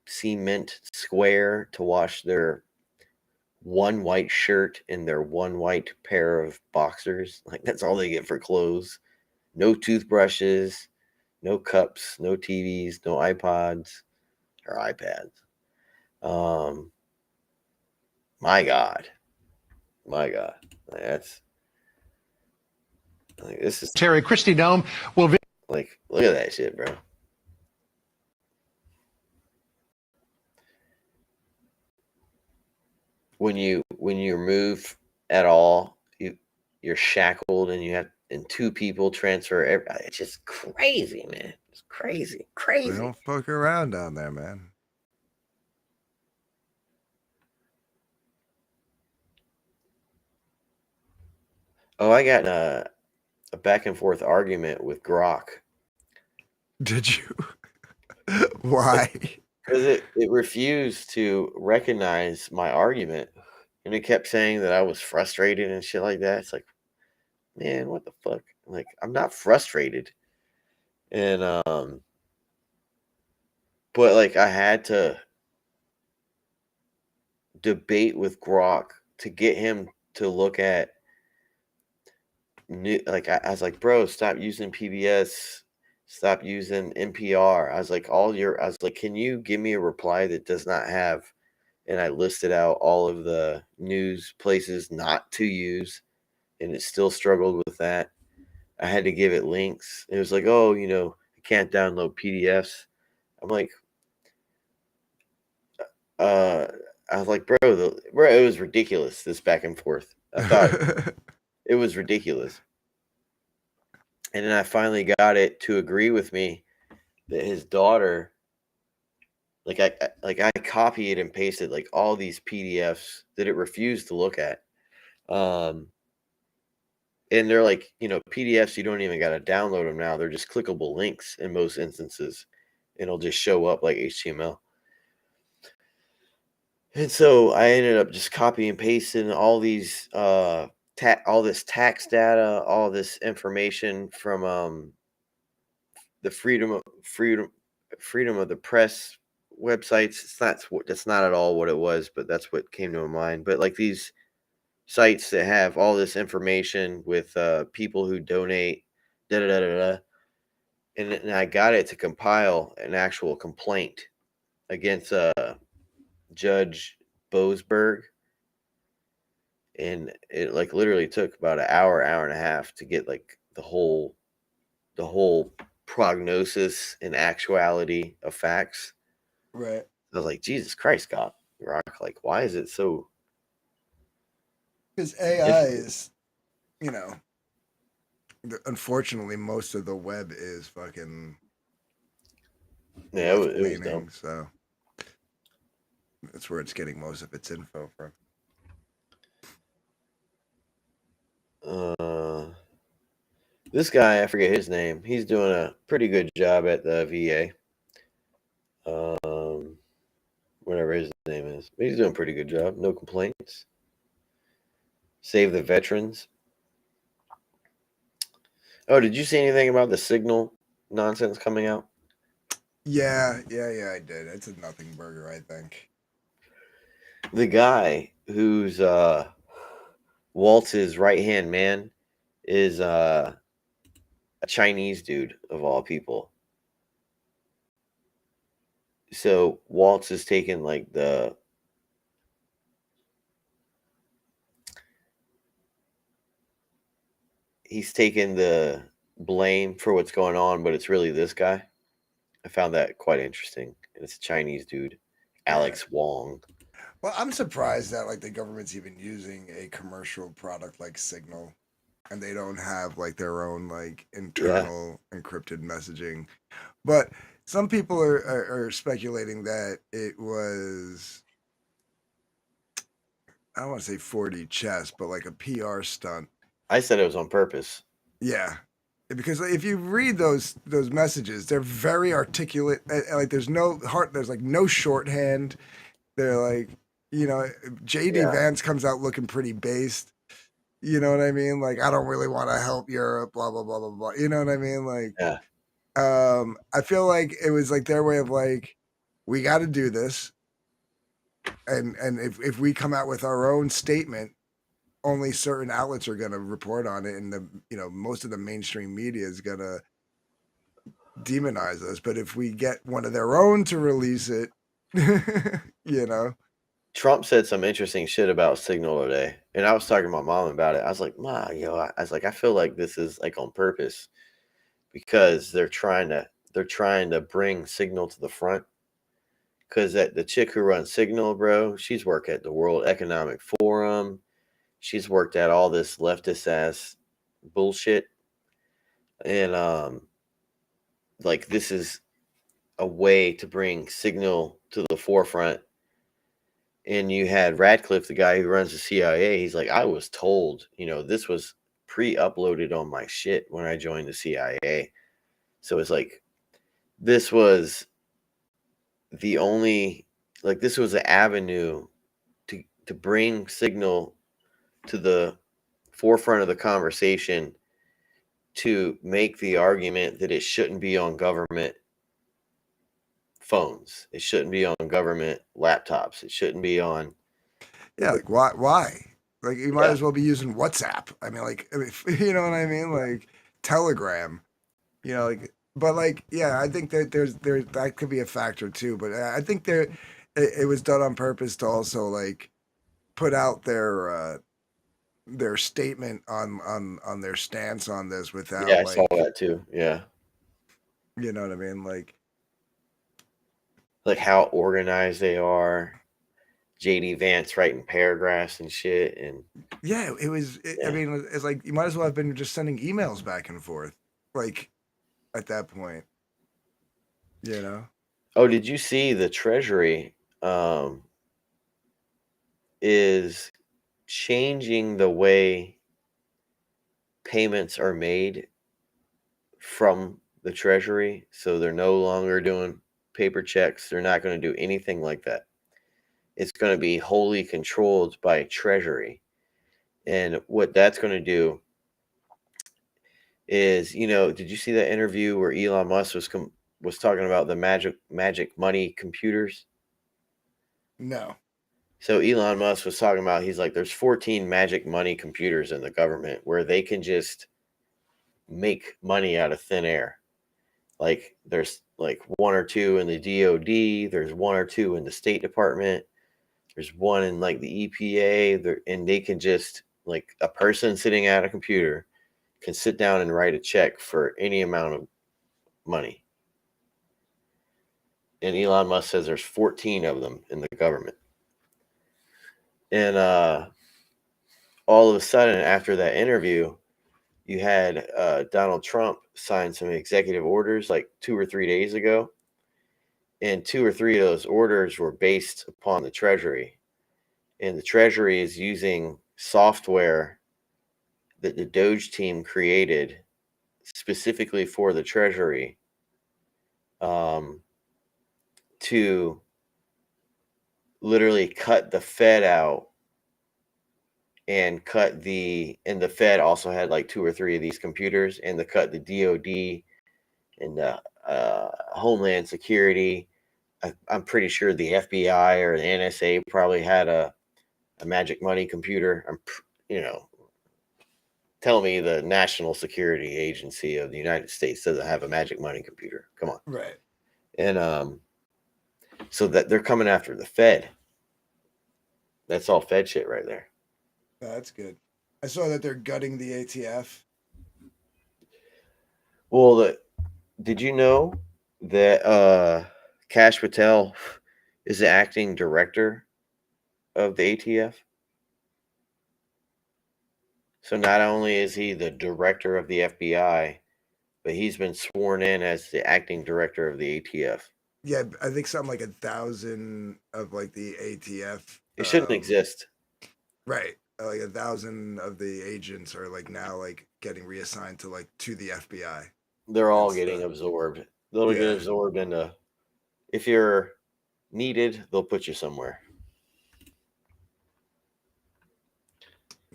cement square to wash their 1 white shirt and their 1 white pair of boxers. Like that's all they get for clothes. No toothbrushes, no cups, no TVs, no iPods or iPads. My God. That's like this is Terry Christie Dome will be like look at that shit, bro. When you move at all, you're shackled and 2 people transfer. It's just crazy, man. It's crazy. They don't fuck around down there, man. Oh, I got a back and forth argument with Grok. Did you? Why? Because it refused to recognize my argument, and it kept saying that I was frustrated and shit like that. It's like, man, what the fuck? Like, I'm not frustrated, and but like I had to debate with Grok to get him to look at new. Like I was like, bro, stop using PBS. Stop using NPR. I was like, can you give me a reply that does not have, and I listed out all of the news places not to use, and it still struggled with that. I had to give it links. It was like, oh, I can't download PDFs. I'm like, I was like, bro, it was ridiculous, this back and forth. I thought it was ridiculous. And then I finally got it to agree with me that his daughter, I copied and pasted like all these PDFs that it refused to look at. And they're like, PDFs, you don't even got to download them now. They're just clickable links in most instances. And it'll just show up like HTML. And so I ended up just copying and pasting all these all this tax data, all this information from the freedom of the press websites. That's not at all what it was, but that's what came to my mind. But like these sites that have all this information with people who donate, and I got it to compile an actual complaint against Judge Boasberg. And it like literally took about an hour and a half to get like the whole prognosis and actuality of facts. Right. I was like, Jesus Christ, God, Rock, like, why is it so? Because AI is, unfortunately, most of the web is fucking. Yeah, it was dumb. So that's where it's getting most of its info from. This guy, I forget his name. He's doing a pretty good job at the VA. Whatever his name is, but he's doing a pretty good job. No complaints. Save the veterans. Oh, did you see anything about the Signal nonsense coming out? Yeah, I did. It's a nothing burger, I think. The guy who's Waltz's right-hand man is a Chinese dude, of all people. So Waltz is taking like he's taking the blame for what's going on, but it's really this guy. I found that quite interesting. And it's a Chinese dude. Alex Wong. Well, I'm surprised that like the government's even using a commercial product like Signal, and they don't have like their own like internal encrypted messaging. But some people are speculating that it was, I don't want to say 4D chess, but like a PR stunt. I said it was on purpose. Yeah, because if you read those messages, they're very articulate. Like there's like no shorthand. They're like, JD Vance comes out looking pretty based. You know what I mean? Like, I don't really want to help Europe, blah blah blah blah blah. You know what I mean? Like, I feel like it was like their way of like, we got to do this, and if we come out with our own statement, only certain outlets are going to report on it, and most of the mainstream media is going to demonize us. But if we get one of their own to release it, Trump said some interesting shit about Signal today, and I was talking to my mom about it. I was like, "Ma, I feel like this is like on purpose because they're trying to bring Signal to the front. Because the chick who runs Signal, bro, she's worked at the World Economic Forum, she's worked at all this leftist ass bullshit, and like this is a way to bring Signal to the forefront." And you had Radcliffe, the guy who runs the CIA. He's like, I was told, this was pre-uploaded on my shit when I joined the CIA. So it's like, this was the only, like, this was an avenue to bring Signal to the forefront of the conversation, to make the argument that it shouldn't be on government phones. It shouldn't be on government laptops. It shouldn't be on. Yeah, like why? Like you might as well be using WhatsApp. I mean, you know what I mean? Like Telegram. But I think that there's that could be a factor too. But I think it was done on purpose to also like put out their statement on their stance on this without. Yeah, I saw that too. Yeah. You know what I mean? Like how organized they are. JD Vance writing paragraphs and shit, and it was. I mean, it's like you might as well have been just sending emails back and forth, like at that point. Oh, did you see the Treasury is changing the way payments are made from the Treasury? So they're no longer doing paper checks. They're not going to do anything like that. It's going to be wholly controlled by Treasury. And what that's going to do is, did you see that interview where Elon Musk was talking about the magic money computers? No. So Elon Musk was talking about, he's like, there's 14 magic money computers in the government where they can just make money out of thin air. Like there's like one or two in the DOD, there's one or two in the State Department, there's one in like the EPA, and they can just, like, a person sitting at a computer can sit down and write a check for any amount of money. And Elon Musk says there's 14 of them in the government. And all of a sudden, after that interview, you had Donald Trump sign some executive orders like 2 or 3 days ago. And 2 or 3 of those orders were based upon the Treasury. And the Treasury is using software that the Doge team created specifically for the Treasury to literally cut the Fed out and the Fed also had like 2 or 3 of these computers, and to cut the DOD and the Homeland Security. I'm pretty sure the FBI or the NSA probably had a magic money computer. Tell me the National Security Agency of the United States doesn't have a magic money computer. Come on. Right. And so that they're coming after the Fed. That's all Fed shit right there. That's good. I saw that they're gutting the ATF. Well, did you know that Kash Patel is the acting director of the ATF. So not only is he the director of the FBI, but he's been sworn in as the acting director of the ATF. Yeah, I think something like 1,000 of like the ATF. It shouldn't exist. Right. Like 1,000 of the agents are like now like getting reassigned to the FBI. They're all getting absorbed. They'll get absorbed into. If you're needed, they'll put you somewhere.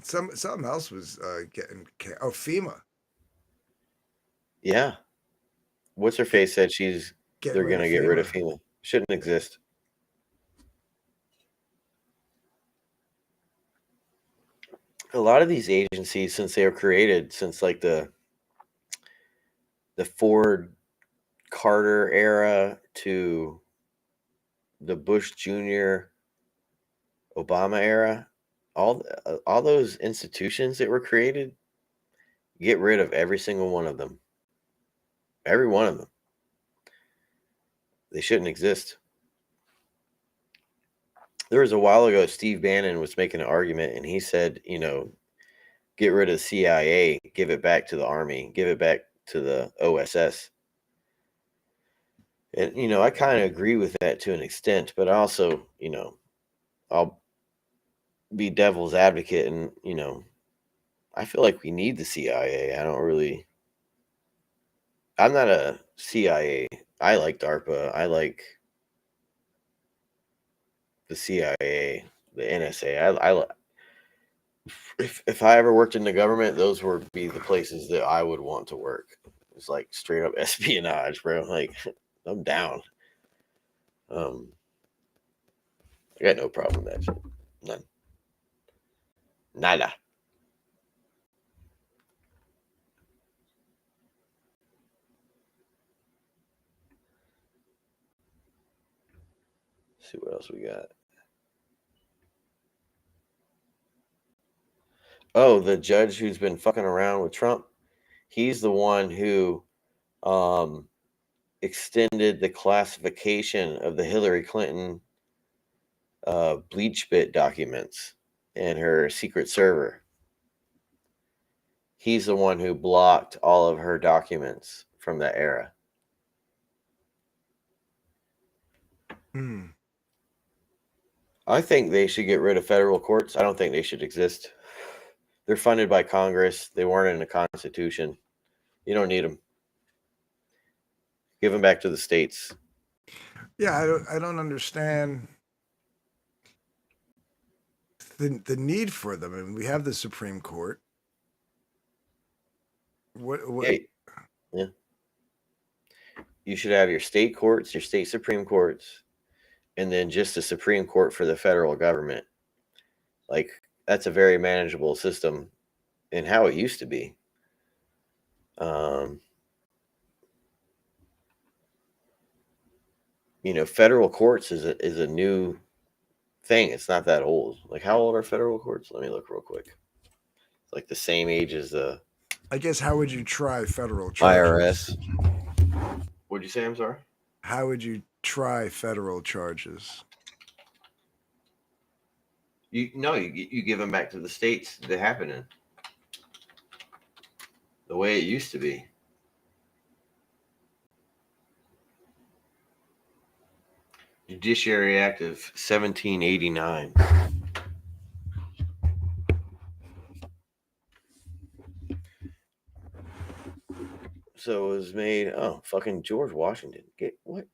Something else was FEMA. Yeah. What's her face said they're going to get rid of FEMA. Shouldn't exist. A lot of these agencies, since they were created, since like the Ford Carter era to the Bush Jr. Obama era, all those institutions that were created, get rid of every single one of them. Every one of them. They shouldn't exist. There was a while ago, Steve Bannon was making an argument, and he said, get rid of the CIA, give it back to the Army, give it back to the OSS. And, I kind of agree with that to an extent, but I also, I'll be devil's advocate, and, I feel like we need the CIA. I'm not a CIA. I like DARPA. I like the CIA, the NSA. If I ever worked in the government, those would be the places that I would want to work. It's like straight up espionage, bro. Like, I'm down. I got no problem with that shit. None. Nada. Let's see what else we got. Oh, the judge who's been fucking around with Trump. He's the one who extended the classification of the Hillary Clinton BleachBit documents and her secret server. He's the one who blocked all of her documents from that era. I think they should get rid of federal courts. I don't think they should exist. They're funded by Congress. They weren't in the Constitution. You don't need them. Give them back to the states. Yeah, I don't understand the need for them. I mean, we have the Supreme Court. What? Yeah. You should have your state courts, your state Supreme Courts, and then just a Supreme Court for the federal government. Like, that's a very manageable system in how it used to be. Federal courts is a new thing. It's not that old. Like, how old are federal courts? Let me look real quick. It's like the same age as the I guess, how would you try federal charges? IRS. What'd you say? I'm sorry? How would you try federal charges? You give them back to the states that happen in. The way it used to be. Judiciary Act of 1789. So it was made. Oh, fucking George Washington. Get what?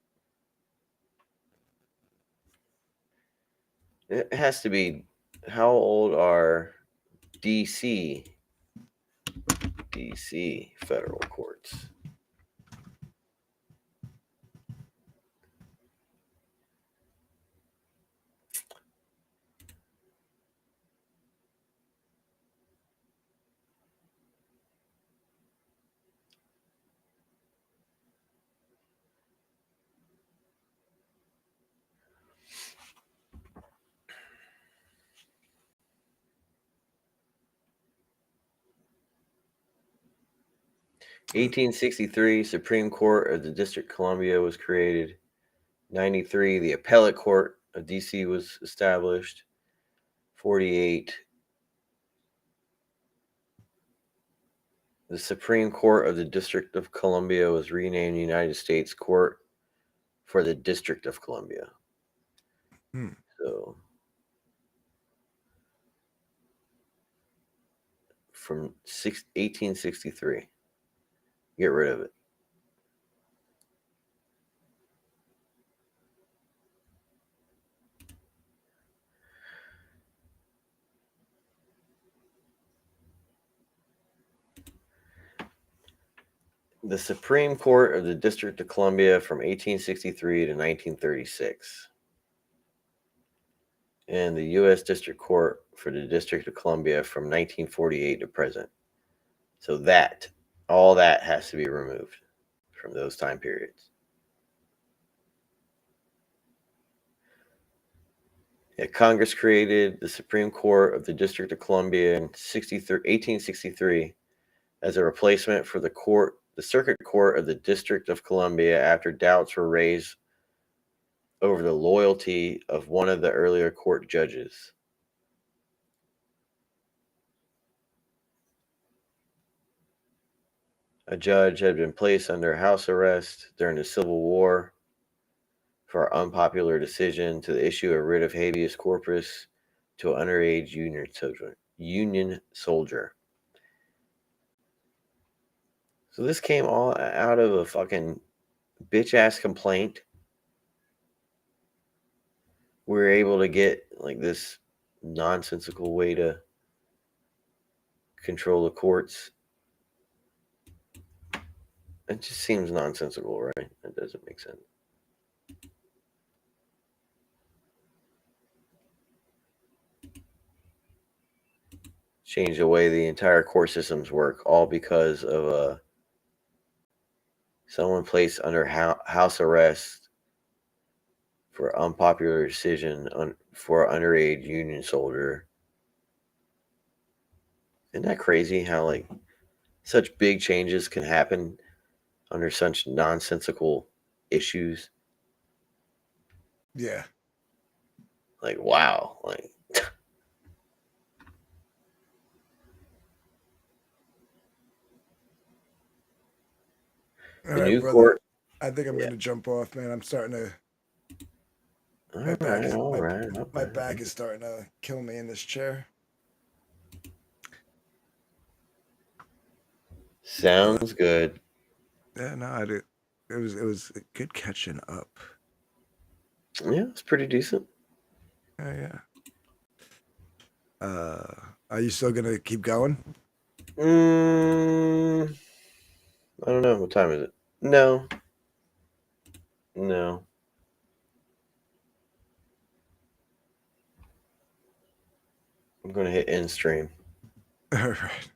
It has to be. How old are DC federal courts? '1863, Supreme Court of the District of Columbia was created. 93, the Appellate Court of D.C. was established. 48, the Supreme Court of the District of Columbia was renamed United States Court for the District of Columbia. So from 1863, get rid of it. The Supreme Court of the District of Columbia from 1863 to 1936. And the U.S. District Court for the District of Columbia from 1948 to present. So all that has to be removed from those time periods. Congress created the Supreme Court of the District of Columbia in 1863 as a replacement for the Circuit Court of the District of Columbia after doubts were raised over the loyalty of one of the earlier court judges. A judge had been placed under house arrest during the Civil War for an unpopular decision to issue a writ of habeas corpus to an underage Union soldier. So this came all out of a fucking bitch-ass complaint. We were able to get like this nonsensical way to control the courts. It just seems nonsensical, right? That doesn't make sense. Change the way the entire court systems work, all because of someone placed under house arrest for an unpopular decision for an underage Union soldier. Isn't that crazy how like such big changes can happen under such nonsensical issues? Yeah. Like, wow. Like, all right, new brother. court. I think I'm gonna jump off, man. I'm starting to. My back is starting to kill me in this chair. Sounds good. Yeah, no, I did. It was a good catching up. Yeah, it's pretty decent. Yeah. Are you still gonna keep going? I don't know. What time is it? No. I'm gonna hit end stream. All right.